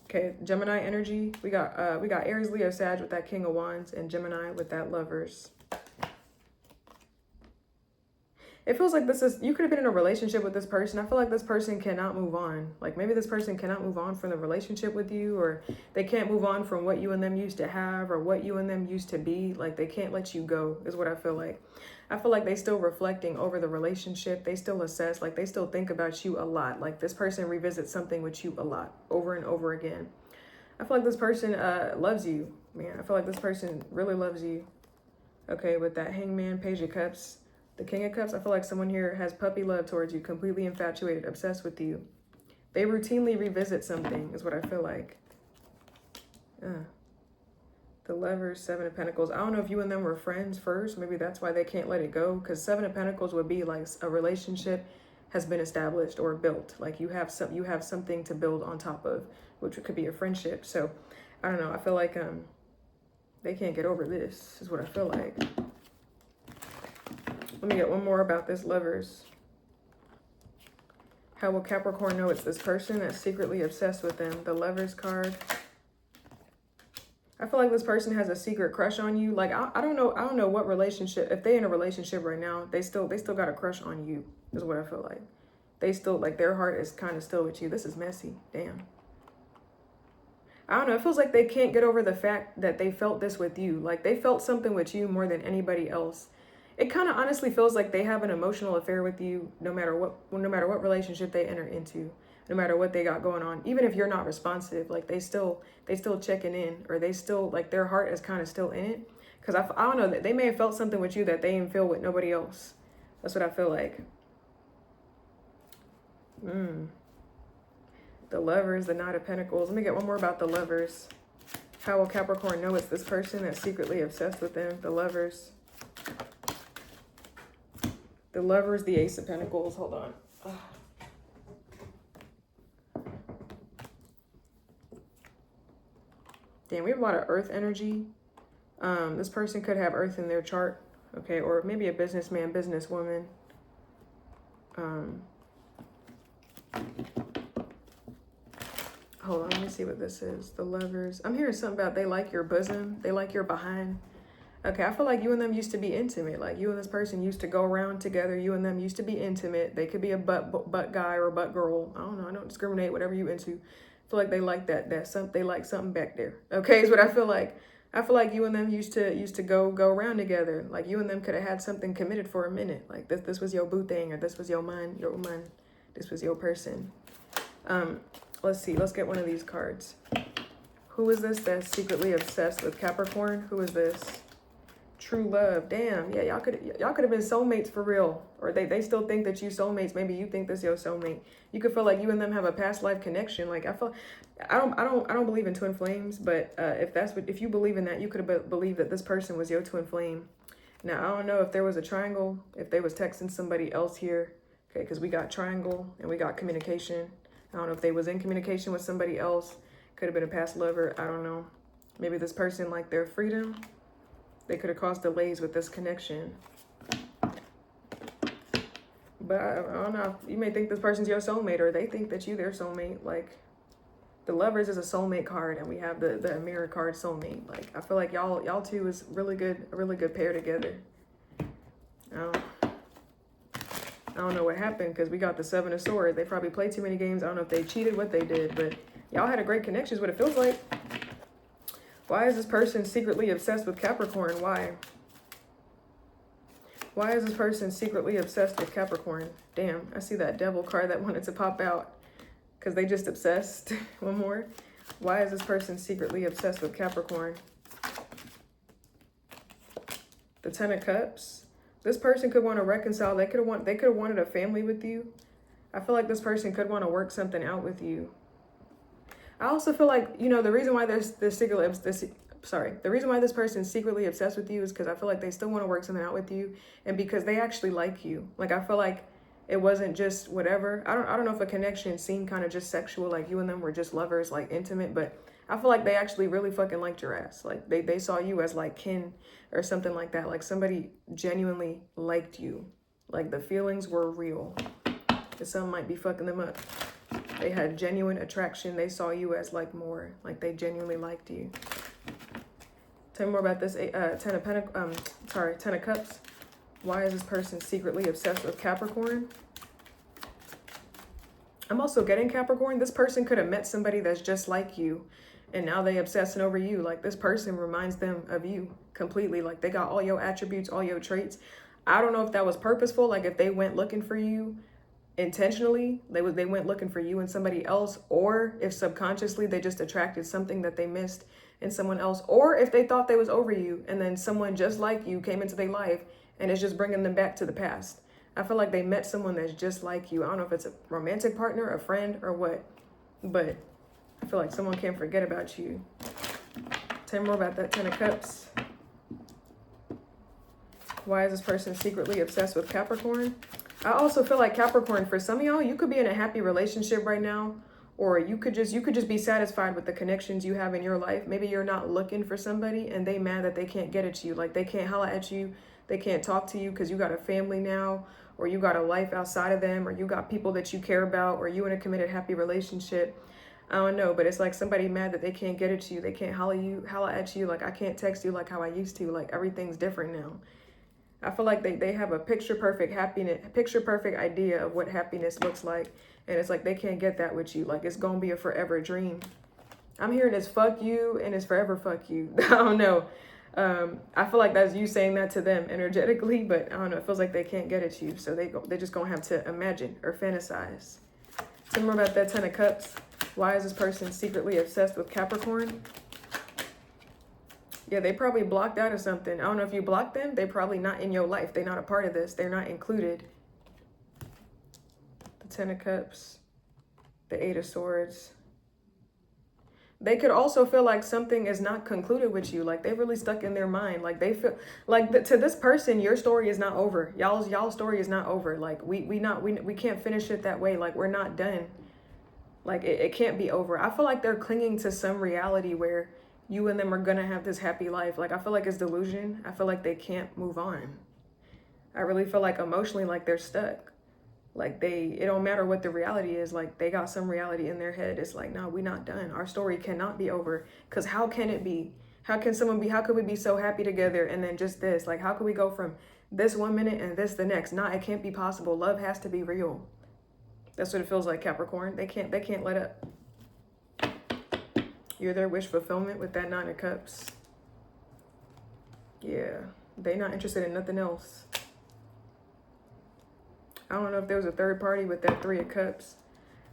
Okay, Gemini energy. We got Aries, Leo, Sag with that King of Wands, and Gemini with that Lovers. It feels like you could have been in a relationship with this person. I feel like this person cannot move on. Like, maybe this person cannot move on from the relationship with you, or they can't move on from what you and them used to have or what you and them used to be. Like, they can't let you go is what I feel like. I feel like they still reflecting over the relationship. They still assess, like they still think about you a lot. Like, this person revisits something with you a lot over and over again. I feel like this person loves you, man. I feel like this person really loves you. Okay, with that Hangman, Page of Cups, the King of Cups, I feel like someone here has puppy love towards you, completely infatuated, obsessed with you. They routinely revisit something is what I feel like. The Lovers, Seven of Pentacles. I don't know if you and them were friends first. Maybe that's why they can't let it go. Because Seven of Pentacles would be like a relationship has been established or built. Like you have something to build on top of, which could be a friendship. So I don't know. I feel like they can't get over this is what I feel like. Let me get one more about this Lovers. How will Capricorn know it's this person that's secretly obsessed with them? The Lovers card. I feel like this person has a secret crush on you. Like, I don't know what relationship, if they in a relationship right now, they still got a crush on you, is what I feel like. They still, like, their heart is kind of still with you. This is messy. Damn. I don't know. It feels like they can't get over the fact that they felt this with you. Like, they felt something with you more than anybody else. It kind of honestly feels like they have an emotional affair with you no matter what relationship they enter into. No matter what they got going on, even if you're not responsive, like they still checking in, or they still, like, their heart is kind of still in it. Because I don't know, that they may have felt something with you that they didn't feel with nobody else. That's what I feel like. The Lovers, the Knight of Pentacles. Let me get one more about the Lovers. How will Capricorn know it's this person that's secretly obsessed with them? The Lovers. The Lovers, the Ace of Pentacles. Hold on. Ugh. Damn, we have a lot of Earth energy. This person could have Earth in their chart, okay, or maybe a businessman, businesswoman. Hold on, let me see what this is. The Lovers. I'm hearing something about they like your bosom, they like your behind. Okay, I feel like you and them used to be intimate. Like, you and this person used to go around together. You and them used to be intimate. They could be a butt guy or a butt girl. I don't know. I don't discriminate. Whatever you into. feel like they like they like something back there. Okay, is what I feel like. I feel like you and them used to go around together. Like you and them could have had something committed for a minute. Like this was your boo thing, or this was your man, this was your person. Let's see. Let's get one of these cards. Who is this that's secretly obsessed with Capricorn? Who is this? True love. Damn. Yeah, y'all could have been soulmates for real. Or they still think that you soulmates. Maybe you think this your soulmate. You could feel like you and them have a past life connection. Like I don't believe in twin flames, but if you believe in that, you could have believed that this person was your twin flame. Now I don't know if there was a triangle, if they was texting somebody else here. Okay, because we got triangle and we got communication. I don't know if they was in communication with somebody else. Could have been a past lover. I don't know. Maybe this person liked their freedom. They could have caused delays with this connection. But I don't know. You may think this person's your soulmate, or they think that you their soulmate. Like the Lovers is a soulmate card, and we have the Mirror card, soulmate. Like I feel like y'all two is a really good pair together. I don't know what happened, because we got the Seven of Swords. They probably played too many games. I don't know if they cheated, what they did, but y'all had a great connection is what it feels like. Why is this person secretly obsessed with Capricorn? Why? Why is this person secretly obsessed with Capricorn? Damn, I see that Devil card that wanted to pop out because they just obsessed. One more. Why is this person secretly obsessed with Capricorn? The Ten of Cups. This person could want to reconcile. They could have wanted a family with you. I feel like this person could want to work something out with you. I also feel like, you know, the reason why the reason why this person's secretly obsessed with you is because I feel like they still want to work something out with you, and because they actually like you. Like I feel like it wasn't just whatever. I don't know if a connection seemed kind of just sexual, like you and them were just lovers, like intimate, but I feel like they actually really fucking liked your ass. Like they saw you as like kin or something like that. Like somebody genuinely liked you. Like the feelings were real. And some might be fucking them up. They had genuine attraction. They saw you as like more, like they genuinely liked you. Tell me more about this Ten of Cups. Why is this person secretly obsessed with Capricorn? I'm also getting Capricorn. This person could have met somebody that's just like you, and now they obsessing over you. Like this person reminds them of you completely. Like they got all your attributes, all your traits. I don't know if that was purposeful. Like if they went looking for you intentionally, they went looking for you and somebody else, or if subconsciously they just attracted something that they missed in someone else, or if they thought they was over you and then someone just like you came into their life and it's just bringing them back to the past. I feel like they met someone that's just like you. I don't know if it's a romantic partner, a friend, or what, but I feel like someone can't forget about you. Tell me more about that Ten of Cups. Why is this person secretly obsessed with Capricorn? I also feel like Capricorn, for some of y'all, you could be in a happy relationship right now, or you could just be satisfied with the connections you have in your life. Maybe you're not looking for somebody and they mad that they can't get at you. Like they can't holla at you. They can't talk to you because you got a family now, or you got a life outside of them, or you got people that you care about, or you in a committed, happy relationship. I don't know, but it's like somebody mad that they can't get at you. They can't holla at you. Like I can't text you like how I used to. Like everything's different now. I feel like they have a picture perfect idea of what happiness looks like. And it's like they can't get that with you. Like it's gonna be a forever dream. I'm hearing it's fuck you and it's forever fuck you. I don't know. I feel like that's you saying that to them energetically, but I don't know. It feels like they can't get at you. So they just gonna have to imagine or fantasize. Tell me more about that Ten of Cups. Why is this person secretly obsessed with Capricorn? Yeah, they probably blocked out of something. I don't know if you blocked them. They're probably not in your life. They're not a part of this. They're not included. The Ten of Cups. The Eight of Swords. They could also feel like something is not concluded with you. Like they really stuck in their mind. Like they feel like to this person, your story is not over. Y'all's story is not over. Like we can't finish it that way. Like we're not done. Like it can't be over. I feel like they're clinging to some reality where you and them are gonna have this happy life. Like I feel like it's delusion. I feel like they can't move on. I really feel like emotionally like they're stuck. Like it don't matter what the reality is. Like they got some reality in their head. It's like, no, we're not done. Our story cannot be over. Cause how can it be? How could we be so happy together and then just this? Like how could we go from this 1 minute and this the next? Nah, it can't be possible. Love has to be real. That's what it feels like, Capricorn. They can't let up. You're their wish fulfillment with that 9 of Cups. Yeah, they not interested in nothing else. I don't know if there was a third party with that 3 of Cups.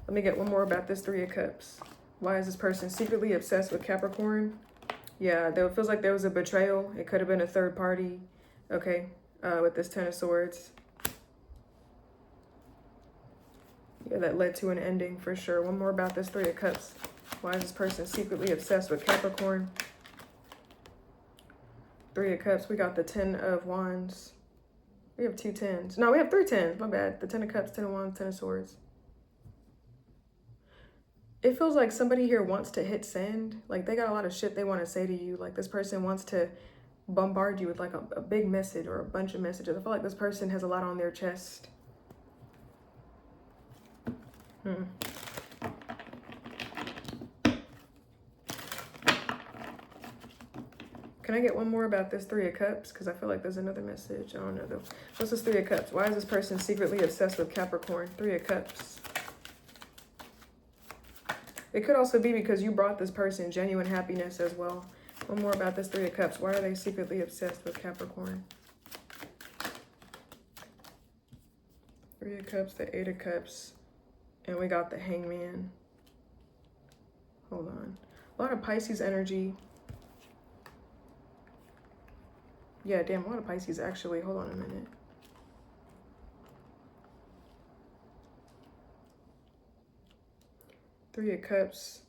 Let me get one more about this 3 of Cups. Why is this person secretly obsessed with Capricorn? Yeah, it feels like there was a betrayal. It could have been a third party. Okay, with this 10 of Swords. Yeah, that led to an ending for sure. One more about this 3 of Cups. Why is this person secretly obsessed with Capricorn? 3 of Cups. We got the 10 of Wands. We have 2 10s. No, we have 3 10s. My bad. The 10 of Cups, 10 of Wands, 10 of Swords. It feels like somebody here wants to hit send. Like they got a lot of shit they want to say to you. Like this person wants to bombard you with like a big message or a bunch of messages. I feel like this person has a lot on their chest. Can I get one more about this 3 of Cups? Because I feel like there's another message. I don't know though. What's this 3 of Cups? Why is this person secretly obsessed with Capricorn? 3 of Cups. It could also be because you brought this person genuine happiness as well. One more about this 3 of Cups. Why are they secretly obsessed with Capricorn? 3 of Cups, the 8 of Cups, and we got the Hangman. Hold on. A lot of Pisces energy. Yeah, damn, a lot of Pisces actually. Hold on a minute. Three of Cups.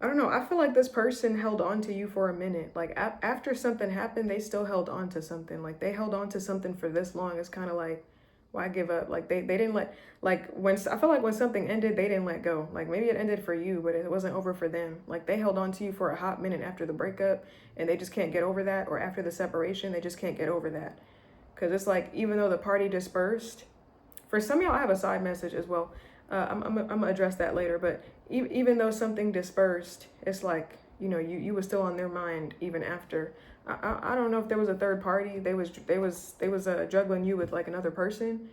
I don't know. I feel like this person held on to you for a minute. Like after something happened, they still held on to something. Like they held on to something for this long. It's kind of like, why give up? Like they didn't let, like when, I feel like when something ended, they didn't let go. Like maybe it ended for you, but it wasn't over for them. Like they held on to you for a hot minute after the breakup and they just can't get over that. Or after the separation, they just can't get over that. Because it's like, even though the party dispersed, for some of y'all, I have a side message as well. I'm gonna address that later, but even though something dispersed, it's like, you know, you was still on their mind even after. I don't know if there was a third party. They was juggling you with like another person,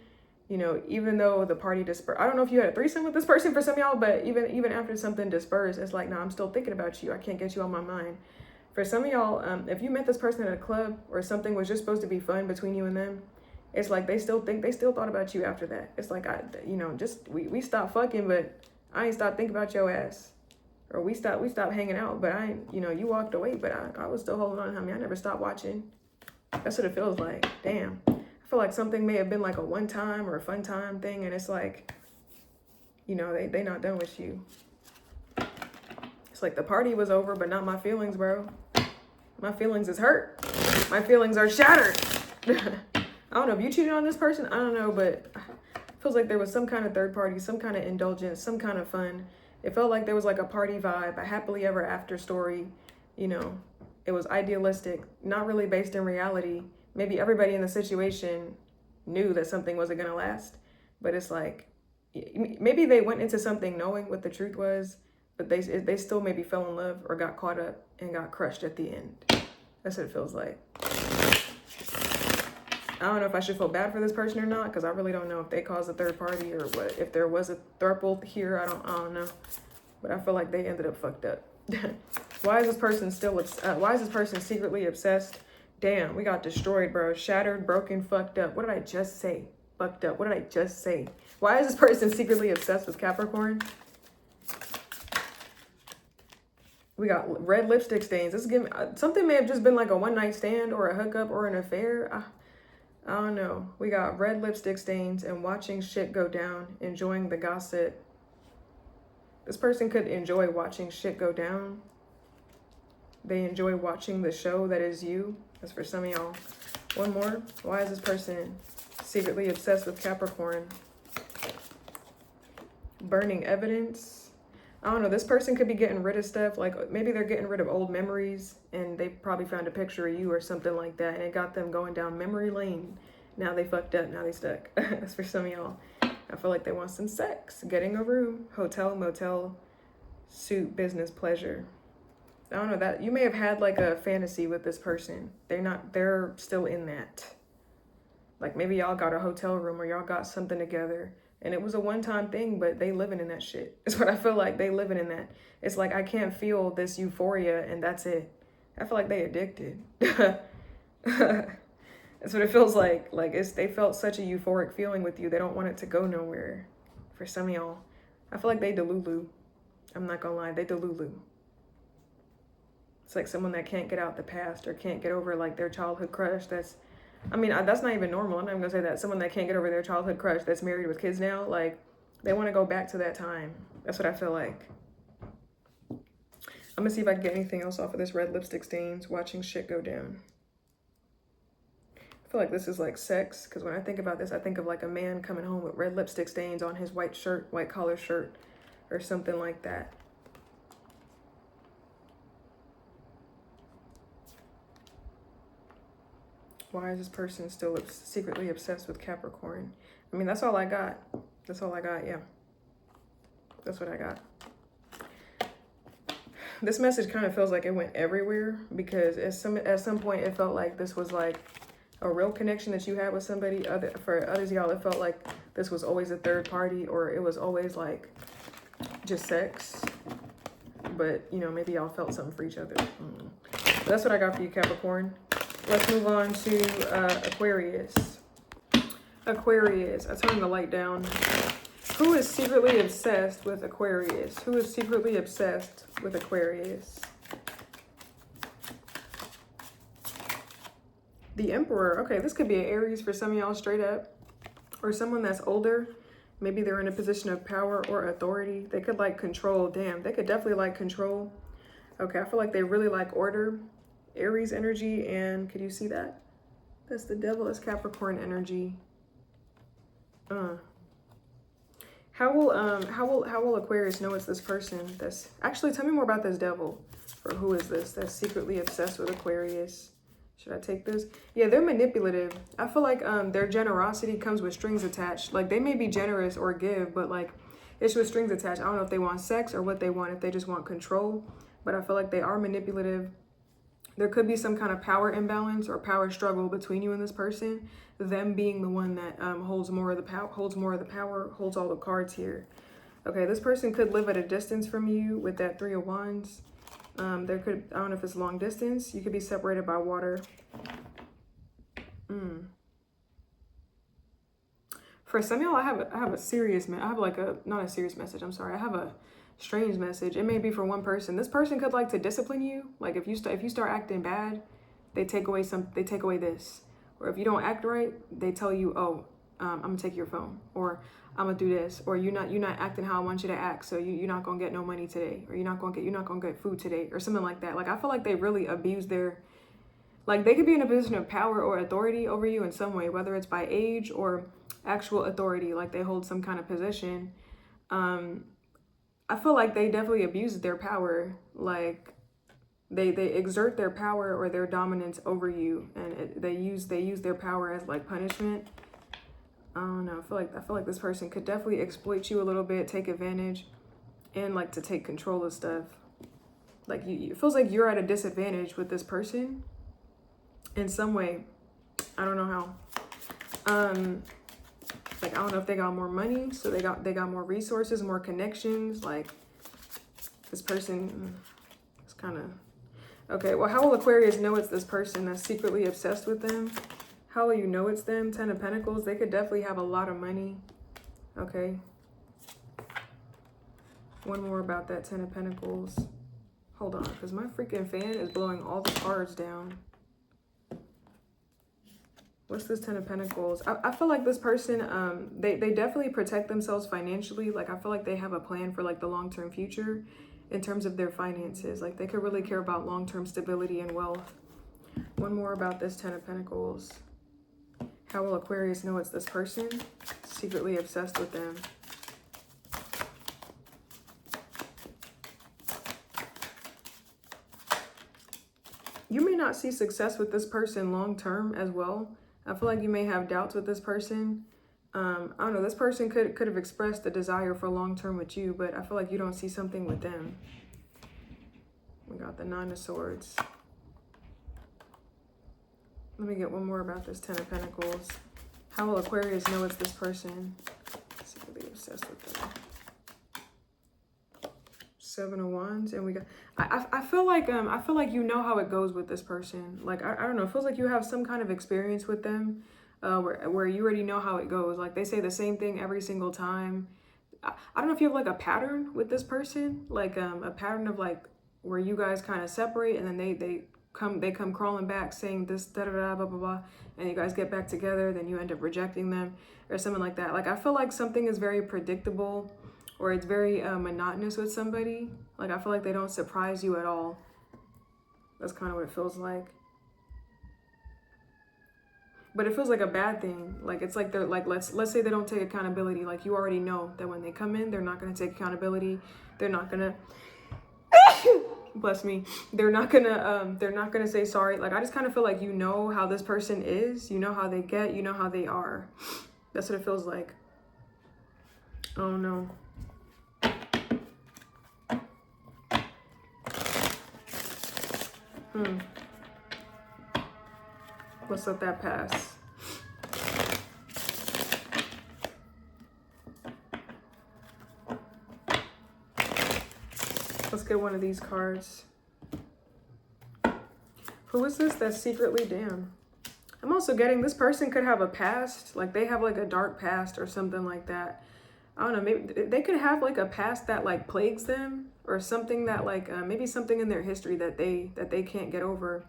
you know, even though the party dispersed. I don't know if you had a threesome with this person for some of y'all, but even after something dispersed, it's like, nah, I'm still thinking about you. I can't get you on my mind. For some of y'all, if you met this person at a club or something was just supposed to be fun between you and them, it's like they still thought about you after that. It's like, we stopped fucking, but I ain't stopped thinking about your ass. Or we stopped hanging out, but I ain't, you walked away, but I was still holding on. I mean, I never stopped watching. That's what it feels like. Damn. I feel like something may have been like a one time or a fun time thing, and it's like, they not done with you. It's like the party was over, but not my feelings, bro. My feelings is hurt. My feelings are shattered. I don't know if you cheated on this person. I don't know, but it feels like there was some kind of third party, some kind of indulgence, some kind of fun. It felt like there was like a party vibe, a happily ever after story. It was idealistic, not really based in reality. Maybe everybody in the situation knew that something wasn't going to last, but it's like, maybe they went into something knowing what the truth was, but they still maybe fell in love or got caught up and got crushed at the end. That's what it feels like. I don't know if I should feel bad for this person or not, because I really don't know if they caused a third party or what. If there was a throuple here, I don't know. But I feel like they ended up fucked up. Why is this person why is this person secretly obsessed? Damn, we got destroyed, bro. Shattered, broken, fucked up. What did I just say? Fucked up. What did I just say? Why is this person secretly obsessed with Capricorn? We got red lipstick stains. This is giving, something may have just been like a one night stand or a hookup or an affair. I don't know. We got red lipstick stains and watching shit go down, enjoying the gossip. This person could enjoy watching shit go down. They enjoy watching the show that is you. That's for some of y'all. One more. Why is this person secretly obsessed with Capricorn? Burning evidence. I don't know. This person could be getting rid of stuff. Like maybe they're getting rid of old memories and they probably found a picture of you or something like that. And it got them going down memory lane. Now they fucked up. Now they stuck. That's for some of y'all. I feel like they want some sex. Getting a room. Hotel, motel, suit, business, pleasure. I don't know. That you may have had like a fantasy with this person. They're still in that. Like maybe y'all got a hotel room or y'all got something together. And it was a one-time thing, but they living in that shit. It's what I feel like. They living in that. It's like, I can't feel this euphoria and that's it. I feel like they addicted. That's what it feels like. Like, they felt such a euphoric feeling with you. They don't want it to go nowhere. For some of y'all, I feel like they delulu. I'm not gonna lie, they delulu. It's like someone that can't get out the past or can't get over like their childhood crush. That's not even normal. I'm not even gonna say that. Someone that can't get over their childhood crush that's married with kids now, like they want to go back to that time. That's what I feel like. I'm gonna see if I can get anything else off of this red lipstick stains. Watching shit go down. I feel like this is like sex, because when I think about this, I think of like a man coming home with red lipstick stains on his white shirt, white collar shirt, or something like that. Why is this person still secretly obsessed with Capricorn? I mean, that's all I got. That's all I got, yeah. That's what I got. This message kind of feels like it went everywhere, because at some point it felt like this was like a real connection that you had with somebody. For others y'all, it felt like this was always a third party, or it was always like just sex. But, you know, maybe y'all felt something for each other. That's what I got for you, Capricorn. Let's move on to Aquarius. Aquarius. I turned the light down. Who is secretly obsessed with Aquarius? Who is secretly obsessed with Aquarius? The Emperor. Okay, this could be an Aries for some of y'all straight up. Or someone that's older. Maybe they're in a position of power or authority. They could like control. Damn, they could definitely like control. Okay, I feel like they really like order. Aries energy, and could you see that? That's the devil. That's Capricorn energy. How will Aquarius know it's this person? That's actually, tell me more about this devil. Or who is this that's secretly obsessed with Aquarius? Should I take this? Yeah, they're manipulative. I feel like their generosity comes with strings attached. Like they may be generous or give, but like it's with strings attached. I don't know if they want sex or what they want, if they just want control. But I feel like they are manipulative. There could be some kind of power imbalance or power struggle between you and this person. Them being the one that holds more of the power, holds all the cards here. Okay, this person could live at a distance from you with that 3 of Wands. There could, I don't know if it's long distance. You could be separated by water. For some of y'all, I have a serious, I have like a, not a serious message, I'm sorry. I have a strange message. It may be for one person. This person could like to discipline you. Like if you start acting bad, they take away this. Or if you don't act right, they tell you, oh, I'm gonna take your phone, or I'm gonna do this, or you're not acting how I want you to act, so you're not gonna get no money today, or you're not gonna get food today, or something like that. Like I feel like they really abuse their, like they could be in a position of power or authority over you in some way, whether it's by age or actual authority, like they hold some kind of position. I feel like they definitely abuse their power. Like they exert their power or their dominance over you, and they use their power as like punishment. I don't know. I feel like this person could definitely exploit you a little bit, take advantage, and like to take control of stuff. Like it feels like you're at a disadvantage with this person in some way. I don't know how. Like I don't know if they got more money, so they got more resources, more connections. Like this person is kind of okay. Well, how will Aquarius know it's this person that's secretly obsessed with them? How will you know it's them? 10 of Pentacles. They could definitely have a lot of money. Okay. One more about that 10 of Pentacles. Hold on, because my freaking fan is blowing all the cards down. What's this 10 of Pentacles? I feel like this person, they definitely protect themselves financially. Like, I feel like they have a plan for, like, the long-term future in terms of their finances. Like, they could really care about long-term stability and wealth. One more about this 10 of Pentacles. How will Aquarius know it's this person? Secretly obsessed with them. You may not see success with this person long-term as well. I feel like you may have doubts with this person. I don't know, this person could have expressed a desire for long-term with you, but I feel like you don't see something with them. We got the 9 of Swords. Let me get one more about this 10 of Pentacles. How will Aquarius know it's this person? Secretly obsessed with them. 7 of Wands, and we got. I feel like you know how it goes with this person. Like I don't know. It feels like you have some kind of experience with them, where you already know how it goes. Like they say the same thing every single time. I don't know if you have like a pattern with this person, like a pattern of like where you guys kind of separate and then they come crawling back saying this da da da blah blah blah, and you guys get back together, then you end up rejecting them or something like that. Like I feel like something is very predictable, or it's very monotonous with somebody. Like I feel like they don't surprise you at all. That's kind of what it feels like. But it feels like a bad thing. Like it's like they're like, let's say they don't take accountability. Like you already know that when they come in, they're not going to take accountability. They're not going to bless me. They're not gonna say sorry. Like I just kind of feel like you know how this person is. You know how they get. You know how they are. That's what it feels like. Oh no. Let's let that pass. Let's get one of these cards. Who is this that's secretly damn? I'm also getting this person could have a past. Like they have like a dark past or something like that. I don't know, maybe they could have like a past that like plagues them, or something that like maybe something in their history that they can't get over.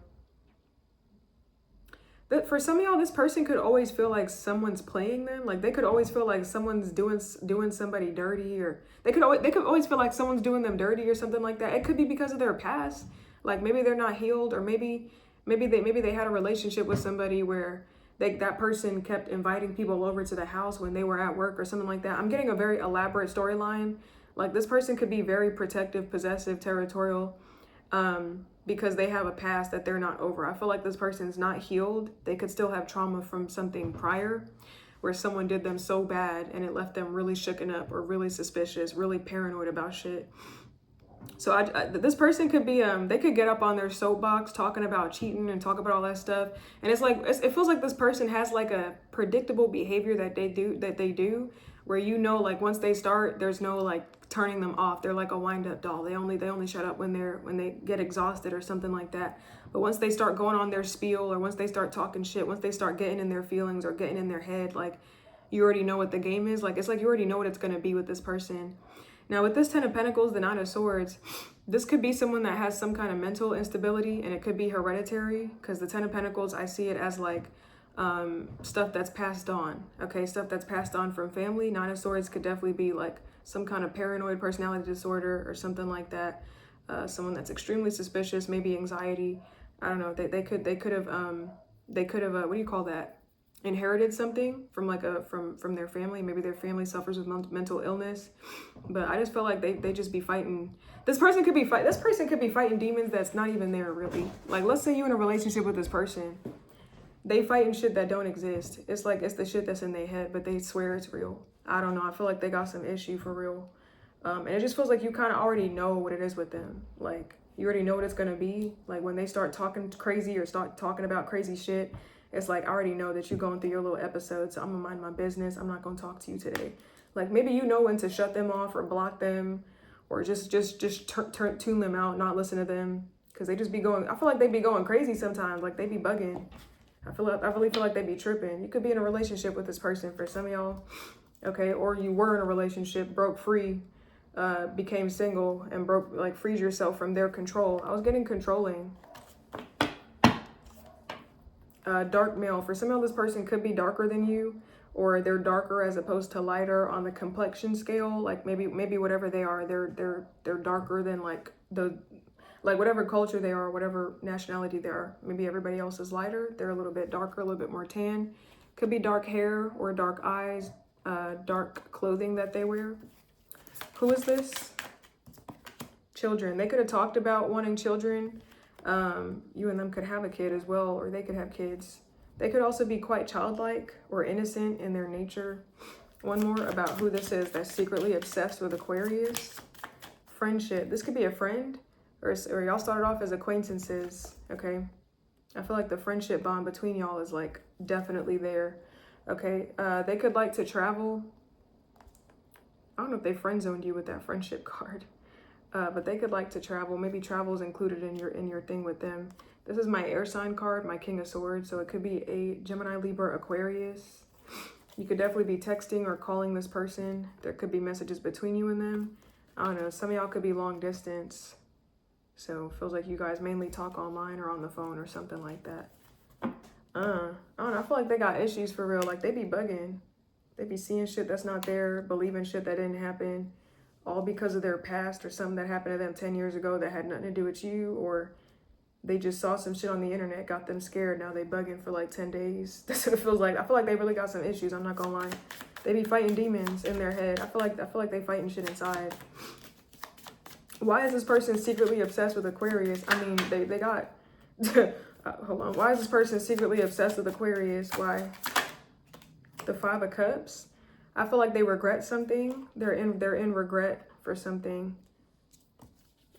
But for some of y'all, this person could always feel like someone's playing them. Like they could always feel like someone's doing somebody dirty, or they could always feel like someone's doing them dirty or something like that. It could be because of their past. Like maybe they're not healed, or maybe they had a relationship with somebody where that person kept inviting people over to the house when they were at work or something like that. I'm getting a very elaborate storyline. Like this person could be very protective, possessive, territorial, because they have a past that they're not over. I feel like this person's not healed. They could still have trauma from something prior where someone did them so bad and it left them really shooken up, or really suspicious, really paranoid about shit. So this person could be, they could get up on their soapbox talking about cheating and talk about all that stuff. And it's like, it feels like this person has like a predictable behavior that they do, where you know, like once they start, there's no like turning them off. They're like a wind-up doll. They only shut up when they get exhausted or something like that. But once they start going on their spiel, or once they start talking shit, once they start getting in their feelings or getting in their head, like you already know what the game is. Like it's like you already know what it's gonna be with this person. Now with this 10 of Pentacles, the 9 of Swords, this could be someone that has some kind of mental instability, and it could be hereditary, because the 10 of Pentacles, I see it as like stuff that's passed on. Okay, stuff that's passed on from family. 9 of Swords could definitely be like some kind of paranoid personality disorder or something like that. Someone that's extremely suspicious, maybe anxiety. I don't know. They could have what do you call that? Inherited something from like from their family. Maybe their family suffers with mental illness. But I just feel like they just be fighting. This person could be fighting demons that's not even there really. Like let's say you're in a relationship with this person. They fighting shit that don't exist. It's like it's the shit that's in their head, but they swear it's real. I don't know. I feel like they got some issue for real. And it just feels like you kind of already know what it is with them. Like you already know what it's gonna be. Like when they start talking crazy or start talking about crazy shit, it's like I already know that you're going through your little episode, so I'm gonna mind my business. I'm not gonna talk to you today. Like maybe you know when to shut them off or block them, or just tune them out, not listen to them, because they just be going. I feel like they be going crazy sometimes. Like they be bugging. I really feel like they be tripping. You could be in a relationship with this person for some of y'all, okay, or you were in a relationship, broke free, became single, and freed yourself from their control. I was getting controlling. Dark male. For some of this person could be darker than you, or they're darker as opposed to lighter on the complexion scale. Like maybe whatever they are, they're darker than like whatever culture they are, whatever nationality they are. Maybe everybody else is lighter. They're a little bit darker, a little bit more tan. Could be dark hair or dark eyes, dark clothing that they wear. Who is this? Children. They could have talked about wanting children. You and them could have a kid as well, or they could have kids. They could also be quite childlike or innocent in their nature. One more about who this is that's secretly obsessed with Aquarius. Friendship. This could be a friend, or y'all started off as acquaintances, okay? I feel like the friendship bond between y'all is like definitely there, okay? They could like to travel. I don't know if they friend zoned you with that friendship card. But they could like to travel. Maybe travel is included in your thing with them. This is my air sign card, my King of Swords. So it could be a Gemini, Libra, Aquarius. You could definitely be texting or calling this person. There could be messages between you and them. I don't know. Some of y'all could be long distance. So it feels like you guys mainly talk online or on the phone or something like that. I don't know. I feel like they got issues for real. Like they be bugging. They be seeing shit that's not there, believing shit that didn't happen, all because of their past or something that happened to them 10 years ago that had nothing to do with you, or they just saw some shit on the internet, got them scared. Now they bugging for like 10 days. That's what it feels like. I feel like they really got some issues. I'm not gonna lie. They be fighting demons in their head. I feel like they fighting shit inside. Why is this person secretly obsessed with Aquarius? I mean, they got, hold on. Why is this person secretly obsessed with Aquarius? Why? The Five of Cups. I feel like they regret something. They're in regret for something.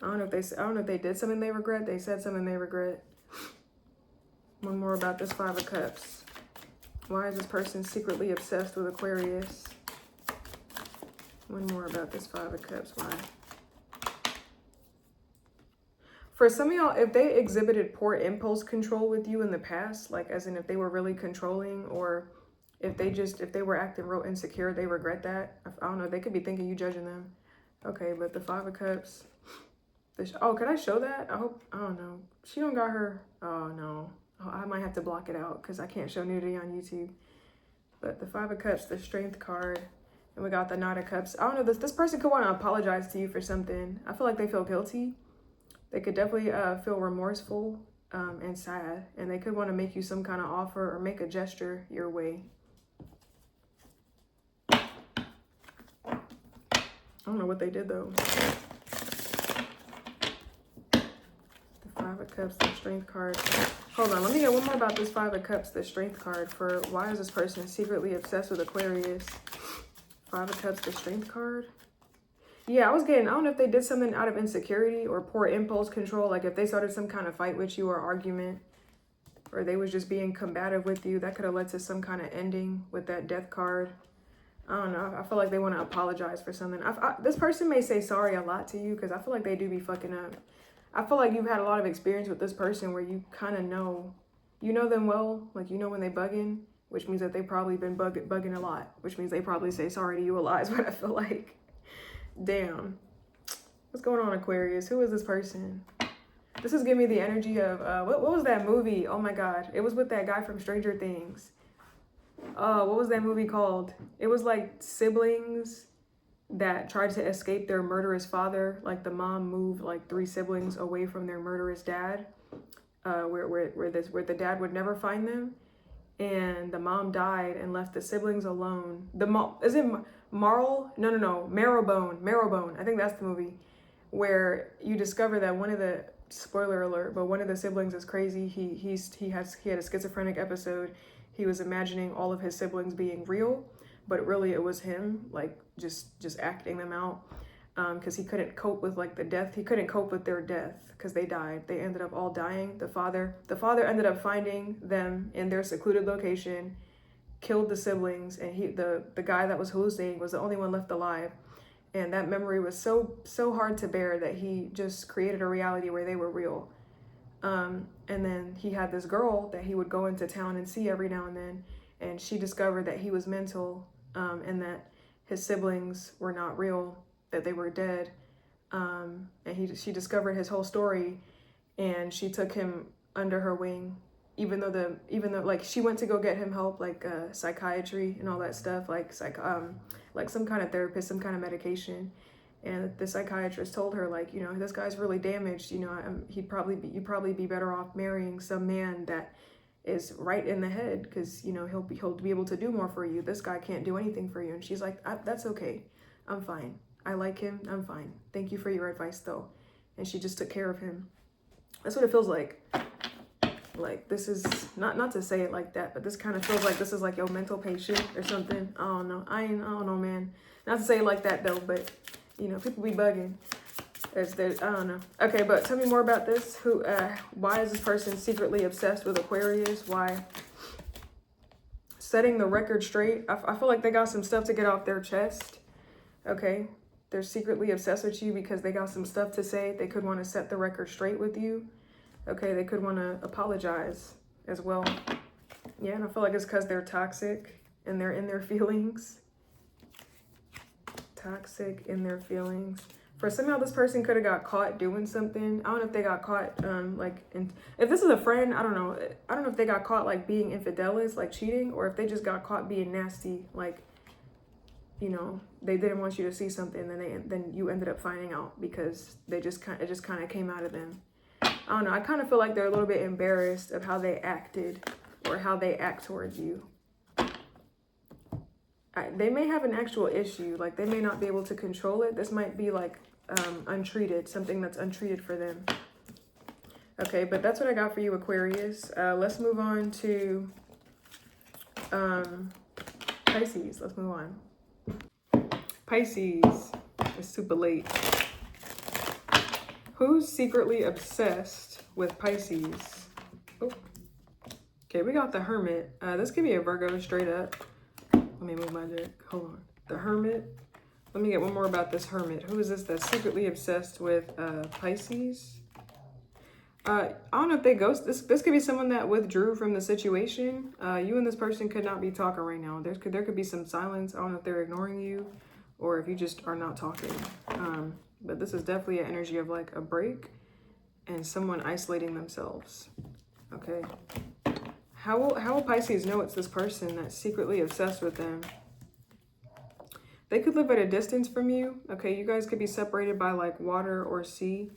I don't know if they did something they regret. They said something they regret. One more about this Five of Cups. Why is this person secretly obsessed with Aquarius? One more about this Five of Cups. Why? For some of y'all, if they exhibited poor impulse control with you in the past, like as in if they were really controlling, or if they were acting real insecure, they regret that. I don't know. They could be thinking you judging them. Okay, but the Five of Cups. Oh, can I show that? I don't know. She don't got her. Oh, no. Oh, I might have to block it out because I can't show nudity on YouTube. But the Five of Cups, the Strength card. And we got the Knight of Cups. I don't know. This person could want to apologize to you for something. I feel like they feel guilty. They could definitely feel remorseful and sad. And they could want to make you some kind of offer or make a gesture your way. I don't know what they did though. The Five of Cups, the Strength card. Hold on, let me get one more about this Five of Cups, the Strength card, for why is this person secretly obsessed with Aquarius? Five of Cups, the Strength card. Yeah, I don't know if they did something out of insecurity or poor impulse control, like if they started some kind of fight with you or argument, or they was just being combative with you, that could have led to some kind of ending with that Death card. I don't know. I feel like they want to apologize for something. This person may say sorry a lot to you because I feel like they do be fucking up. I feel like you've had a lot of experience with this person where you kind of know, you know them well. Like, you know when they bugging, which means that they probably been bugging a lot, which means they probably say sorry to you a lot is what I feel like. Damn. What's going on, Aquarius? Who is this person? This is giving me the energy of, what was that movie? Oh my God. It was with that guy from Stranger Things. What was that movie called? It was like siblings that tried to escape their murderous father. Like the mom moved like 3 siblings away from their murderous dad, where the dad would never find them, and the mom died and left the siblings alone. The mom is it Marl? No, Marrowbone. I think that's the movie where you discover that one of the, spoiler alert, but one of the siblings is crazy. He had a schizophrenic episode. He was imagining all of his siblings being real, but really it was him, like just acting them out, because he couldn't cope with like the death. He couldn't cope with their death because they died. They ended up all dying. The father ended up finding them in their secluded location, killed the siblings, and the guy that was hallucinating was the only one left alive. And that memory was so hard to bear that he just created a reality where they were real. And then he had this girl that he would go into town and see every now and then, and she discovered that he was mental, and that his siblings were not real, that they were dead. And she discovered his whole story, and she took him under her wing, even though like she went to go get him help, like psychiatry and all that stuff, like some kind of therapist, some kind of medication. And the psychiatrist told her, like, you know, this guy's really damaged. You know, you'd probably be better off marrying some man that is right in the head, because you know he'll be able to do more for you. This guy can't do anything for you. And she's like, that's okay, I'm fine. I like him. I'm fine. Thank you for your advice, though. And she just took care of him. That's what it feels like. Like, this is not to say it like that, but this kind of feels like this is like your mental patient or something. I don't know. I don't know, man. Not to say it like that though, but you know, people be bugging. I don't know. Okay, but tell me more about this. Why is this person secretly obsessed with Aquarius? Why? Setting the record straight. I feel like they got some stuff to get off their chest. Okay, they're secretly obsessed with you because they got some stuff to say. They could want to set the record straight with you. Okay, they could want to apologize as well. Yeah, and I feel like it's because they're toxic and they're in their feelings. Toxic in their feelings. For somehow this person could have got caught doing something. I don't know if they got caught, if this is a friend, I don't know. I don't know if they got caught, like, being infidelis, like cheating, or if they just got caught being nasty, like, you know, they didn't want you to see something, then you ended up finding out because it just kind of came out of them. I don't know. I kind of feel like they're a little bit embarrassed of how they acted or how they act towards you. They may have an actual issue, like they may not be able to control it. This might be like untreated, something that's untreated for them. Okay, but that's what I got for you, Aquarius. Let's move on to Pisces. Let's move on. Pisces. It's super late. Who's secretly obsessed with Pisces? Oh. Okay, we got the Hermit. This could be a Virgo straight up. Let me move my deck. Hold on. The Hermit. Let me get one more about this Hermit. Who is this that's secretly obsessed with Pisces? I don't know if they ghost. This could be someone that withdrew from the situation. You and this person could not be talking right now. There could be some silence. I don't know if they're ignoring you or if you just are not talking. But this is definitely an energy of like a break and someone isolating themselves. Okay. How will Pisces know it's this person that's secretly obsessed with them? They could live at a distance from you. Okay, you guys could be separated by like water or sea.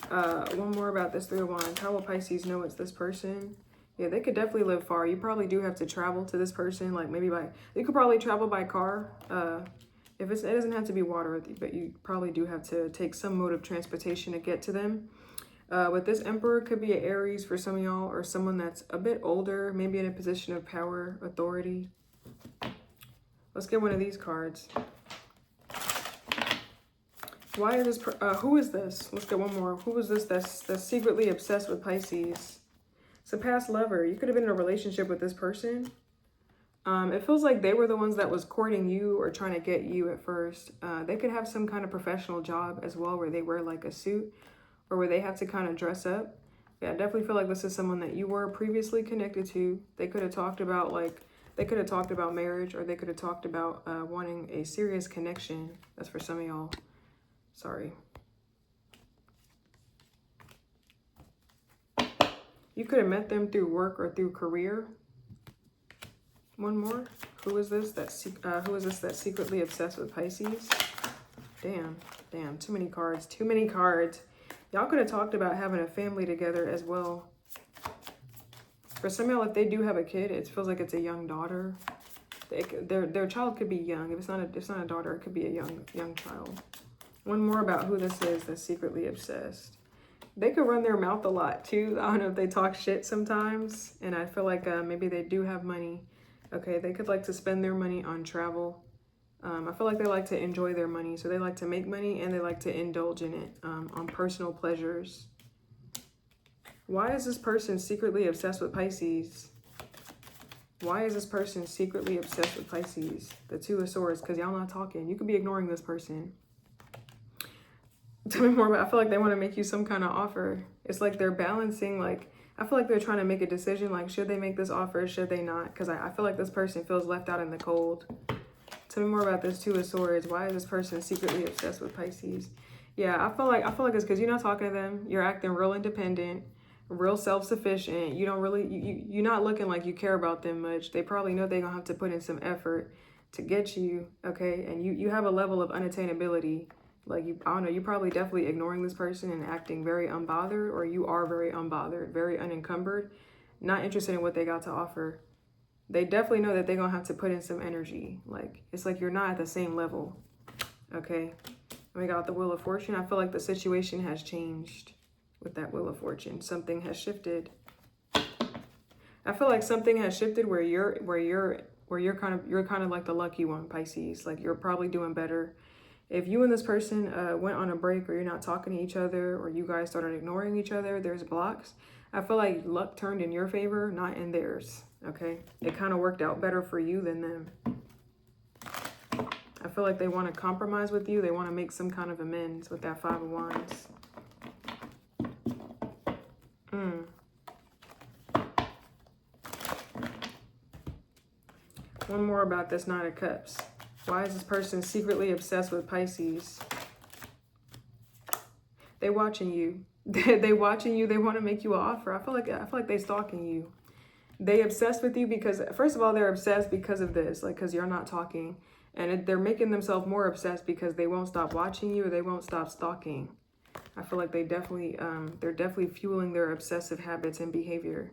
One more about this Three of Wands. How will Pisces know it's this person? Yeah, they could definitely live far. You probably do have to travel to this person, like maybe you could probably travel by car. It doesn't have to be water, but you probably do have to take some mode of transportation to get to them. With this Emperor, could be an Aries for some of y'all, or someone that's a bit older, maybe in a position of power, authority. Let's get one of these cards. Why is this, who is this? Let's get one more. Who is this that's secretly obsessed with Pisces? It's a past lover. You could have been in a relationship with this person. It feels like they were the ones that was courting you or trying to get you at first. They could have some kind of professional job as well where they wear like a suit or where they have to kind of dress up. Yeah, I definitely feel like this is someone that you were previously connected to. They could have talked about marriage, or they could have talked about wanting a serious connection. That's for some of y'all. Sorry. You could have met them through work or through career. One more. Who is this that's secretly obsessed with Pisces? Damn, too many cards. Y'all could have talked about having a family together as well. For some of y'all, if they do have a kid, it feels like it's a young daughter. Their child could be young. If it's not a daughter, it could be a young child. One more about who this is that's secretly obsessed. They could run their mouth a lot too. I don't know if they talk shit sometimes, and I feel like maybe they do have money. Okay, they could like to spend their money on travel. I feel like they like to enjoy their money. So they like to make money and they like to indulge in it on personal pleasures. Why is this person secretly obsessed with Pisces? Why is this person secretly obsessed with Pisces? The Two of Swords, because y'all not talking. You could be ignoring this person. Tell me more about, I feel like they want to make you some kind of offer. It's like they're balancing, like, I feel like they're trying to make a decision, like, should they make this offer, should they not? Because I feel like this person feels left out in the cold. Tell me more about this Two of Swords. Why is this person secretly obsessed with Pisces? Yeah, I feel like it's because you're not talking to them. You're acting real independent, real self-sufficient. You don't really, you're not looking like you care about them much. They probably know they're going to have to put in some effort to get you, okay? And you have a level of unattainability. Like, I don't know, you're probably definitely ignoring this person and acting very unbothered, or you are very unbothered, very unencumbered, not interested in what they got to offer. They definitely know that they're going to have to put in some energy. Like, it's like you're not at the same level, okay? And we got the Wheel of Fortune. I feel like the situation has changed with that Wheel of Fortune. Something has shifted. I feel like something has shifted where you're kind of like the lucky one, Pisces. Like, you're probably doing better. If you and this person went on a break, or you're not talking to each other, or you guys started ignoring each other, there's blocks. I feel like luck turned in your favor, not in theirs, okay? It kind of worked out better for you than them. I feel like they want to compromise with you. They want to make some kind of amends with that Five of Wands. One more about this Nine of Cups. Why is this person secretly obsessed with Pisces? They watching you. They watching you. They want to make you an offer. I feel like they stalking you. They obsessed with you because, first of all, they're obsessed because of this, like, because you're not talking. And they're making themselves more obsessed because they won't stop watching you or they won't stop stalking. I feel like they're definitely fueling their obsessive habits and behavior.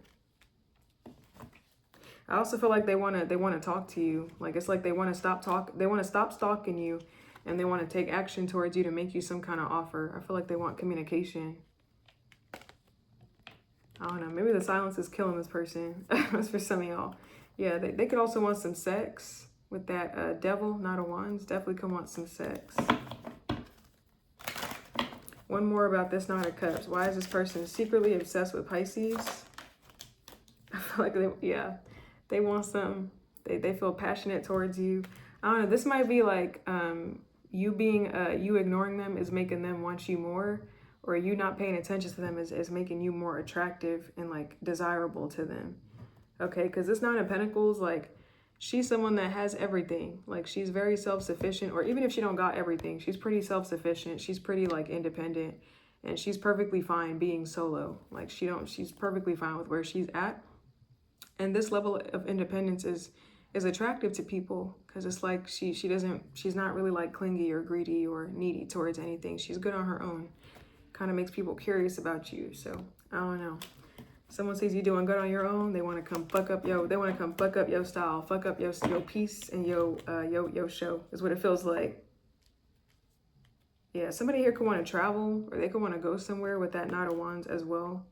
I also feel like they want to talk to you. Like, it's like they want to stop stalking you, and they want to take action towards you to make you some kind of offer. I feel like they want communication. I don't know. Maybe the silence is killing this person. That's for some of y'all. Yeah, they could also want some sex with that Devil, Knight of Wands. Definitely could want some sex. One more about this Nine of Cups. Why is this person secretly obsessed with Pisces? I feel like they want some. They feel passionate towards you. I don't know. This might be like you ignoring them is making them want you more, or you not paying attention to them is making you more attractive and like desirable to them. Okay, because this Nine of Pentacles, like, she's someone that has everything. Like, she's very self-sufficient, or even if she don't got everything, she's pretty self-sufficient. She's pretty like independent, and she's perfectly fine being solo. Like, she's perfectly fine with where she's at. And this level of independence is attractive to people because it's like she's not really like clingy or greedy or needy towards anything. She's good on her own. Kind of makes people curious about you. So I don't know. Someone sees you doing good on your own, they want to come fuck up your style, fuck up your peace and your show is what it feels like. Yeah, somebody here could want to travel, or they could want to go somewhere with that Knight of Wands as well.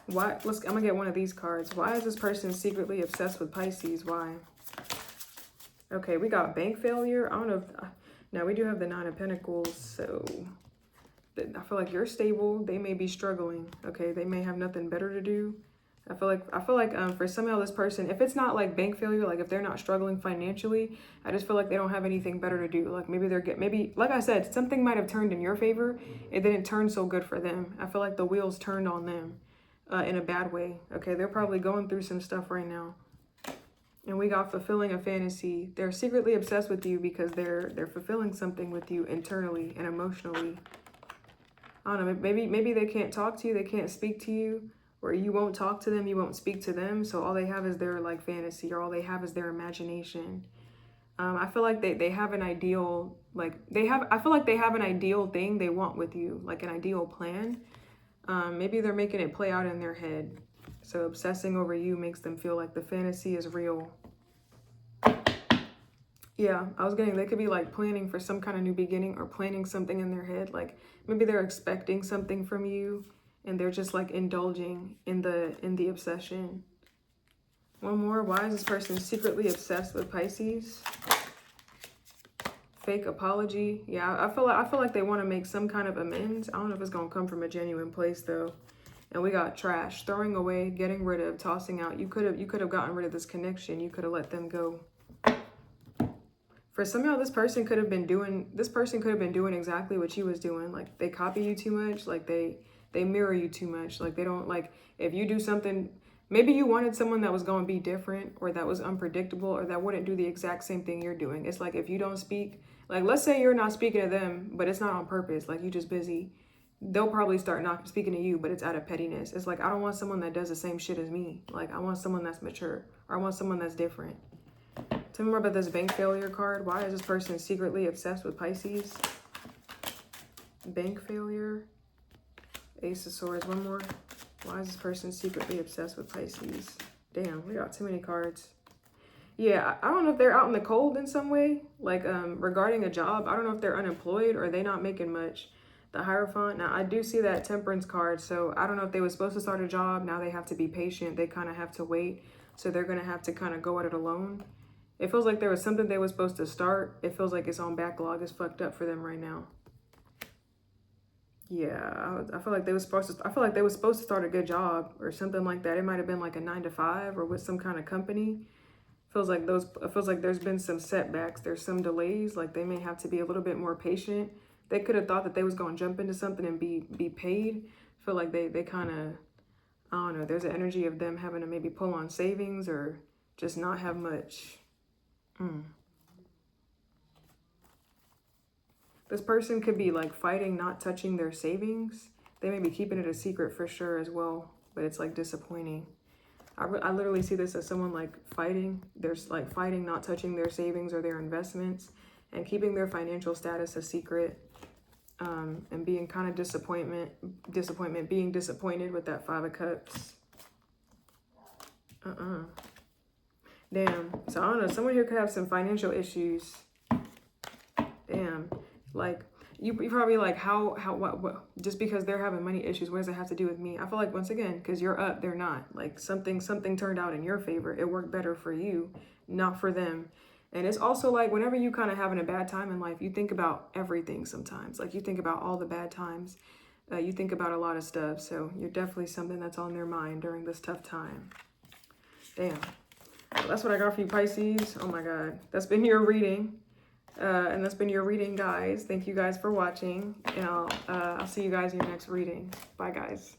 Why? I'm gonna get one of these cards. Why is this person secretly obsessed with Pisces? Why? Okay, we got bank failure. I don't know if now we do have the Nine of Pentacles, so I feel like you're stable. They may be struggling. Okay, they may have nothing better to do. I feel like for some of this person, if it's not like bank failure, like if they're not struggling financially, I just feel like they don't have anything better to do. Like maybe like I said, something might have turned in your favor. It didn't turn so good for them. I feel like the wheels turned on them in a bad way. Okay, they're probably going through some stuff right now. And we got fulfilling a fantasy. They're secretly obsessed with you because they're fulfilling something with you internally and emotionally. I don't know, maybe they can't talk to you, they can't speak to you, or you won't talk to them, you won't speak to them. So all they have is their like fantasy, or all they have is their imagination. I feel like they have an ideal, I feel like they have an ideal thing they want with you, like an ideal plan. Maybe they're making it play out in their head. So obsessing over you makes them feel like the fantasy is real. Yeah, I was getting, they could be like planning for some kind of new beginning, or planning something in their head. Like maybe they're expecting something from you and they're just like indulging in the obsession. One more. Why is this person secretly obsessed with Pisces? Fake apology. Yeah, I feel like they want to make some kind of amends. I don't know if it's gonna come from a genuine place though. And we got trash, throwing away, getting rid of, tossing out. You could have gotten rid of this connection. You could have let them go. For some of y'all, this person could have been doing exactly what you was doing. Like they copy you too much. Like they mirror you too much. Like they don't, like, if you do something, maybe you wanted someone that was going to be different, or that was unpredictable, or that wouldn't do the exact same thing you're doing. It's like if you don't speak, like let's say you're not speaking to them, but it's not on purpose. Like you just busy. They'll probably start not speaking to you, but it's out of pettiness. It's like, I don't want someone that does the same shit as me. Like I want someone that's mature, or I want someone that's different. Tell me more about this bank failure card. Why is this person secretly obsessed with Pisces? Bank failure. Ace of Swords. One more. Why is this person secretly obsessed with Pisces? Damn, we got too many cards. Yeah, I don't know if they're out in the cold in some way. Like regarding a job, I don't know if they're unemployed or they not making much. The Hierophant. Now, I do see that Temperance card. So I don't know if they were supposed to start a job. Now they have to be patient. They kind of have to wait. So they're going to have to kind of go at it alone. It feels like there was something they were supposed to start. It feels like it's on backlog. It's fucked up for them right now. Yeah, I feel like they were supposed to start a good job or something like that. It might have been like a 9-to-5 or with some kind of company. It feels like there's been some setbacks. There's some delays. Like they may have to be a little bit more patient. They could have thought that they was going to jump into something and be paid. I feel like they kind of, I don't know, there's an energy of them having to maybe pull on savings or just not have much. This person could be like fighting, not touching their savings. They may be keeping it a secret for sure as well, but it's like disappointing. I literally see this as someone like fighting. There's like fighting, not touching their savings or their investments and keeping their financial status a secret. And being kind of being disappointed with that 5 of Cups. Damn. So I don't know. Someone here could have some financial issues. Damn. Like you probably like what? Just because they're having money issues, what does it have to do with me? I feel like once again, because you're up, they're not. Like something turned out in your favor. It worked better for you, not for them. And it's also like whenever you kind of having a bad time in life, you think about everything sometimes. Like you think about all the bad times. You think about a lot of stuff. So you're definitely something that's on their mind during this tough time. Damn. Well, that's what I got for you, Pisces. Oh my God. That's been your reading. And that's been your reading, guys. Thank you guys for watching. And I'll see you guys in your next reading. Bye, guys.